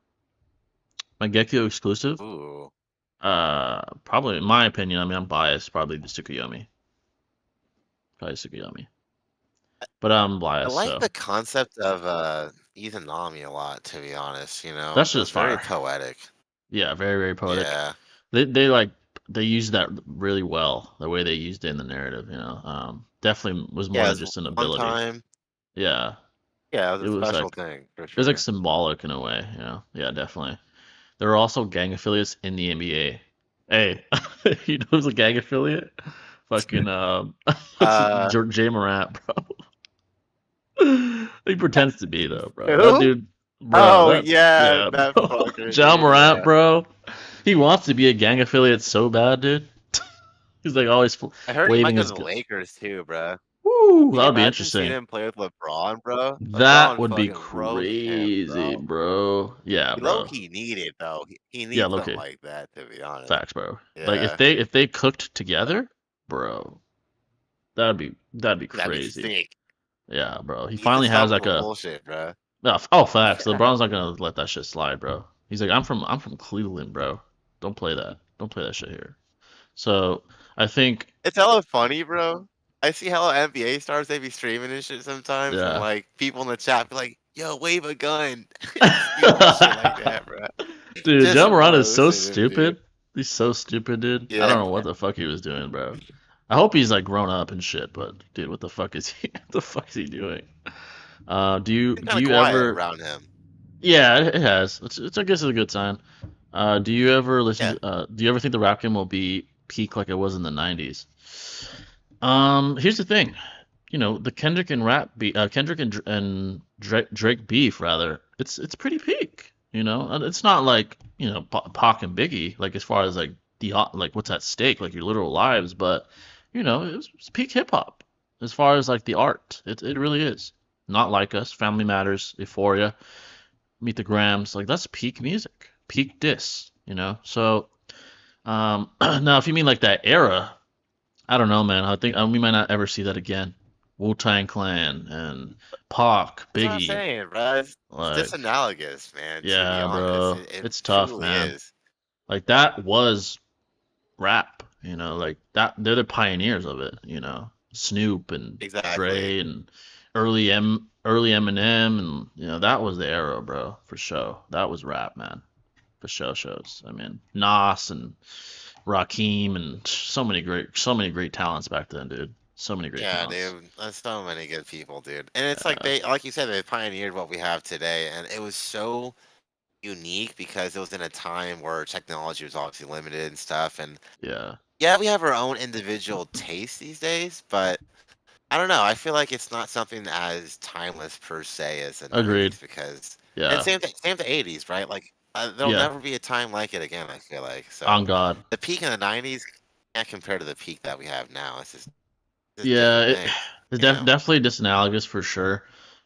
Mangekyo exclusive? Ooh. Probably in my opinion. I mean, I'm biased. Probably the Tsukuyomi. Probably Tsukuyomi. But I'm I biased, like so the concept of Izanami a lot, to be honest, you know. that's It's just very fire. poetic. Yeah, very very poetic. Yeah. They like they used that really well. The way they used it in the narrative, you know. Definitely was more Yeah, than it's just an one ability. time. Yeah, Yeah, it it was a was special like thing for it was like sure. symbolic in a way, you know. Yeah, definitely. There were also gang affiliates in the NBA. Hey, you know who's a gang affiliate? Fucking Uh Jay Morant, bro. He pretends to be though, bro. That who? dude, bro. Oh That yeah, yeah, that bro. fucker, John dude. Morant, Yeah. bro. He wants to be a gang affiliate so bad, dude. He's like always I heard he waving might go to his. the Lakers too, bro. Woo, Can that you would be imagine seeing interesting. him play with LeBron, bro? That LeBron would be fucking roast him, crazy, bro. bro. Yeah, He low bro. key need it though. He Yeah, needs something Loki. like that to be honest. Facts, bro. Like Yeah, if they cooked together, bro, that'd be that'd be crazy. sick. Yeah, bro. He He needs to finally has stop with like the a bullshit, bro. facts. LeBron's not gonna let that shit slide, bro. He's like, I'm from Cleveland, bro. Don't play that. Don't play that shit here. So I think, It's hella funny, bro. I see hella NBA stars they be streaming and shit sometimes, and yeah. like people in the chat be like, "Yo, wave a gun," stupid shit like that, bro. Dude, Just John Moran is so roasting him, dude. stupid. He's so stupid, dude. I Yeah, don't know what the fuck he was doing, bro. I hope he's like grown up and shit, but dude, what the fuck is he? What the fuck is he doing? Do you it's do kind of you quiet ever? around him. Yeah, it has. I guess it's a good sign. Do you ever listen Yeah, to? Do you ever think the rap game will be peak like it was in the '90s? Here's the thing. The Kendrick and Kendrick and Drake beef rather. It's pretty peak. And it's not like Pac and Biggie like as far as like like what's at stake like your literal lives, but it's peak hip hop as far as like the art. It really is. Not Like Us, Family Matters, Euphoria, Meet the Grams, like that's peak music, peak diss. So now if you mean like that era, I don't know, man. I think we might not ever see that again. Wu Tang Clan and Pac, that's what I'm Biggie. saying, bro. It's just Like, analogous, man. To be yeah, honest, bro. it It's tough, truly man. is. Like that was rap, like that they're the pioneers of it. Snoop and Exactly. Dre and early Eminem and that was the era, bro, for sure. That was rap, man. For sure shows. I mean, Nas and Rakim and so many great talents back then, dude. So many great Yeah, talents. dude. That's so many good people, dude. And it's like Uh, like you said, they pioneered what we have today, and it was so unique because it was in a time where technology was obviously limited and stuff. And yeah. yeah, we have our own individual taste these days, but I don't know. I feel like it's not something as timeless per se as the Agreed. '90s because, and Yeah. same the '80s, right? Like there'll Yeah. never be a time like it again. I feel like On so. God. The peak in the '90s can't compare to the peak that we have now. It's just Yeah. different It's things, you know. definitely disanalogous for sure.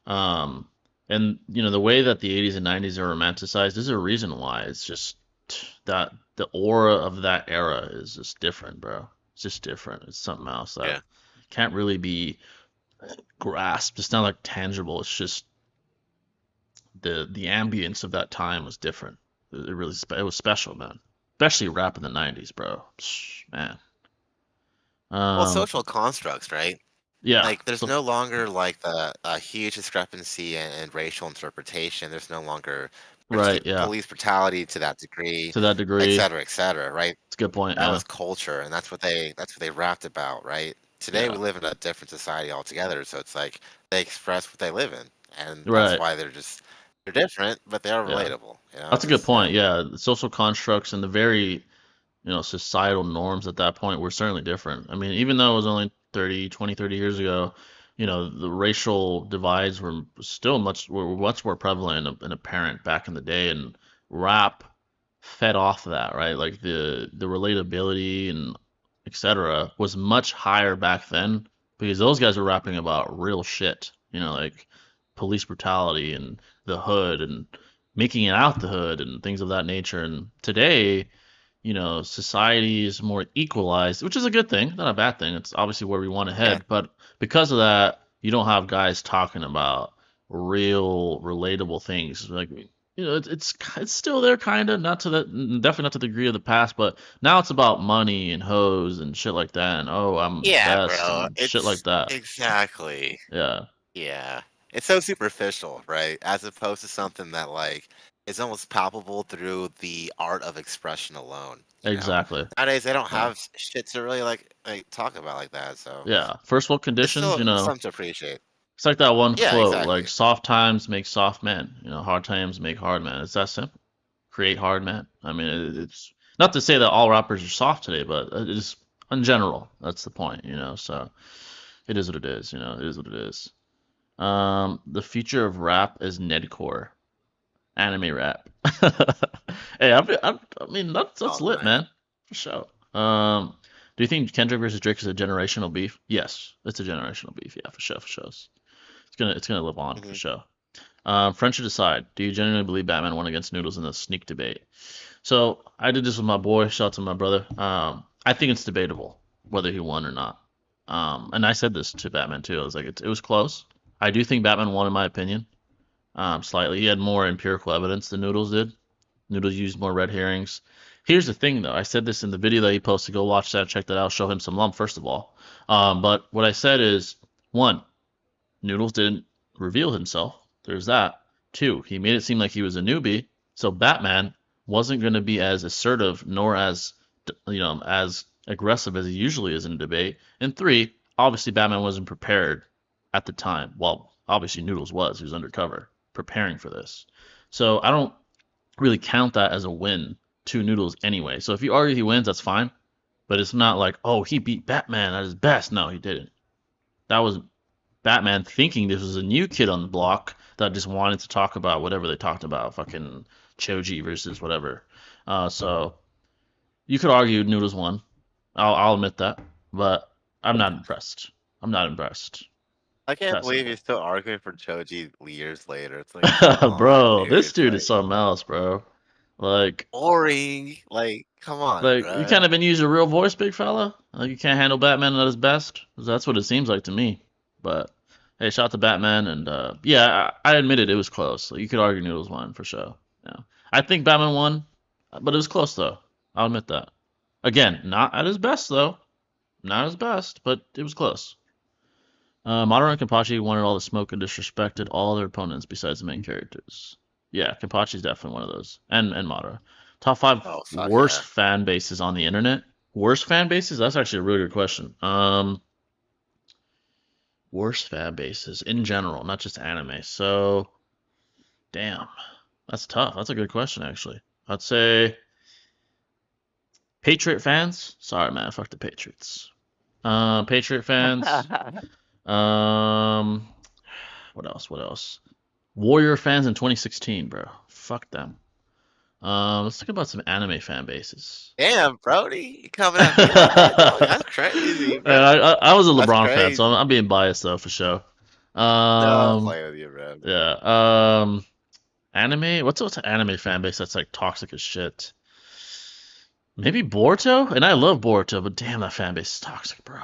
Um, and the way that the '80s and '90s are romanticized, there's a reason why. It's just that the aura of that era is just different, bro. It's just different. It's something else that Yeah. can't really be grasped. It's not like tangible. It's just the ambience of that time was different. It was special, man. Especially rap in the '90s, bro. Man. Well, Um, social constructs, right? yeah. Like, there's So no longer like the a huge discrepancy in racial interpretation. There's no longer right, yeah. police brutality to that degree, To that degree, et cetera, right? it's a good point. That Yeah, was culture, and that's what they rapped about, right? Today we yeah. live in a different society altogether, so it's like they express what they live in, and that's Right, why they're different, but they are yeah. relatable. That's a good Just point. Yeah, the social constructs and the very societal norms at that point were certainly different. I mean, even though it was only 30 years ago, the racial divides were much more prevalent and apparent back in the day, and rap fed off of that, right? Like the relatability and etc. was much higher back then because those guys were rapping about real shit, like police brutality and the hood and making it out the hood and things of that nature. And today, society is more equalized, which is a good thing, not a bad thing. It's obviously where we want to yeah, head. But because of that, you don't have guys talking about real, relatable things. Like, it's still there, kind of, not to that, definitely not to the degree of the past. But now it's about money and hoes and shit like that. And oh, I'm yeah, best bro. and shit like It's that. exactly. Yeah, Yeah. It's so superficial, right? As opposed to something that like is almost palpable through the art of expression alone. exactly. Nowadays they don't Yeah, have shit to really like talk about like that, so yeah. First world it's conditions, still something to appreciate. it's like that one Yeah, quote, like exactly. soft times make soft men, hard times make hard men. It's that simple. Create hard men. I mean, it's not to say that all rappers are soft today, but it's in general. That's the point. So it is what it is. It is what it is. The future of rap is Nedcore, anime rap. Hey, I mean that's Oh, lit, nice. man, for sure. Do Do you think Kendrick versus Drake is a generational beef? Yes, it's a generational beef. Yeah, for sure, for sure. It's gonna live on for Hmm. sure. Friendship aside, do you genuinely believe Batman won against Noodles in the sneak debate? So I did this with my boy. Shout out to my brother. I think it's debatable whether he won or not. And I said this to Batman too. I was like, it was close. I do think Batman won in my opinion. Slightly. He had more empirical evidence than Noodles did. Noodles used more red herrings. Here's the thing, though. I said this in the video that he posted. Go watch that. Check that out. Show him some love, first of all. But what I said is, one, Noodles didn't reveal himself. There's that. Two, he made it seem like he was a newbie. So Batman wasn't going to be as assertive nor as as aggressive as he usually is in a debate. And three, obviously Batman wasn't prepared at the time. Well, obviously Noodles was. He was undercover preparing for this. So I don't really count that as a win to Noodles anyway. So if you argue he wins, that's fine. But it's not like, oh, he beat Batman at his best. No, he didn't. That was Batman thinking this was a new kid on the block that just wanted to talk about whatever they talked about, fucking Choji versus whatever. So you could argue Noodles won. I'll admit that, but I'm not impressed. I'm not impressed. I can't That believe he's simple. still arguing for Choji years later. It's like, come on, Bro, this dude. dude is Like, something else, bro. Like, boring. Like, come on, you bro. can't even use your real voice, big fella. Like, you can't handle Batman at his best. That's what it seems like to me. But hey, shout out to Batman, and yeah, I admitted it was close. Like, you could argue Noodles won for sure. Yeah, I think Batman won, but it was close though. I'll admit that. Again, not at his best though. Not his best, but it was close. Madara and Kenpachi wanted all the smoke and disrespected all their opponents besides the main characters. Yeah, Kenpachi's definitely one of those. And Madara. Top five Oh, fuck worst yeah. fan bases on the internet. Worst fan bases? That's actually a really good question. Worst fan bases in general, not just anime. So, damn, that's tough. That's a good question actually. I'd say Patriot fans. Sorry, man. Fuck the Patriots. Patriot fans. Um, what else? What else? Warrior fans in 2016, bro. Fuck them. Let's talk about some anime fan bases. Damn, Brody, you coming at me like that, dog? That's crazy, Man, bro. I was a That's LeBron fan, so I'm crazy. being biased though for sure. No, I'm Um, playing with you, bro. yeah. Anime. What's an anime fan base that's like toxic as shit? Maybe Boruto, and I love Boruto, but damn, that fan base is toxic, bro.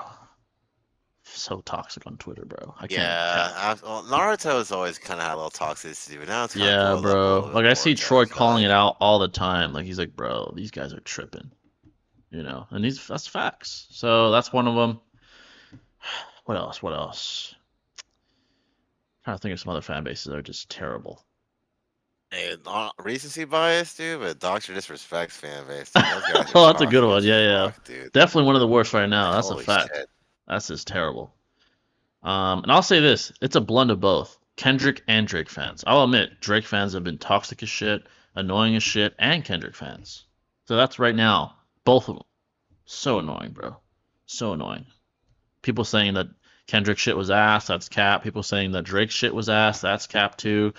So toxic on Twitter, bro. I can't even Yeah, count. well, Naruto's always kind of had a little toxicity, but now it's kind of Yeah, boiled up a little bro. bit Like I see Boruto. I Troy feel calling it like. out all the time. Like he's like, bro, these guys are tripping, and that's facts. So that's one of them. What else? What else? I'm trying to think of some other fan bases that are just terrible. Hey, not recency bias, dude, but Doctor Disrespect's fan base, dude. Those guys are Oh, that's a good toxic one. as Yeah, yeah. fuck, dude. Definitely one of the worst right now. Like, That's a holy fact. shit. That's just terrible. And I'll say this: it's a blend of both. Kendrick and Drake fans. I'll admit, Drake fans have been toxic as shit, annoying as shit, and Kendrick fans. So that's right now, both of them. So annoying, bro. So annoying. People saying that Kendrick shit was ass, that's cap. People saying that Drake shit was ass, that's cap too.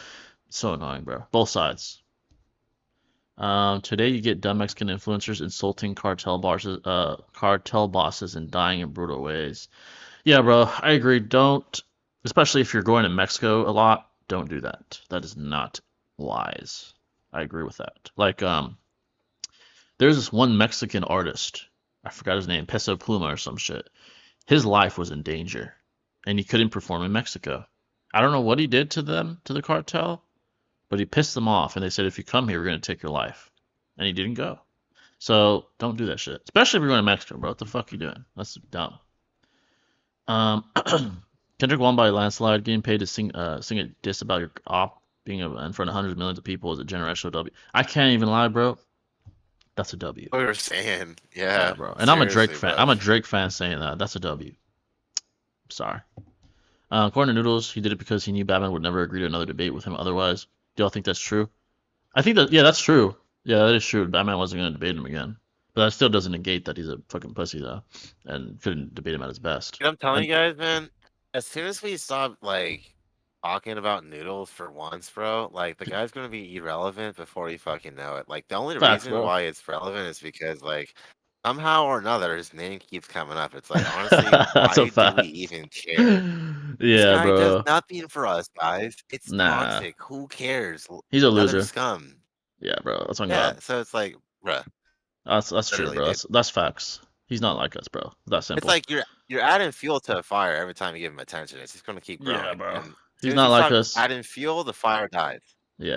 So annoying, bro. Both sides. Today you get dumb Mexican influencers insulting cartel bosses and dying in brutal ways. Yeah, bro, I agree. Don't, especially if you're going to Mexico a lot, don't do that. That is not wise. I agree with that. Like, there's this one Mexican artist. I forgot his name, Peso Pluma or some shit. His life was in danger, and he couldn't perform in Mexico. I don't know what he did to them, to the cartel, but he pissed them off, and they said, if you come here, we're gonna take your life. And he didn't go. So don't do that shit. Especially if you're going to Mexico, bro. What the fuck you doing? That's dumb. Um, Kendrick won by a landslide. Getting paid to sing a diss about your op being in front of hundreds of millions of people is a generational W. I can't even lie, bro. That's a W. What we were saying, Yeah, yeah, bro. And I'm a Drake seriously, fan. bro. I'm a Drake fan saying that. That's a W. Sorry. According to Noodles, he did it because he knew Batman would never agree to another debate with him otherwise. Do y'all think that's true? I think that, yeah, that's true. Yeah, that is true. Batman wasn't going to debate him again. But that still doesn't negate that he's a fucking pussy, though, and couldn't debate him at his best. Dude, I'm telling And you guys, man. As soon as we stop like talking about noodles for once, bro, like the guy's gonna be irrelevant before you fucking know it. Like the only facts, reason bro. why it's relevant is because like somehow or another, his name keeps coming up. It's like, honestly, That's a why do we fact. even care? This Yeah, guy does bro. nothing for us, guys. It's Nah, toxic. Who cares? he's a Let him loser. scum. Yeah, bro. That's on Yeah, God. so it's like, bruh, That's true, literally, bro. dude. That's facts. He's not like us, bro. That It's simple. like you're adding fuel to a fire every time you give him attention. It's just gonna keep Yeah, growing. bro. And as He's soon as not you like stop us. adding fuel, the fire dies.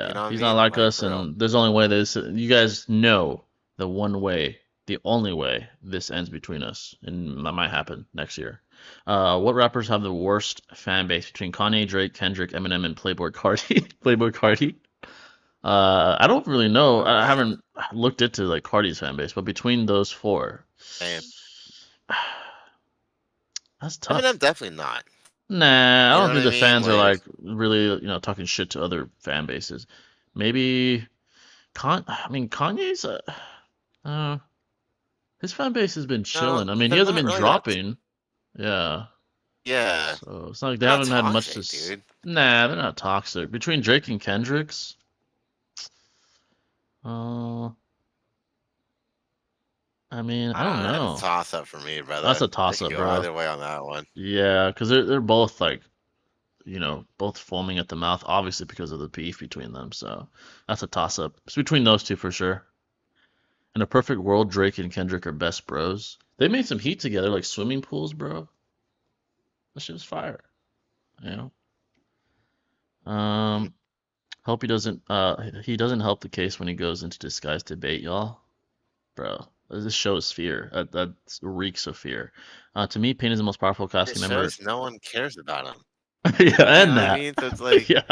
You Yeah, know what I he's not mean? like Like us, for real. and there's only way this. You guys know the one way, the only way this ends between us, and that might happen next year. What rappers have the worst fan base between Kanye, Drake, Kendrick, Eminem, and Playboy Cardi? Playboy Cardi. I don't really know. I What? haven't looked into like Cardi's fan base, but between those four, And that's Eminem tough. definitely not. Nah, I You know don't what think I the mean? fans are Like like really, talking shit to other fan bases. Maybe I mean Kanye's. Uh, his fan base has been no, chilling. I mean, he they're hasn't not been really that. dropping. Yeah, Yeah, so it's not like they they're not haven't had much to. toxic, dude. Nah, they're not toxic. Between Drake and Kendrick's, uh, I mean, I don't That's a know. toss up for me, That's brother. a It toss could up, go bro. either way on that one. Yeah, because they're both like, both foaming at the mouth, obviously because of the beef between them. So that's a toss up. It's between those two for sure. In a perfect world, Drake and Kendrick are best bros. They made some heat together, like swimming pools, bro. That shit was fire. You know. Mhm. Hope he doesn't help the case when he goes into disguised debate, y'all. Bro, this shows fear. That reeks of fear. To me, Payne is the most powerful It casting member. shows no one cares about him. Yeah, You know and what I that. mean? So it's like, Yeah,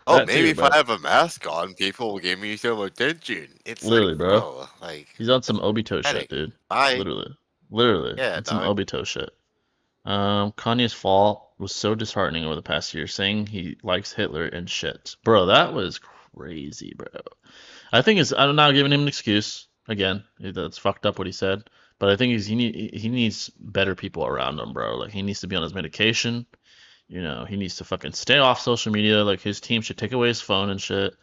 oh, that maybe too, if I bro. have a mask on, people will give me some attention. It's like, Literally, bro. bro, like, He's on some that's Obito shit, pathetic. dude. Bye. Literally, literally, Yeah, on some dog. Obito shit. Kanye's fall was so disheartening over the past year, saying he likes Hitler and shit. Bro, that was crazy, bro. I'm not giving him an excuse. Again, that's fucked up what he said. But I think he needs better people around him, bro. Like he needs to be on his medication. He needs to fucking stay off social media. Like his team should take away his phone and shit,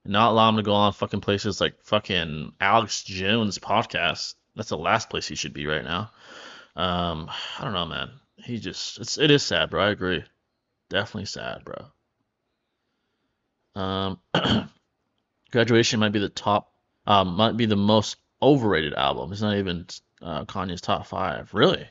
and not allow him to go on fucking places like fucking Alex Jones podcast. That's the last place he should be right now. I don't know, man. It is sad, bro. I agree. Definitely sad, bro. Um, Graduation might be the most overrated album. It's not even Kanye's top five. Really?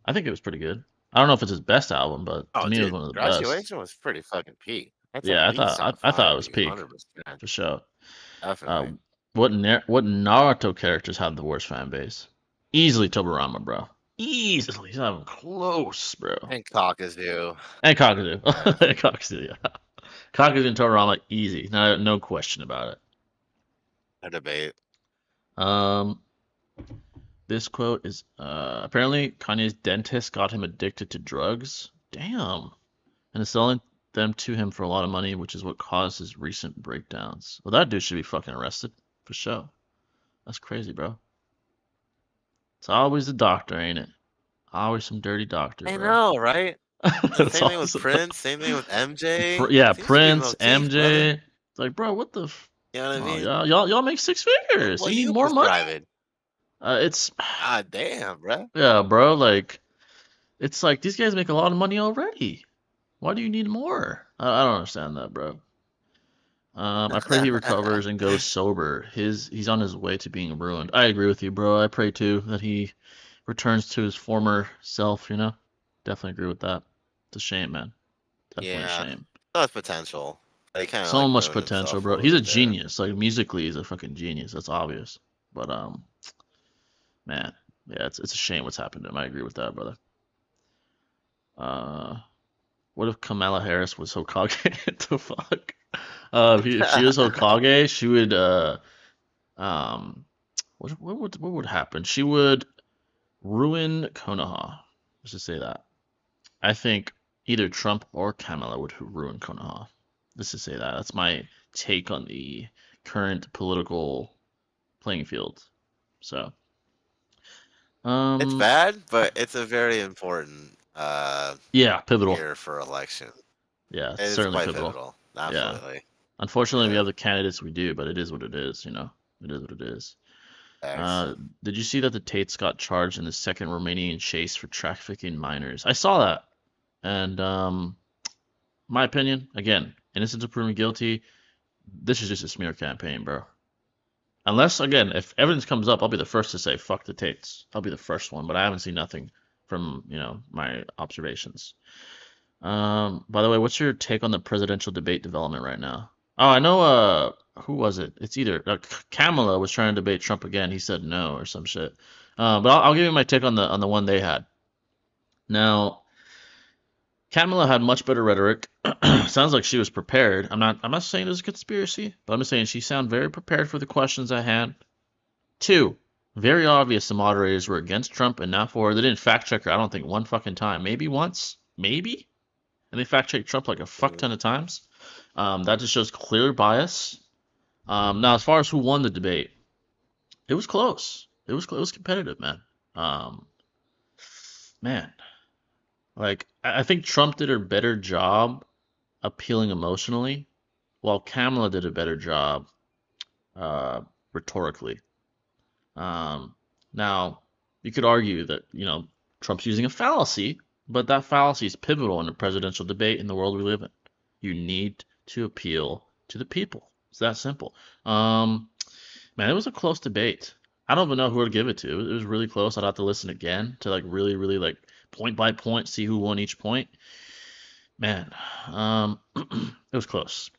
I think it was pretty good. I don't know if it's his best album, but to Oh, me it was dude, one of the best. graduation was pretty fucking peak. That's at Yeah, least top I thought it five, was dude. peak 100%. for sure. Uh, Definitely. what Naruto characters have the worst fan base? Easily Tobirama, bro. Easily, he's not even close, bro. And Cockazoo. And Kakazu, Yeah. Kakazu, yeah. Kakazu and Tobirama, easy, no question about it. A debate. Um, This quote is apparently Kanye's dentist got him addicted to drugs. Damn. And is selling them to him for a lot of money, which is what caused his recent breakdowns. Well, that dude should be fucking arrested for sure. That's crazy, bro. It's always the doctor, ain't it? Always some dirty doctor, I bro. know, right? It's Same thing always with Prince. Same thing with MJ. Yeah, Seems to be Prince, motif, brother. MJ. It's like, bro, what the? You know what I Oh, mean? y'all make six figures. What You need you more money? prescribing? It's Ah, damn, bruh. yeah, bro. Like, it's like these guys make a lot of money already. Why do you need more? I don't understand that, bro. I pray he recovers and goes sober. He's on his way to being ruined. I agree with you, bro. I pray too that he returns to his former self. Definitely agree with that. It's a shame, man. Definitely a Yeah, shame. still has potential. He kind of So like much ruined potential, himself a bro. He's little a bit there. genius. Like musically, he's a fucking genius. That's obvious. But man, yeah, it's a shame what's happened to him. I agree with that, brother. Uh, what if Kamala Harris was Hokage? What the fuck? If she was Hokage, she would um what would happen? She would ruin Konoha. Let's just say that. I think either Trump or Kamala would ruin Konoha. Let's just say that. That's my take on the current political playing field. So, It's um, bad, but it's a very important yeah, pivotal. year for election. Yeah, It it's is certainly quite pivotal. pivotal. Yeah. Absolutely. Unfortunately, we Yeah. have the candidates we do, but it is what it is. It is what it is. X. Uh, did you see that the Tates got charged in the second Romanian chase for trafficking minors? I saw that, and my opinion, again, innocent until proven guilty. This is just a smear campaign, bro. Unless, again, if evidence comes up, I'll be the first to say fuck the Tates. I'll be the first one, but I haven't seen nothing from my observations. By the way, what's your take on the presidential debate development right now? Oh, I know. Who was it? It's either Kamala was trying to debate Trump again. He said no or some shit. But I'll give you my take on the one they had. Now, Kamala had much better rhetoric. Sounds like she was prepared. I'm not saying it was a conspiracy, but I'm just saying she sounded very prepared for the questions at hand. Two, very obvious the moderators were against Trump and not for her. They didn't fact check her, I don't think, one fucking time. Maybe once. Maybe. And they fact checked Trump like a fuck ton of times. That just shows clear bias. Now, as far as who won the debate, it was close. It was competitive, man. Um, man, like I think Trump did a better job appealing emotionally, while Kamala did a better job uh, rhetorically. Now, you could argue that Trump's using a fallacy, but that fallacy is pivotal in a presidential debate in the world we live in. You need to appeal to the people. It's that simple. Man, it was a close debate. I don't even know who to give it to. It was really close. I'd have to listen again to like really, really like point by point, see who won each point. Man, it was close.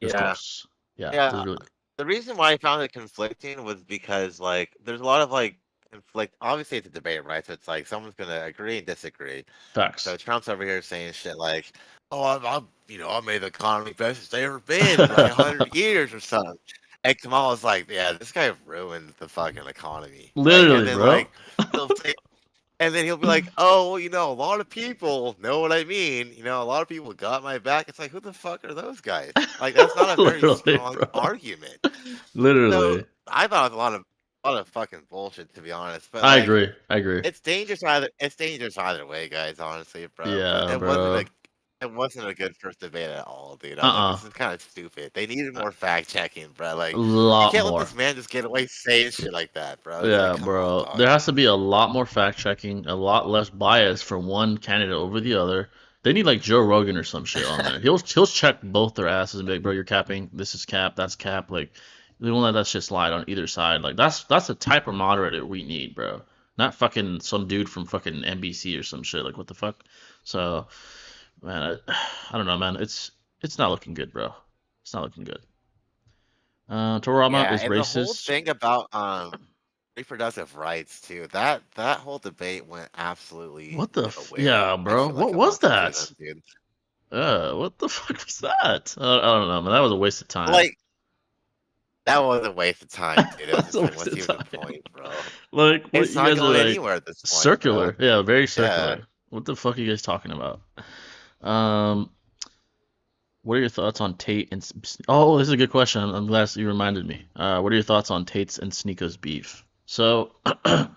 It was Yeah. close. Yeah, it was Yeah. really The reason why I found it conflicting was because like there's a lot of like conflict. Obviously, it's a debate, right? So it's like someone's gonna agree and disagree. So facts. Trump's over here saying shit like, "Oh, I made the economy best it's ever been in like 100 years or something." And Kamala's like, "Yeah, this guy ruined the fucking economy, right?" And Literally, then bro. like he'll say, and then he'll be like, "Oh, well, a lot of people know what I mean. A lot of people got my back." It's like, who the fuck are those guys? Like, that's not a very Literally, strong bro. argument. So Literally. I thought it was a lot of fucking bullshit, to be honest. But I like, agree. I agree. it's dangerous either way, guys. Honestly, bro. But Yeah, it wasn't bro. a good first debate at all, dude. I was like, Uh-uh. this is kind of stupid. They needed more fact checking, bro. A Like, you lot can't let more. this man just get away saying shit like that, bro. It's like, Yeah, come on, bro. dog. There has to be a lot more fact checking, a lot less bias from one candidate over the other. They need like Joe Rogan or some shit on there. He'll check both their asses and be like, bro, you're capping. This is cap. That's cap. Like, they won't let that shit slide on either side. Like, that's the type of moderator we need, bro. Not fucking some dude from fucking NBC or some shit. Like, what the fuck? So, man, I don't know, man. It's not looking good, bro. It's not looking good. Torama Yeah, is and the whole racist. thing about reproductive rights too. That whole debate went absolutely What the nowhere. yeah, I bro? feel like What was amongst the two of them, that? dude. What the fuck was that? I don't know, man. That was a waste of time. Like that was a waste of time, dude. It was That's a just like, waste what's of even the time. point, bro? Like, what It's you not guys are going like anywhere at this point, bro. circular. Yeah, very Yeah. circular. What the fuck are you guys talking about? Um, what are your thoughts on Tate and oh, this is a good question. I'm glad you reminded me. What are your thoughts on Tate's and Sneako's beef? So, from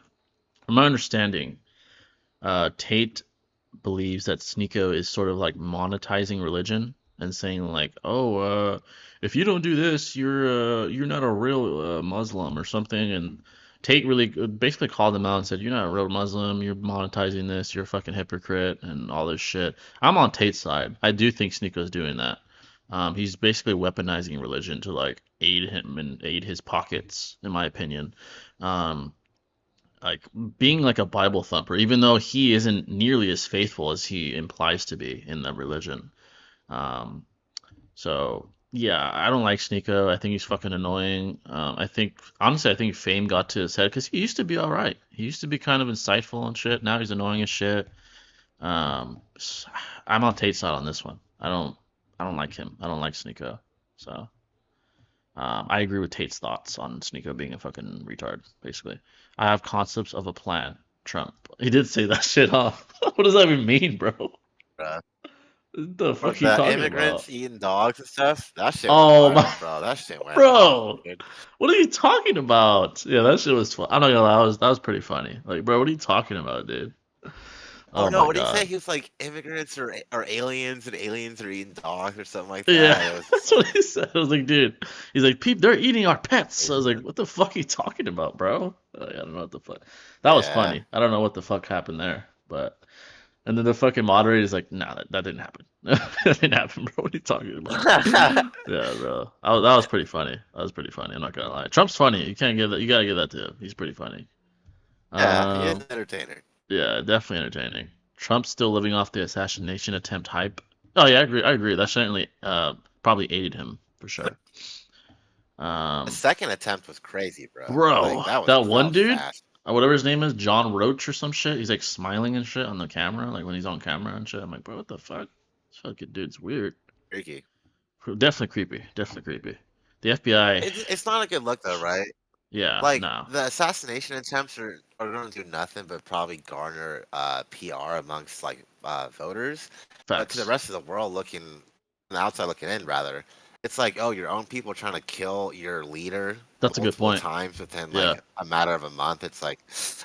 my understanding, Tate believes that Sneeko is sort of like monetizing religion and saying like, oh, if you don't do this, you're not a real Muslim or something. And Tate really basically called him out and said, you're not a real Muslim. You're monetizing this. You're a fucking hypocrite and all this shit. I'm on Tate's side. I do think Sneeko's doing that. He's basically weaponizing religion to like aid him and aid his pockets, in my opinion. Um, like being like a Bible thumper, even though he isn't nearly as faithful as he implies to be in the religion. Um, so yeah, I don't like Sneeko. I think he's fucking annoying. I think honestly, I think fame got to his head because he used to be all right. He used to be kind of insightful and shit. Now he's annoying as shit. Um, I'm on Tate's side on this one. I don't like him. I don't like Sneeko. So I agree with Tate's thoughts on Sneeko being a fucking retard, basically. I have concepts of a plan. Trump. He did say that shit, huh? What does that even mean, bro? What Bruh. the fuck are But you the talking immigrants about? eating dogs and stuff, that shit went Oh my, viral, bro. That shit went off, bro. dude. What are you talking about? Yeah, that shit was fun. I'm not gonna lie, that was pretty funny. Like, bro, what are you talking about, dude? Oh Oh no, my what did he say? god. He was like immigrants or aliens, and aliens are eating dogs or something like Yeah, that. It was just that's what like he said. I was like, dude. He's like, Peep, they're eating our pets. I was like, craziness. what the fuck are you talking about, bro? Like, I don't know what the fuck. That was Yeah. funny. I don't know what the fuck happened there, but and then the fucking moderator's like, nah, that didn't happen. That didn't happen, bro. What are you talking about? Yeah, bro. That was pretty funny. That was pretty funny. I'm not gonna lie. Trump's funny. You can't give that. You gotta give that to him. He's pretty funny. Yeah, he is Um, an entertainer. yeah, definitely entertaining. Trump's still living off the assassination attempt hype. Oh yeah, I agree. I agree. That certainly probably aided him for sure. The Um, second attempt was crazy, bro. bro, Like that was that one dude, fast. whatever his name is, John Roach or some shit. He's like smiling and shit on the camera, like when he's on camera and shit. I'm like, bro, what the fuck? This fucking dude's weird. Freaky. Definitely creepy. Definitely creepy. The FBI, It's not a good look though, right? yeah, Like no, the assassination attempts are going to do nothing but probably garner PR amongst like voters, but to the facts. rest of the world looking, on the outside looking in rather, it's like oh your own people trying to kill your leader That's a good multiple point. times within Yeah, like a matter of a month. It's like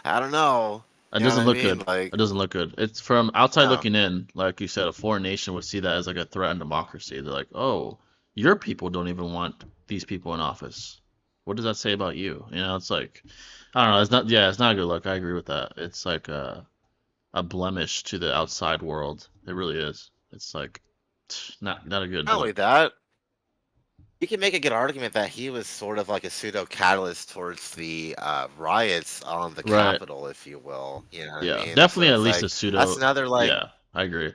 I don't know, it you know what doesn't I look mean? good. Like It doesn't look good. It's from outside no, looking in, like you said, a foreign nation would see that as like a threat on democracy. They're like, oh, your people don't even want these people in office. What does that say about you? You know, it's like, I don't know. It's not, yeah, it's not a good look. I agree with that. It's like a blemish to the outside world. It really is. It's like not a good not only look. that. You can make a good argument that he was sort of like a pseudo catalyst towards the riots on the Right. Capitol, if you will. You know what I Yeah. mean? So Definitely at it's least a like that's pseudo. another like Yeah, I agree.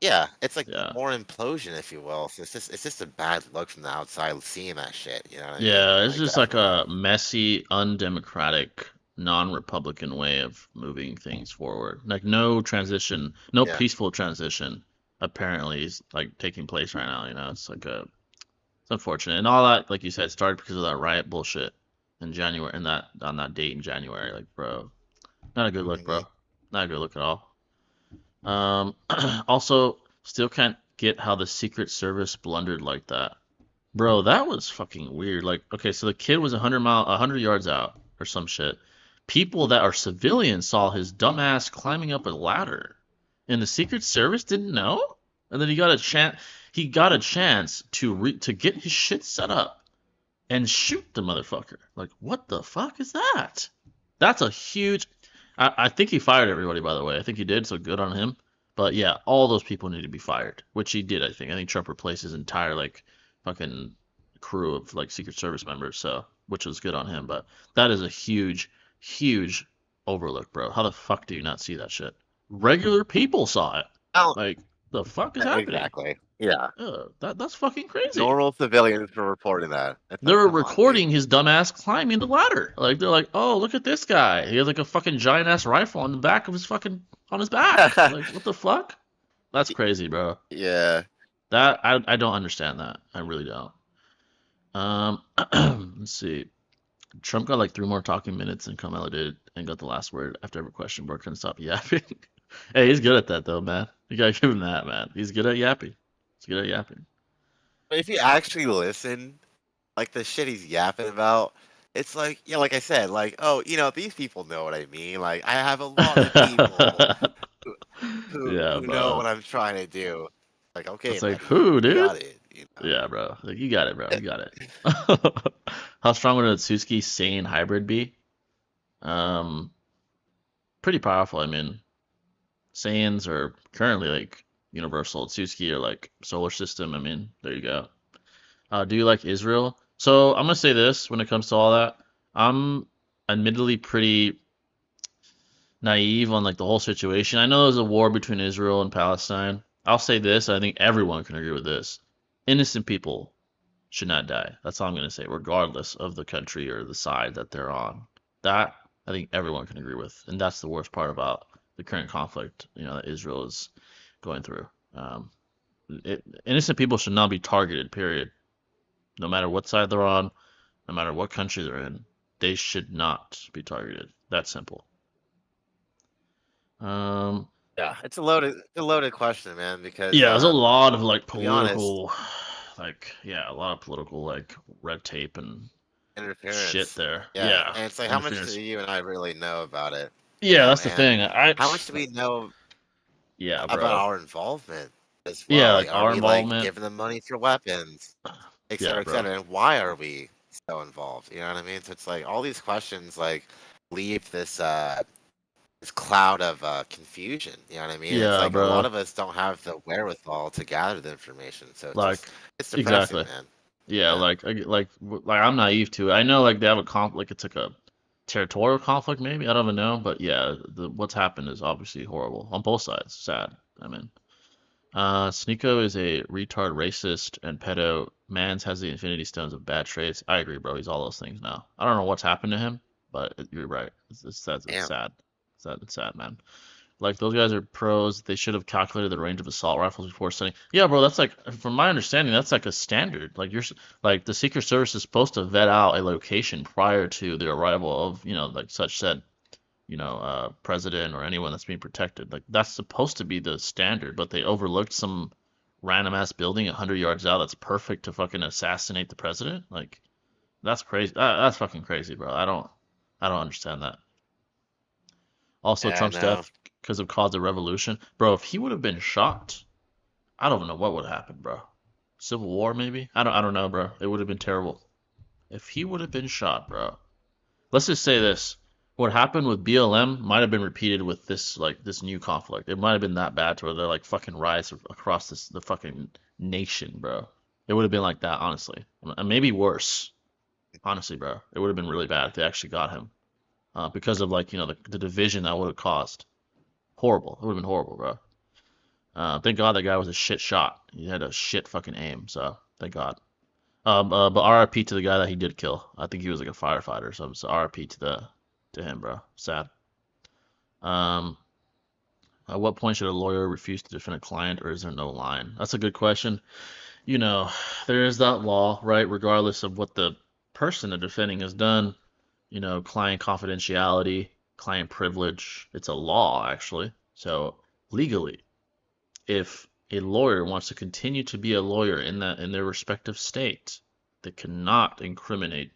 yeah, it's like Yeah. more implosion, if you will. So it's just a bad look from the outside seeing that shit. You know what I mean? Yeah, it's Like just like definitely. a messy, undemocratic, non-Republican way of moving things forward. Like no transition, no Yeah. peaceful transition apparently is like taking place right now, you know. It's unfortunate. And all that, like you said, started because of that riot bullshit in January and that on that date in January. Like, bro, not a good look, Hmm. bro. Not a good look at all. Um also still can't get how the Secret Service blundered like that. Bro, that was fucking weird. Like, okay, so the kid was 100 yards out or some shit. People that are civilians saw his dumbass climbing up a ladder, and the Secret Service didn't know. And then he got a chance to get his shit set up and shoot the motherfucker. Like, what the fuck is that? That's a huge. I think he fired everybody, by the way. I think he did, so good on him. But yeah, all those people need to be fired, which he did. I think. I think Trump replaced his entire like fucking crew of like Secret Service members, so which was good on him. But that is a huge, huge overlook, bro. How the fuck do you not see that shit? Regular people saw it. Oh, Like, the fuck is happening? exactly. Yeah. That's fucking crazy. Normal civilians were reporting that. It's They like, were come on, dude. recording his dumbass climbing the ladder. Like they're like, oh, look at this guy. He has like a fucking giant ass rifle on the back of his fucking on his back. Like, what the fuck? That's crazy, bro. Yeah. That I don't understand that. I really don't. Let's see. Trump got like 3 more talking minutes and Kamala did and got the last word after every question. Bro couldn't stop yapping. Hey, he's good at that though, man. You gotta give him that, man. He's good at yapping. He's good at yapping. But if you actually listen, like the shit he's yapping about, it's like, yeah, like I said, like, oh, these people know what I mean. Like, I have a lot of people who Yeah, who know bro. what I'm trying to do. Like, okay, It's like, buddy, who, you dude? got it. Yeah, bro. Like, you got it, bro. You got it. How strong would a Tsuki Saiyan hybrid be? Um, Pretty powerful. I mean, Saiyans are currently like universal. Tsuki are like solar system. I mean, there you go. Do you like Israel? So I'm gonna say this when it comes to all that. I'm admittedly pretty naive on like the whole situation. I know there's a war between Israel and Palestine. I'll say this. I think everyone can agree with this. Innocent people should not die. That's all I'm going to say, regardless of the country or the side that they're on. That I think everyone can agree with, and that's the worst part about the current conflict, that Israel is going through. Innocent people should not be targeted. Period. No matter what side they're on, no matter what country they're in, they should not be targeted. That's simple. Um, Yeah, it's a loaded question, man. Because yeah, there's a lot of like to be honest, political, like yeah, a lot of political like red tape and shit interference. there. Yeah, Yeah, and it's like, how much do interference. you and I really know about it? Yeah, that's the And thing. I how much do we know? Yeah, about bro. our involvement as Yeah, well. like Like, are our we like involvement. giving them money for weapons, Yeah, et bro. cetera, and why are we so involved? You know what I mean? So it's like all these questions like leave this cloud of confusion. You know what I mean? It's Yeah, like a lot bro. of us don't have the wherewithal to gather the information, so Like, it's depressing, exactly. man. Yeah, Yeah, like I'm naive to it. I know like they have a conflict, like it's like a territorial conflict, maybe. I don't even know, but yeah, what's happened is obviously horrible on both sides. Sad. I mean, Sneeko is a retard, racist, and pedo. Mans has the Infinity Stones of bad traits. I agree, bro. He's all those things now. I don't know what's happened to him, but you're right. It's sad. It's damn. sad. It's sad, man. Like those guys are pros. They should have calculated the range of assault rifles before setting. Yeah, bro. That's like, from my understanding, that's like a standard. Like like the Secret Service is supposed to vet out a location prior to the arrival of, like such said, president or anyone that's being protected. Like that's supposed to be the standard, but they overlooked some random ass building 100 yards out that's perfect to fucking assassinate the president. Like that's crazy. That's fucking crazy, bro. I don't understand that. Also, Yeah, Trump's no. death because of cause of revolution, bro. If he would have been shot, I don't know what would have happened, bro. Civil war, maybe. I don't know, bro. It would have been terrible if he would have been shot, bro. Let's just say this: what happened with BLM might have been repeated with this new conflict. It might have been that bad to where they're like fucking rise across the fucking nation, bro. It would have been like that, honestly, and maybe worse, honestly, bro. It would have been really bad if they actually got him, because of like the division that would have caused. Horrible. It would have been horrible, bro. Thank God that guy was a shit shot. He had a shit fucking aim, so thank God. But RIP to the guy that he did kill. I think he was like a firefighter or something. So RIP to him, bro. Sad. Um, at what point should a lawyer refuse to defend a client, or is there no line? That's a good question. You know, there is that law, right? Regardless of what the person they're defending has done, client confidentiality, client privilege. It's a law, actually. So legally, if a lawyer wants to continue to be a lawyer in their respective state, they cannot incriminate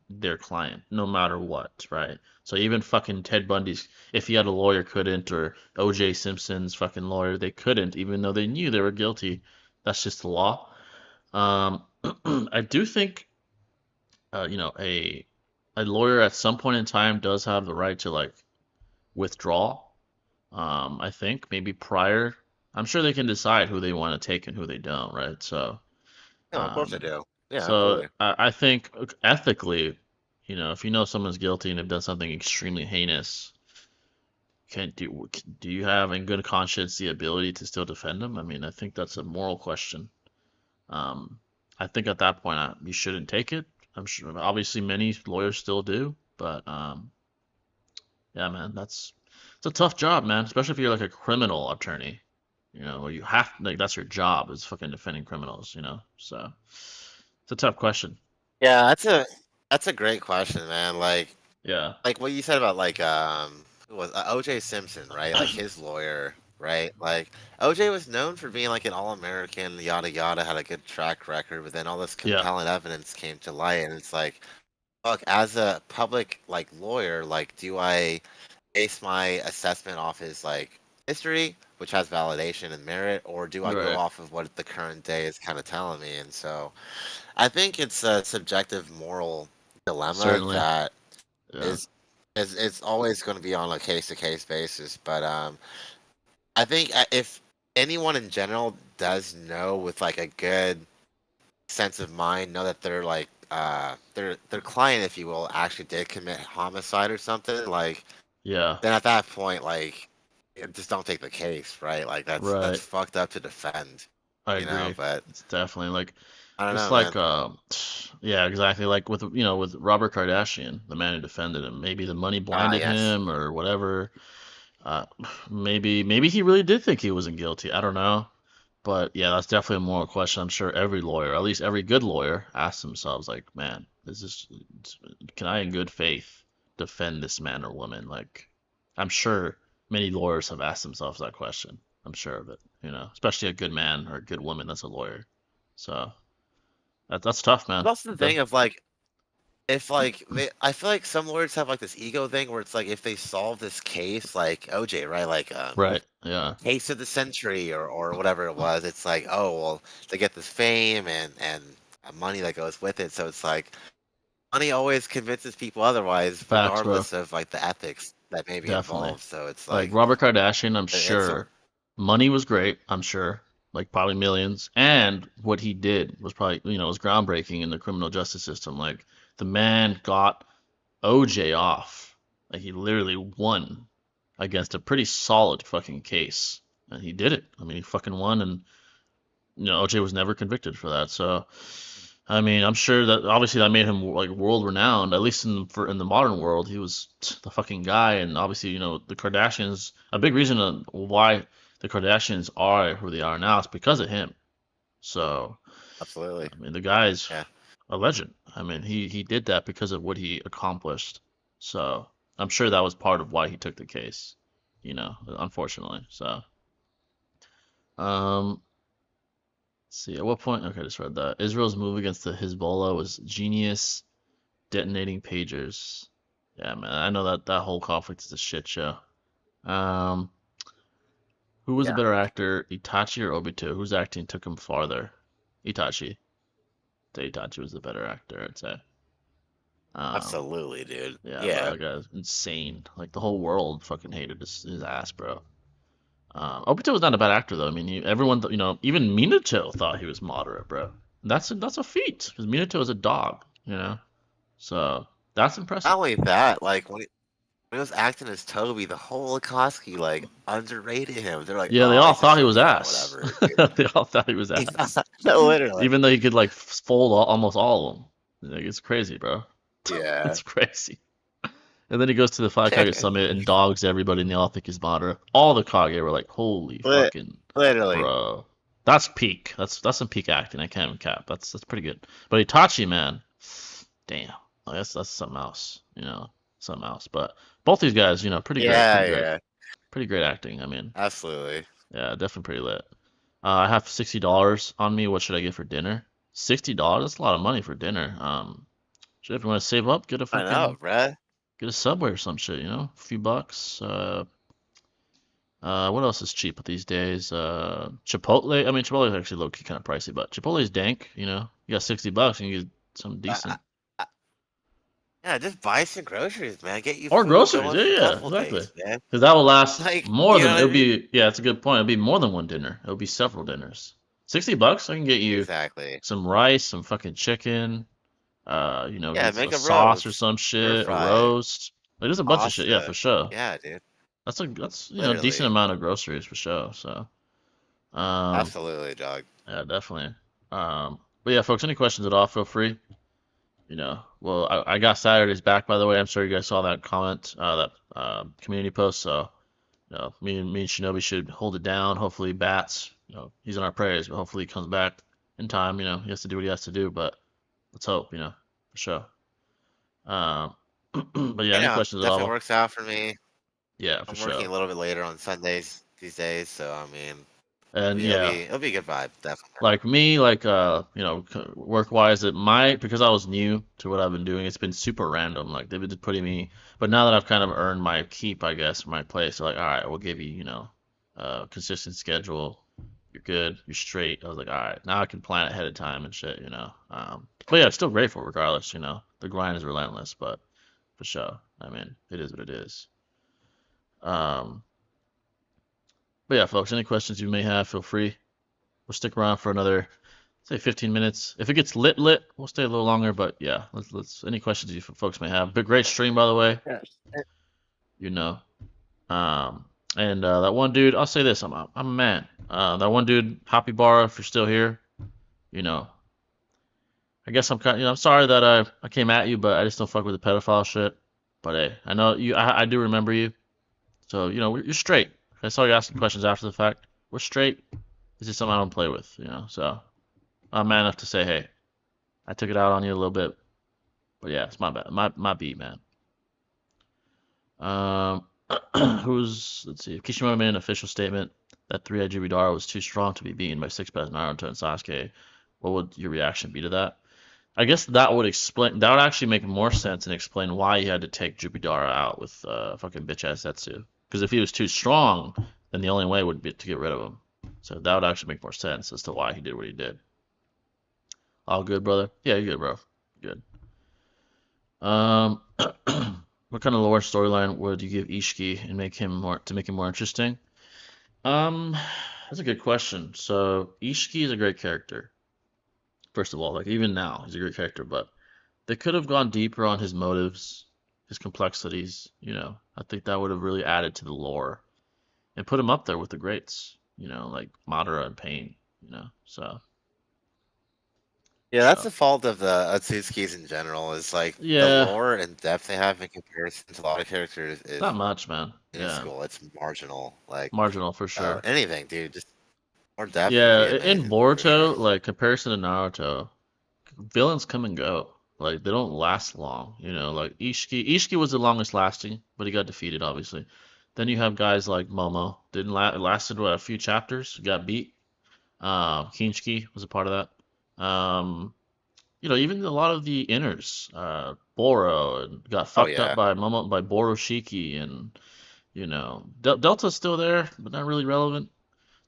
their client no matter what, right? So even fucking Ted Bundy's, if he had a lawyer, couldn't, or O.J. Simpson's fucking lawyer, they couldn't, even though they knew they were guilty. That's just the law. Um, I do think, a lawyer at some point in time does have the right to like withdraw. I think maybe prior. I'm sure they can decide who they want to take and who they don't, right? So, No, of course I um, do. Yeah, so absolutely. I think ethically, if you know someone's guilty and they've done something extremely heinous, can do you have in good conscience the ability to still defend them? I mean, I think that's a moral question. Um, I think at that point, you shouldn't take it. I'm sure, obviously, many lawyers still do, but yeah, man, it's a tough job, man, especially if you're like a criminal attorney, where you have like that's your job is fucking defending criminals. So it's a tough question. Yeah, that's a great question, man. Yeah. Like what you said about who was OJ Simpson, right? Like his lawyer, right? Like OJ was known for being like an all-American, yada yada, had a good track record, but then all this Yeah. compelling evidence came to light, and it's like, look, as a public like lawyer, like, do I base my assessment off his like history, which has validation and merit, or do I go Right. off of what the current day is kind of telling me? And so I think it's a subjective moral dilemma Certainly. that Yeah. is it's always going to be on a case to case basis. But I think if anyone in general does know with like a good sense of mind, know that they're like their client, if you will, actually did commit homicide or something, like Yeah. then at that point, like just don't take the case, right? Like that's Right. fucked up to defend, I you know. agree. But It's definitely like I don't it's know, like man. yeah, exactly. Like with Robert Kardashian, the man who defended him. Maybe the money Ah, blinded yes. him or whatever. Uh, maybe he really did think he wasn't guilty. I don't know. But yeah, that's definitely a moral question. I'm sure every lawyer, at least every good lawyer, asks themselves like, man, can I in good faith defend this man or woman? Like, I'm sure many lawyers have asked themselves that question. I'm sure of it, especially a good man or a good woman that's a lawyer. So that's tough, But man. also the thing of like if like I feel like some lawyers have like this ego thing where it's like if they solve this case, like OJ, right? Like Right. Yeah. case of the century or whatever it was, it's like, oh well, they get this fame and money that goes with it. So it's like money always convinces people otherwise, Facts, bro. regardless of like the ethics that may be Definitely. involved. So it's Like like Robert Kardashian, I'm it's sure money was great, I'm sure. Like probably millions. And what he did was probably, was groundbreaking in the criminal justice system. Like the man got OJ off. Like he literally won against a pretty solid fucking case. And he did it. I mean, he fucking won and OJ was never convicted for that. So, I mean, I'm sure that obviously that made him like world renowned. At least in the modern world, he was the fucking guy. And obviously, the Kardashians. A big reason why the Kardashians are who they are now is because of him. So, absolutely, I mean, the guy's yeah. a legend. I mean, he did that because of what he accomplished. So, I'm sure that was part of why he took the case. Unfortunately. So, um, let's see, at what point? Okay, I just read that. Israel's move against the Hezbollah was genius, detonating pagers. Yeah, man, I know that whole conflict is a shit show. Um, who was a Yeah. better actor, Itachi or Obito? Whose acting took him farther? Itachi. Itachi was the better actor, I'd say. Um, Absolutely, dude. yeah, bro, Yeah. that guy's insane. Like the whole world fucking hated his ass, bro. Obito was not a bad actor though. I mean, everyone, even Minato thought he was moderate, bro. That's a feat because Minato is a dog, So that's impressive. Not only that, like when he was acting as Toby, the whole Akatsuki like underrated him. They're like, Yeah, they oh, all he's just thought he some, was ass. whatever, dude. They all thought he was ass, Yeah, literally. even though he could like fold almost all of them. Like, it's crazy, bro. Yeah. It's crazy. And then he goes to the Five Kage Summit and dogs everybody, and they all think he's moderate. All the Kage were like, "Holy Lit- fucking Literally. bro, that's peak. That's some peak acting. I can't even cap. That's pretty good." But Itachi, man, damn, like, that's something else. Something else. But both these guys, pretty great, Yeah, pretty great, yeah. pretty great acting. I mean, Absolutely. yeah, definitely pretty lit. I have $60 on me. What should I get for dinner? $60? That's a lot of money for dinner. If you want to save up, I know, bruh. get a Subway or some shit. A few bucks. What else is cheap these days? Chipotle. I mean, Chipotle is actually low key kind of pricey, but Chipotle's dank. You got $60 and you get something I, decent. I, yeah, just buy some groceries, man. Get you Or food groceries. going Yeah, for a yeah, couple exactly. days, man. Because that will last Like, more you know than what I it'll mean? be. Yeah, it's a good point. It'll be more than one dinner. It'll be several dinners. $60, I can get you Exactly. some rice, some fucking chicken. Yeah, Get a make a sauce or roast, some stir shit, a fry, roast. Like, there's a bunch of shit. Yeah, for pasta. sure. Yeah, dude. That's decent Literally. amount of groceries for sure. So, um, Absolutely, dog. yeah, definitely. But yeah, folks, any questions at all, feel free. Well, I got Saturdays back, by the way. I'm sure you guys saw that comment, that community post. So, me and Shinobi should hold it down. Hopefully, Bats, he's in our prayers, but hopefully he comes back in time. He has to do what he has to do, but let's hope, for sure. Um, but yeah, You any know, questions at definitely all? works out for me. Yeah, for I'm working sure. a little bit later on Sundays these days, so I mean, And it'll yeah, be it'll be a good vibe, definitely. like me, like work wise, it might because I was new to what I've been doing. It's been super random. Like they've been just putting me, but now that I've kind of earned my keep, I guess, my place, they're like, all right, we'll give you, consistent schedule. You're good. You're straight. I was like, all right, now I can plan ahead of time and shit. But yeah, still grateful regardless. The grind is relentless, but for sure. I mean, it is what it is. Um, but yeah, folks, any questions you may have, feel free. We'll stick around for another, say, 15 minutes. If it gets lit, we'll stay a little longer. But yeah, let's any questions you folks may have. But great stream, by the way. Yeah. You know. Um, and that one dude, I'll say this, I'm a man. That one dude, Happy Bar, if you're still here, you know, I guess I'm kind, I'm sorry that I came at you, but I just don't fuck with the pedophile shit. But hey, I know you, I do remember you, so you're straight. I saw you asking questions after the fact. We're straight. This is something I don't play with, So I'm man enough to say, hey, I took it out on you a little bit, but yeah, it's my bad, my beat, man. Um, let's see. Kishimoto made an official statement that 3-eyed Jibidara was too strong to be beaten by 6 past Naruto and Sasuke. What would your reaction be to that? I guess that would explain. That would actually make more sense and explain why he had to take Jupidara out with fucking bitch ass Setsu. Because if he was too strong, then the only way would be to get rid of him. So that would actually make more sense as to why he did what he did. All good, brother. Yeah, you good, bro. Good. Um, what kind of lore storyline would you give Ishiki and make him more interesting? Um, that's a good question. So Ishiki is a great character. First of all, like even now, he's a great character, but they could have gone deeper on his motives, his complexities, you know. I think that would have really added to the lore and put him up there with the greats, you know, like Madara and Pain, you know. Yeah, that's So the fault of the Otsutskis in general. Is like the yeah, lore and depth they have in comparison to a lot of characters not is much, man. Yeah, minuscule. It's marginal. Like marginal for sure. anything, dude. Just more depth would Yeah, be in amazing for sure. Boruto, like comparison to Naruto, villains come and go. Like they don't last long, you know. Like Ishiki was the longest lasting, but he got defeated, obviously. Then you have guys like Momo, didn't lasted what, a few chapters, got beat. Kinshiki was a part of that. You know, even a lot of the inners, Boro, and got Oh fucked up yeah. by Momo by Boroshiki, and you know, Delta's still there, but not really relevant.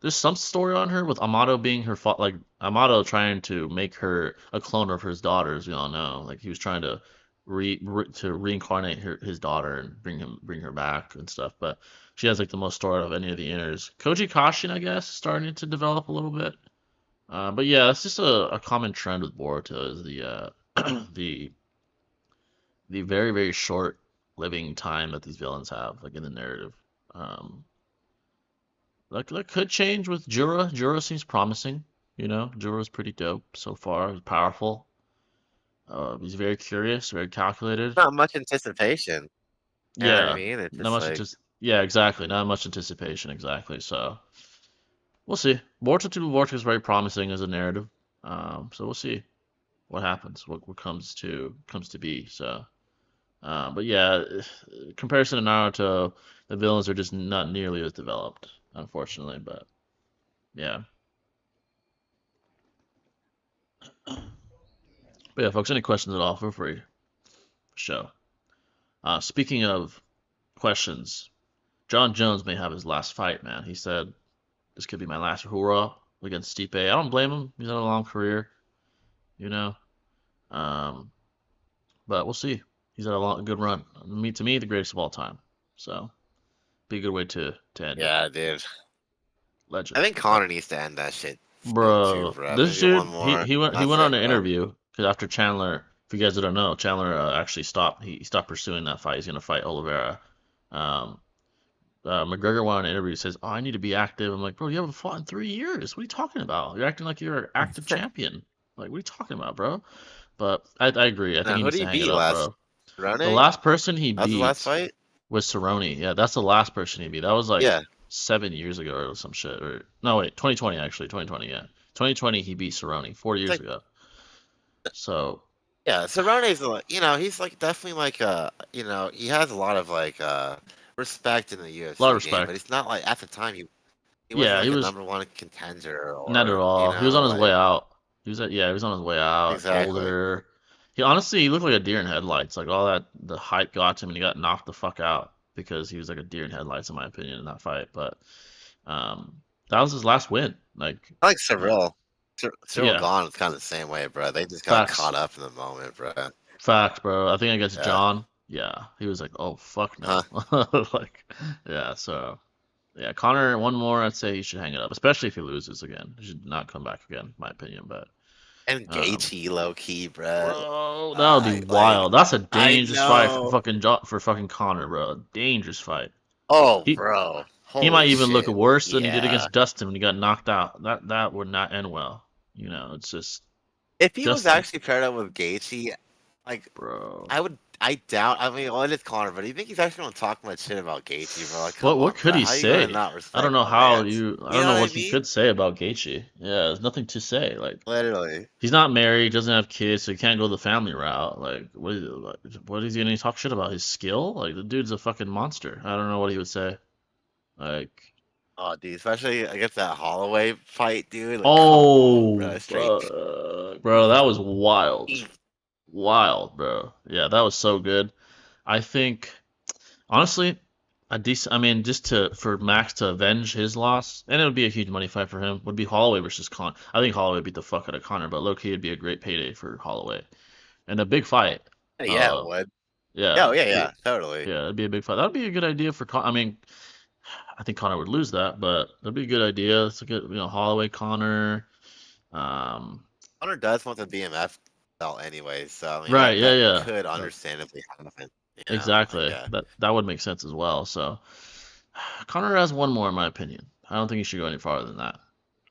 There's some story on her with Amato being her fault, like Amato trying to make her a clone of his daughter, as we all know. Like he was trying to to reincarnate his daughter and bring her back and stuff. But she has like the most story of any of the inners. Koji Kashin, I guess, is starting to develop a little bit. But yeah, it's just a common trend with Boruto is the the the very very short living time that these villains have, like in the narrative. Um, that could change with Jura. Jura seems promising. You know, Jura's pretty dope so far. He's powerful. He's very curious, very calculated. Not much anticipation. You know what I Yeah, mean? It's not just much like yeah, exactly. Not much anticipation, exactly. So we'll see. Boruto 2 Vortex is very promising as a narrative. So we'll see what happens, what comes to be. So, but yeah, comparison to Naruto, the villains are just not nearly as developed, unfortunately. But yeah. But yeah, folks, any questions at all, feel free. Show. Speaking of questions, John Jones may have his last fight, man. He said, this could be my last hurrah against Stipe. I don't blame him. He's had a long career, you know. Um, but we'll see. He's had a good run. To me, the greatest of all time. So, be a good way to end it. yeah, dude. I Legend. think Connor needs to end that shit soon too, Bro, bro. this Maybe one dude, more. he That's went on it, an bro. interview because after Chandler, if you guys don't know, Chandler actually stopped. He stopped pursuing that fight. He's gonna fight Oliveira. Um, McGregor went on an interview. Says, "Oh, I need to be active." I'm like, "Bro, you haven't fought in 3 years. What are you talking about? You're acting like you're an active champion. Like, what are you talking about, bro?" But I agree. I think Now, he who needs did to he hang it beat up, last? bro. The Rone? last person he That was his last beat fight? was Cerrone. Yeah, that's the last person he beat. That was like Yeah. 7 years ago or some shit. Or no, wait, 2020 actually. 2020, yeah. 2020 he beat Cerrone 4 years It's like, ago. So yeah, Cerrone's he's like definitely like he has a lot of like respect in the a lot of UFC game, but respect. it's not like at the time he wasn't Yeah, he like a was number one contender not at or all. He was on his way like out. He was on his way out. exactly. Older. He looked like a deer in headlights. Like all that the hype got to him and he got knocked the fuck out because he was like a deer in headlights in my opinion in that fight. But um that was his last win. Like I like uh, Cyril. Cyril yeah, Gahn was kind of the same way, bro. They just got facts. caught up in the moment, bro. Facts, bro. I think against Yeah. John, yeah, he was like, "Oh fuck Huh. no," like, yeah. So yeah, Connor, one more, I'd say he should hang it up, especially if he loses again. He should not come back again, in my opinion. But And um, Gaethje low key, bro. bro, that would be Like wild. That's a I dangerous fight for know. fucking for fucking Connor, bro. Dangerous fight. Oh, He bro. he might Holy even look shit. worse than he did Yeah. against Dustin when he got knocked out. That would not end well. You know, it's just If he was Dustin, actually paired up with Gaethje, like bro. I doubt. I mean, well, it is Connor, but do you think he's actually gonna talk much shit about Gaethje, bro? Like, come What on, could bro. he How you gonna say? not I don't respect know my how man's? you. I You don't know know what I what he mean? could say about Gaethje. Yeah, there's nothing to say. Like Literally. he's not married, doesn't have kids, so he can't go the family route. Like what is he gonna talk shit about? His skill? Like the dude's a fucking monster. I don't know what he would say. Like Oh, dude, especially against that Holloway fight, dude. Like, come on, Oh, bro. Straight. bro, that was wild. Wild, bro. Yeah, that was so good. I think honestly, a decent. I mean, just to for Max to avenge his loss, and it would be a huge money fight for him. Would be Holloway versus Con. I think Holloway beat the fuck out of Connor, but low key it'd be a great payday for Holloway and a big fight. Yeah, it Uh, would. Yeah, yeah, oh, yeah, be, yeah, totally. yeah, it'd be a big fight. That'd be a good idea for Con. I mean, I think Connor would lose that, but that'd be a good idea. It's a good, Holloway Connor. Um, Hunter does want the BMF belt anyway, so I mean right, yeah, that yeah. could understandably happen. Like Exactly. That would make sense as well. So Connor has one more in my opinion. I don't think he should go any farther than that.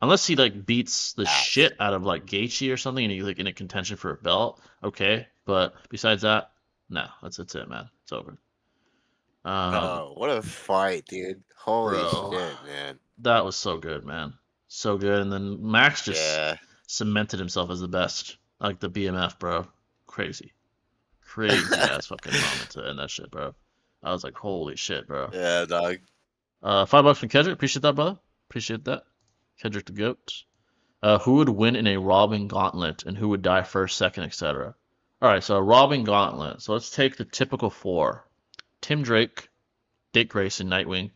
Unless he like beats the facts. shit out of like Gaethje or something and he's like in a contention for a belt, okay. But besides that, no, that's it, man. It's over. Um, Oh, what a fight, dude! Holy bro, shit, man. that was so good, man. So good. And then Max just Yeah. cemented himself as the best. Like the BMF, bro. Crazy. Crazy ass fucking moment to end that shit, bro. I was like, holy shit, bro. Yeah, dog. $5 from Kendrick. Appreciate that, brother. Appreciate that. Kendrick the goat. Who would win in a robbing gauntlet and who would die first, second, etc. All right, so a robbing gauntlet. So let's take the typical four: Tim Drake, Dick Grayson, Nightwing,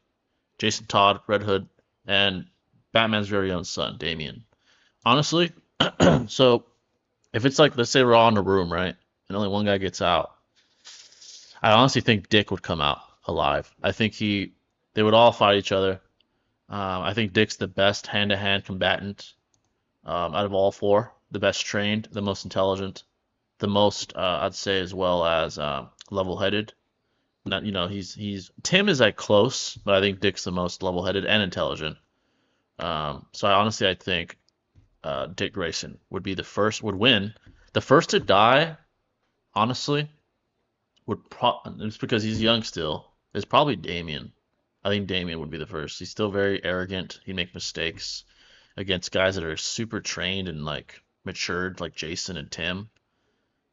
Jason Todd, Red Hood, and Batman's very own son, Damian. Honestly, so if it's like, let's say we're all in a room, right, and only one guy gets out, I honestly think Dick would come out alive. I think they would all fight each other. I think Dick's the best hand-to-hand combatant out of all four, the best trained, the most intelligent, the most I'd say as well as level-headed. Not he's Tim is like close, but I think Dick's the most level-headed and intelligent. So I think Dick Grayson would win, the first to die. Honestly, it's because he's young still. Is probably Damien. I think Damien would be the first. He's still very arrogant. He'd make mistakes against guys that are super trained and like matured, like Jason and Tim.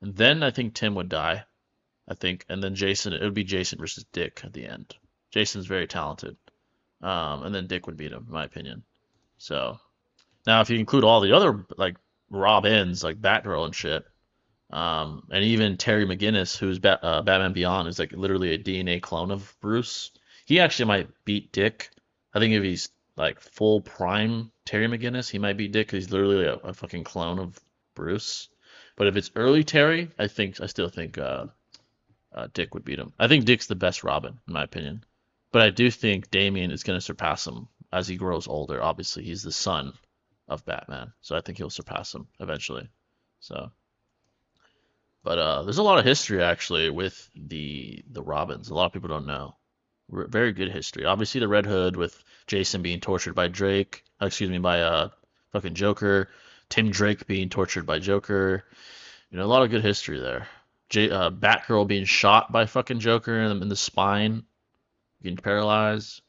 And then I think Tim would die. I think, and then it would be Jason versus Dick at the end. Jason's very talented, and then Dick would beat him, in my opinion. So now, if you include all the other like Rob ends, like Batgirl and shit, and even Terry McGinnis, who's Batman Beyond, is like literally a DNA clone of Bruce. He actually might beat Dick. I think if he's like full prime Terry McGinnis, he might beat Dick because he's literally a fucking clone of Bruce. But if it's early Terry, I still think Dick would beat him. I think Dick's the best Robin in my opinion, but I do think Damian is going to surpass him as he grows older. Obviously, he's the son of Batman, so I think he'll surpass him eventually. So. But there's a lot of history actually with the Robins. A lot of people don't know. Very good history. Obviously, the Red Hood with Jason being tortured by Drake. Excuse me, by fucking Joker. Tim Drake being tortured by Joker. A lot of good history there. Batgirl being shot by fucking Joker in the spine, getting paralyzed.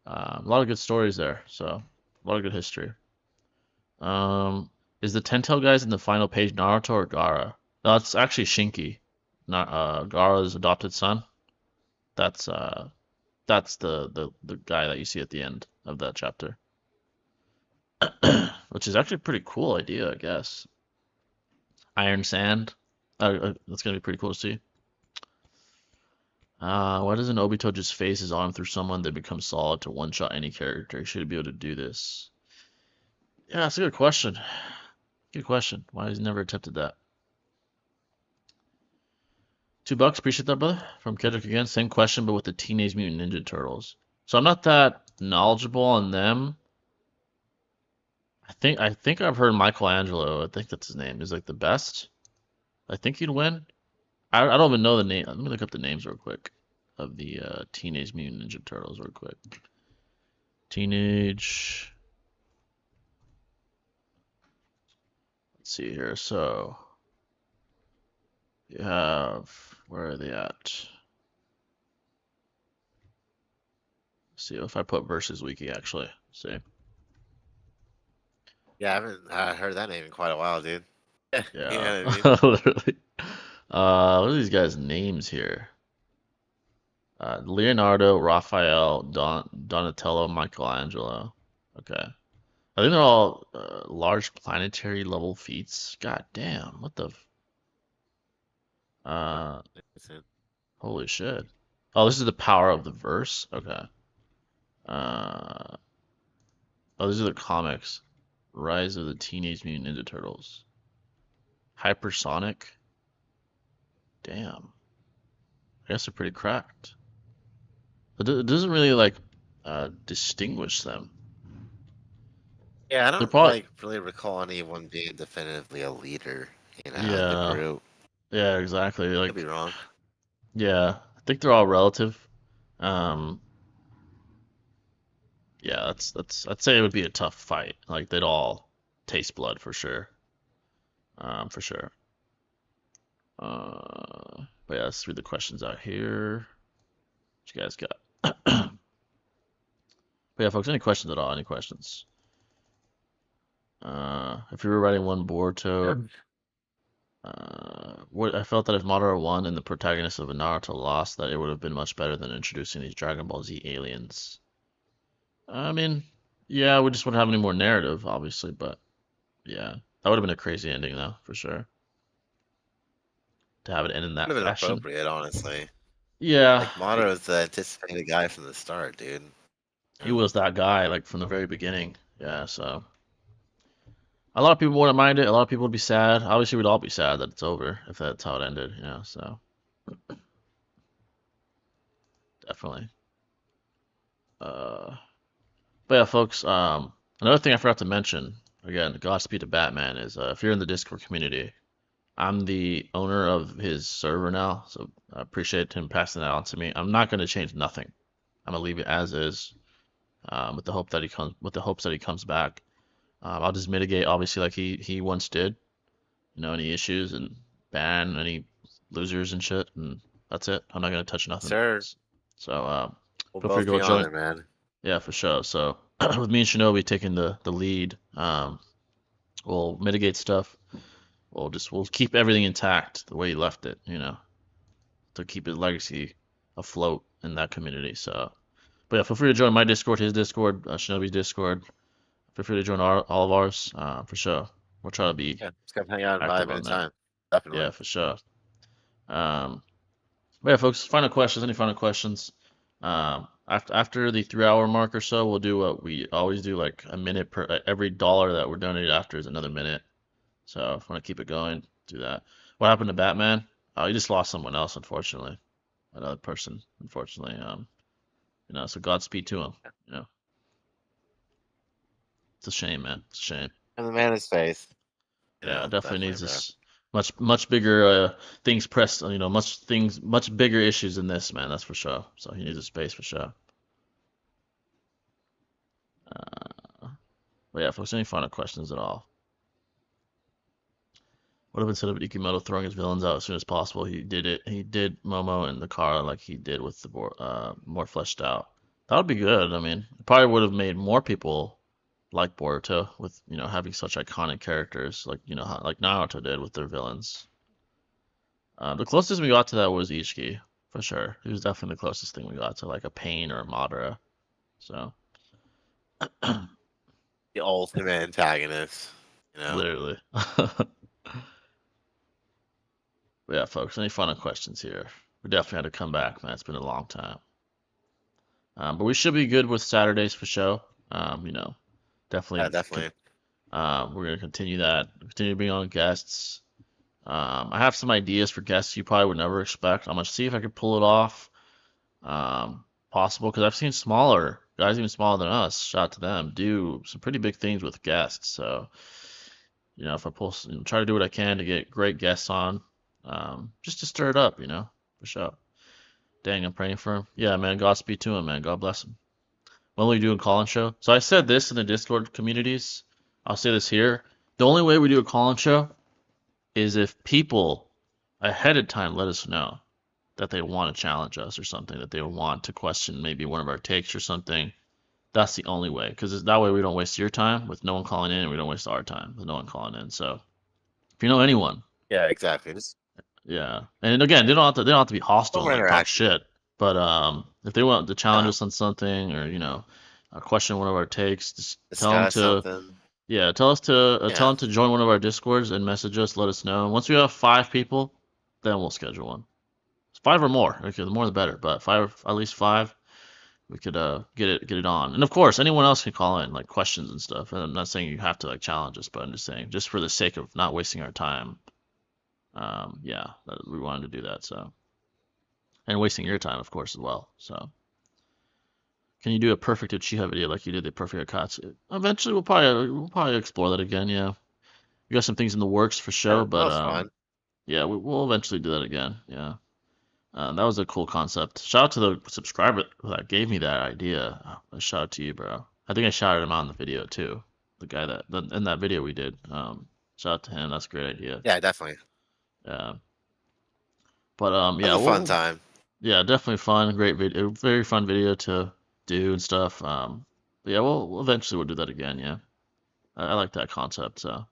A lot of good stories there. So a lot of good history. Is the Ten-Tail guys in the final page Naruto or Gaara? No, it's actually Shinki, not Gaara's adopted son. That's the guy that you see at the end of that chapter, which is actually a pretty cool idea, I guess. Iron Sand, that's gonna be pretty cool to see. Why doesn't Obito just phase his arm through someone that becomes solid to one-shot any character? He should be able to do this. Yeah, that's a good question. Good question. Why has he never attempted that? $2, appreciate that, brother. From Kendrick again, same question, but with the Teenage Mutant Ninja Turtles. So I'm not that knowledgeable on them. I think I've heard Michelangelo. I think that's his name. Is like the best. I think he'd win. I don't even know the name. Let me look up the names real quick of the Teenage Mutant Ninja Turtles real quick. Teenage. Let's see here. So you have where are they at? See if I put versus wiki actually. See. Yeah, I haven't heard that name in quite a while, dude. You Yeah. know what I mean? Literally. What are these guys' names here? Leonardo, Raphael, Donatello, Michelangelo. Okay. I think they're all large planetary level feats. God damn, what the? Uh, Is it? holy shit. Oh, this is the power of the verse. Okay. Uh, oh, these are the comics. Rise of the Teenage Mutant Ninja Turtles. Hypersonic. Damn. I guess they're pretty cracked. It doesn't really like distinguish them. Yeah, I They're don't probably like really recall anyone being definitively a leader, in the yeah, group. yeah, exactly. Could be Like wrong. yeah, I think they're all relative. Um, yeah, that's I'd say it would be a tough fight. Like they'd all taste blood for sure. For sure. But yeah, let's read the questions out here. What you guys got? But yeah, folks, any questions at all? Any questions? If you were writing one Boruto, what I felt that if Madara won and the protagonist of Naruto lost, that it would have been much better than introducing these Dragon Ball Z aliens. I mean, yeah, we just wouldn't have any more narrative, obviously, but yeah, that would have been a crazy ending, though, for sure, to have it end in that Would have been fashion. appropriate, honestly. Yeah, Like Moto is the anticipated guy from the start, dude. he Yeah. was that guy, like from the very beginning. Yeah, so a lot of people wouldn't mind it. A lot of people would be sad. Obviously, we'd all be sad that it's over if that's how it ended, so definitely. Uh, but yeah, folks, another thing I forgot to mention, again, Godspeed to Batman, is if you're in the Discord community, I'm the owner of his server now, so I appreciate him passing that on to me. I'm not going to change nothing. I'm gonna leave it as is, with the hopes that he comes back. I'll just mitigate, obviously, like he once did, any issues and ban any losers and shit, and that's it. I'm not gonna touch nothing. Sir, So we'll feel free to both go be on join. it, man. Yeah, for sure. So with me and Shinobi taking the lead, we'll mitigate stuff. We'll keep everything intact the way he left it, to keep his legacy afloat in that community. So, but yeah, feel free to join my Discord, his Discord, Shinobi's Discord. Feel free to join all of ours, for sure. We'll try to be Yeah, just come hang out and active vibe on that. anytime. Definitely. Yeah, for sure. Um, but yeah, folks, final questions. Any final questions? After the 3 hour mark or so, we'll do what we always do, like a minute per every dollar that we're donated after is another minute. So if we want to keep it going, do that. What happened to Batman? Oh, he just lost someone else, unfortunately. Another person, unfortunately. So Godspeed to him. You know, it's a shame, man. It's a shame. And the man is faith. Yeah, definitely Definitely, needs bro. this much bigger things pressed. Much bigger issues than this, man. That's for sure. So he needs a space for sure. Uh, but yeah, folks, any final questions at all? What if instead of Ikimoto throwing his villains out as soon as possible, he did it? He did Momo and the car like he did with the more fleshed out. That would be good. I mean, it probably would have made more people like Boruto with having such iconic characters like like Naruto did with their villains. The closest we got to that was Ishiki, for sure. He was definitely the closest thing we got to like a Pain or a Madara. So The ultimate antagonist. You know. literally. But yeah, folks, any final questions here? We definitely had to come back, man. It's been a long time. But we should be good with Saturdays for show. Yeah, Definitely. definitely. We're gonna continue that. Continue to bring on guests. I have some ideas for guests you probably would never expect. I'm gonna see if I can pull it off. Possible because I've seen smaller guys, even smaller than us. Shout out to them. Do some pretty big things with guests. So if I try to do what I can to get great guests on, just to stir it up, for sure. Dang, I'm praying for him. Yeah, man. Godspeed to him, man. God bless him. When we do a call-in show. So I said this in the Discord communities. I'll say this here. The only way we do a call-in show is if people ahead of time let us know that they want to challenge us or something, that they want to question maybe one of our takes or something. That's the only way, because that way we don't waste your time with no one calling in, and we don't waste our time with no one calling in. So if you know anyone, Yeah, exactly. Just yeah, and again, they don't have to be hostile more and like talk interaction. shit. But if they want to challenge Yeah. us on something or question one of our takes, just tell them Discuss to something. tell Yeah. them to join one of our discords and message us. Let us know. Once we have 5 people, then we'll schedule one. 5 or more. Okay, the more the better. But at least 5, we could get it on. And of course, anyone else can call in like questions and stuff. And I'm not saying you have to like challenge us, but I'm just saying just for the sake of not wasting our time. Yeah, we wanted to do that. So and wasting your time, of course, as well. So. Can you do a perfect Uchiha video like you did the perfect Akatsu? Eventually, we'll probably explore that again. Yeah, we got some things in the works for Yeah, show, that but was fun. yeah, we'll eventually do that again. Yeah, that was a cool concept. Shout out to the subscriber that gave me that idea. Shout out to you, bro. I think I shouted him out in the video too. The guy in that video we did. Shout out to him. That's a great idea. Yeah, definitely. Yeah, but That yeah, was a fun time. yeah, definitely fun. Great video, very fun video to do and stuff. But yeah, we'll eventually we'll do that again. Yeah. I like that concept. So,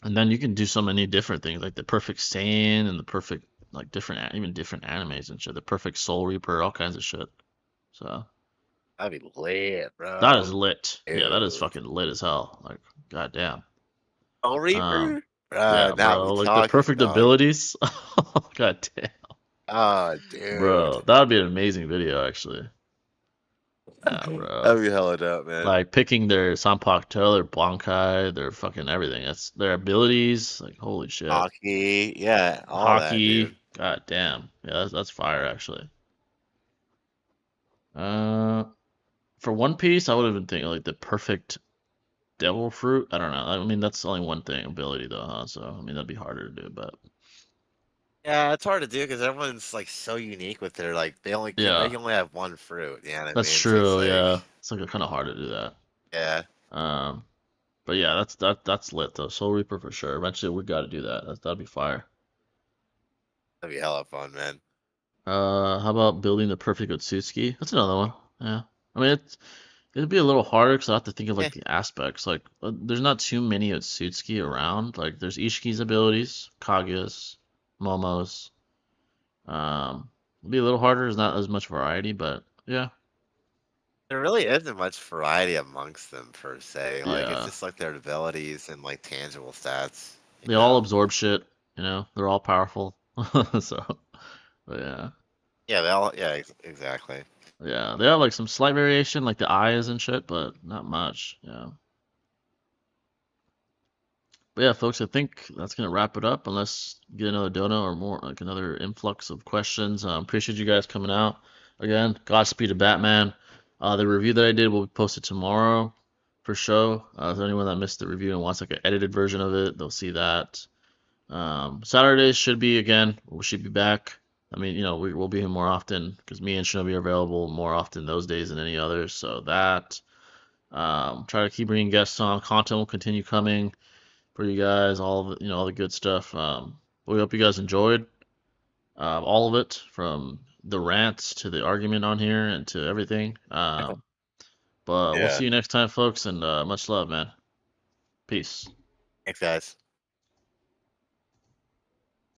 and then you can do so many different things, like the perfect Saiyan and the perfect, like even different animes and shit. The perfect Soul Reaper, all kinds of shit. So That'd be lit, that is bro. lit. Yeah, that is Dude. fucking lit as hell. Like, goddamn. Soul Um, Reaper? yeah, Now we bro. Like the talking, perfect dog. abilities. Goddamn, Oh, bro. dude. That would be an amazing video, actually. Yeah, bro. That'd be hella dope, man. Like picking their Sanpakuto, their Bankai, their fucking everything. That's their abilities. Like, holy shit. Hockey, yeah, all that, Hockey. dude. God damn. Yeah, that's fire actually. Uh, for One Piece, I would have been thinking like the perfect devil fruit. I don't know. I mean, that's only one thing ability though, huh? So I mean, that'd be harder to do, but Yeah, it's hard to do because everyone's like so unique with their like they yeah, can only have one fruit. You know what I that's mean? So it's true. like, Yeah, it's like kind of hard to do that. yeah, Um, but yeah, that's lit though. Soul Reaper for sure. Eventually, we got to do that. That'd be fire. that'd be hella fun, man. How about building the perfect Otsutsuki? That's another one. Yeah. I mean, it'd be a little harder because I have to think of Yeah, like the aspects. Like, there's not too many Otsutsuki around. Like, there's Ishiki's abilities, Kaguya's, Momo's. It'd be a little harder. There's not as much variety, but yeah, there really isn't much variety amongst them per se. Like it's yeah. just like their abilities and like tangible stats. You They all know? absorb shit. They're all powerful. So, but yeah, Yeah, they all. Yeah, exactly. yeah. They have like some slight variation, like the eyes and shit, but not much. Yeah. But yeah, folks, I think that's gonna wrap it up. Unless you get another dono or more, like another influx of questions. Appreciate you guys coming out again. Godspeed to Batman. The review that I did will be posted tomorrow for show. If anyone that missed the review and wants like an edited version of it, they'll see that. Saturdays should be again. We should be back. I mean, we'll be here more often because me and Shinobi are available more often those days than any others. So that. Try to keep bringing guests on. Content will continue coming for you guys, all of it, all the good stuff. We hope you guys enjoyed all of it, from the rants to the argument on here and to everything. But we'll Yeah. see you next time, folks, and much love, man. Peace. Thanks, guys.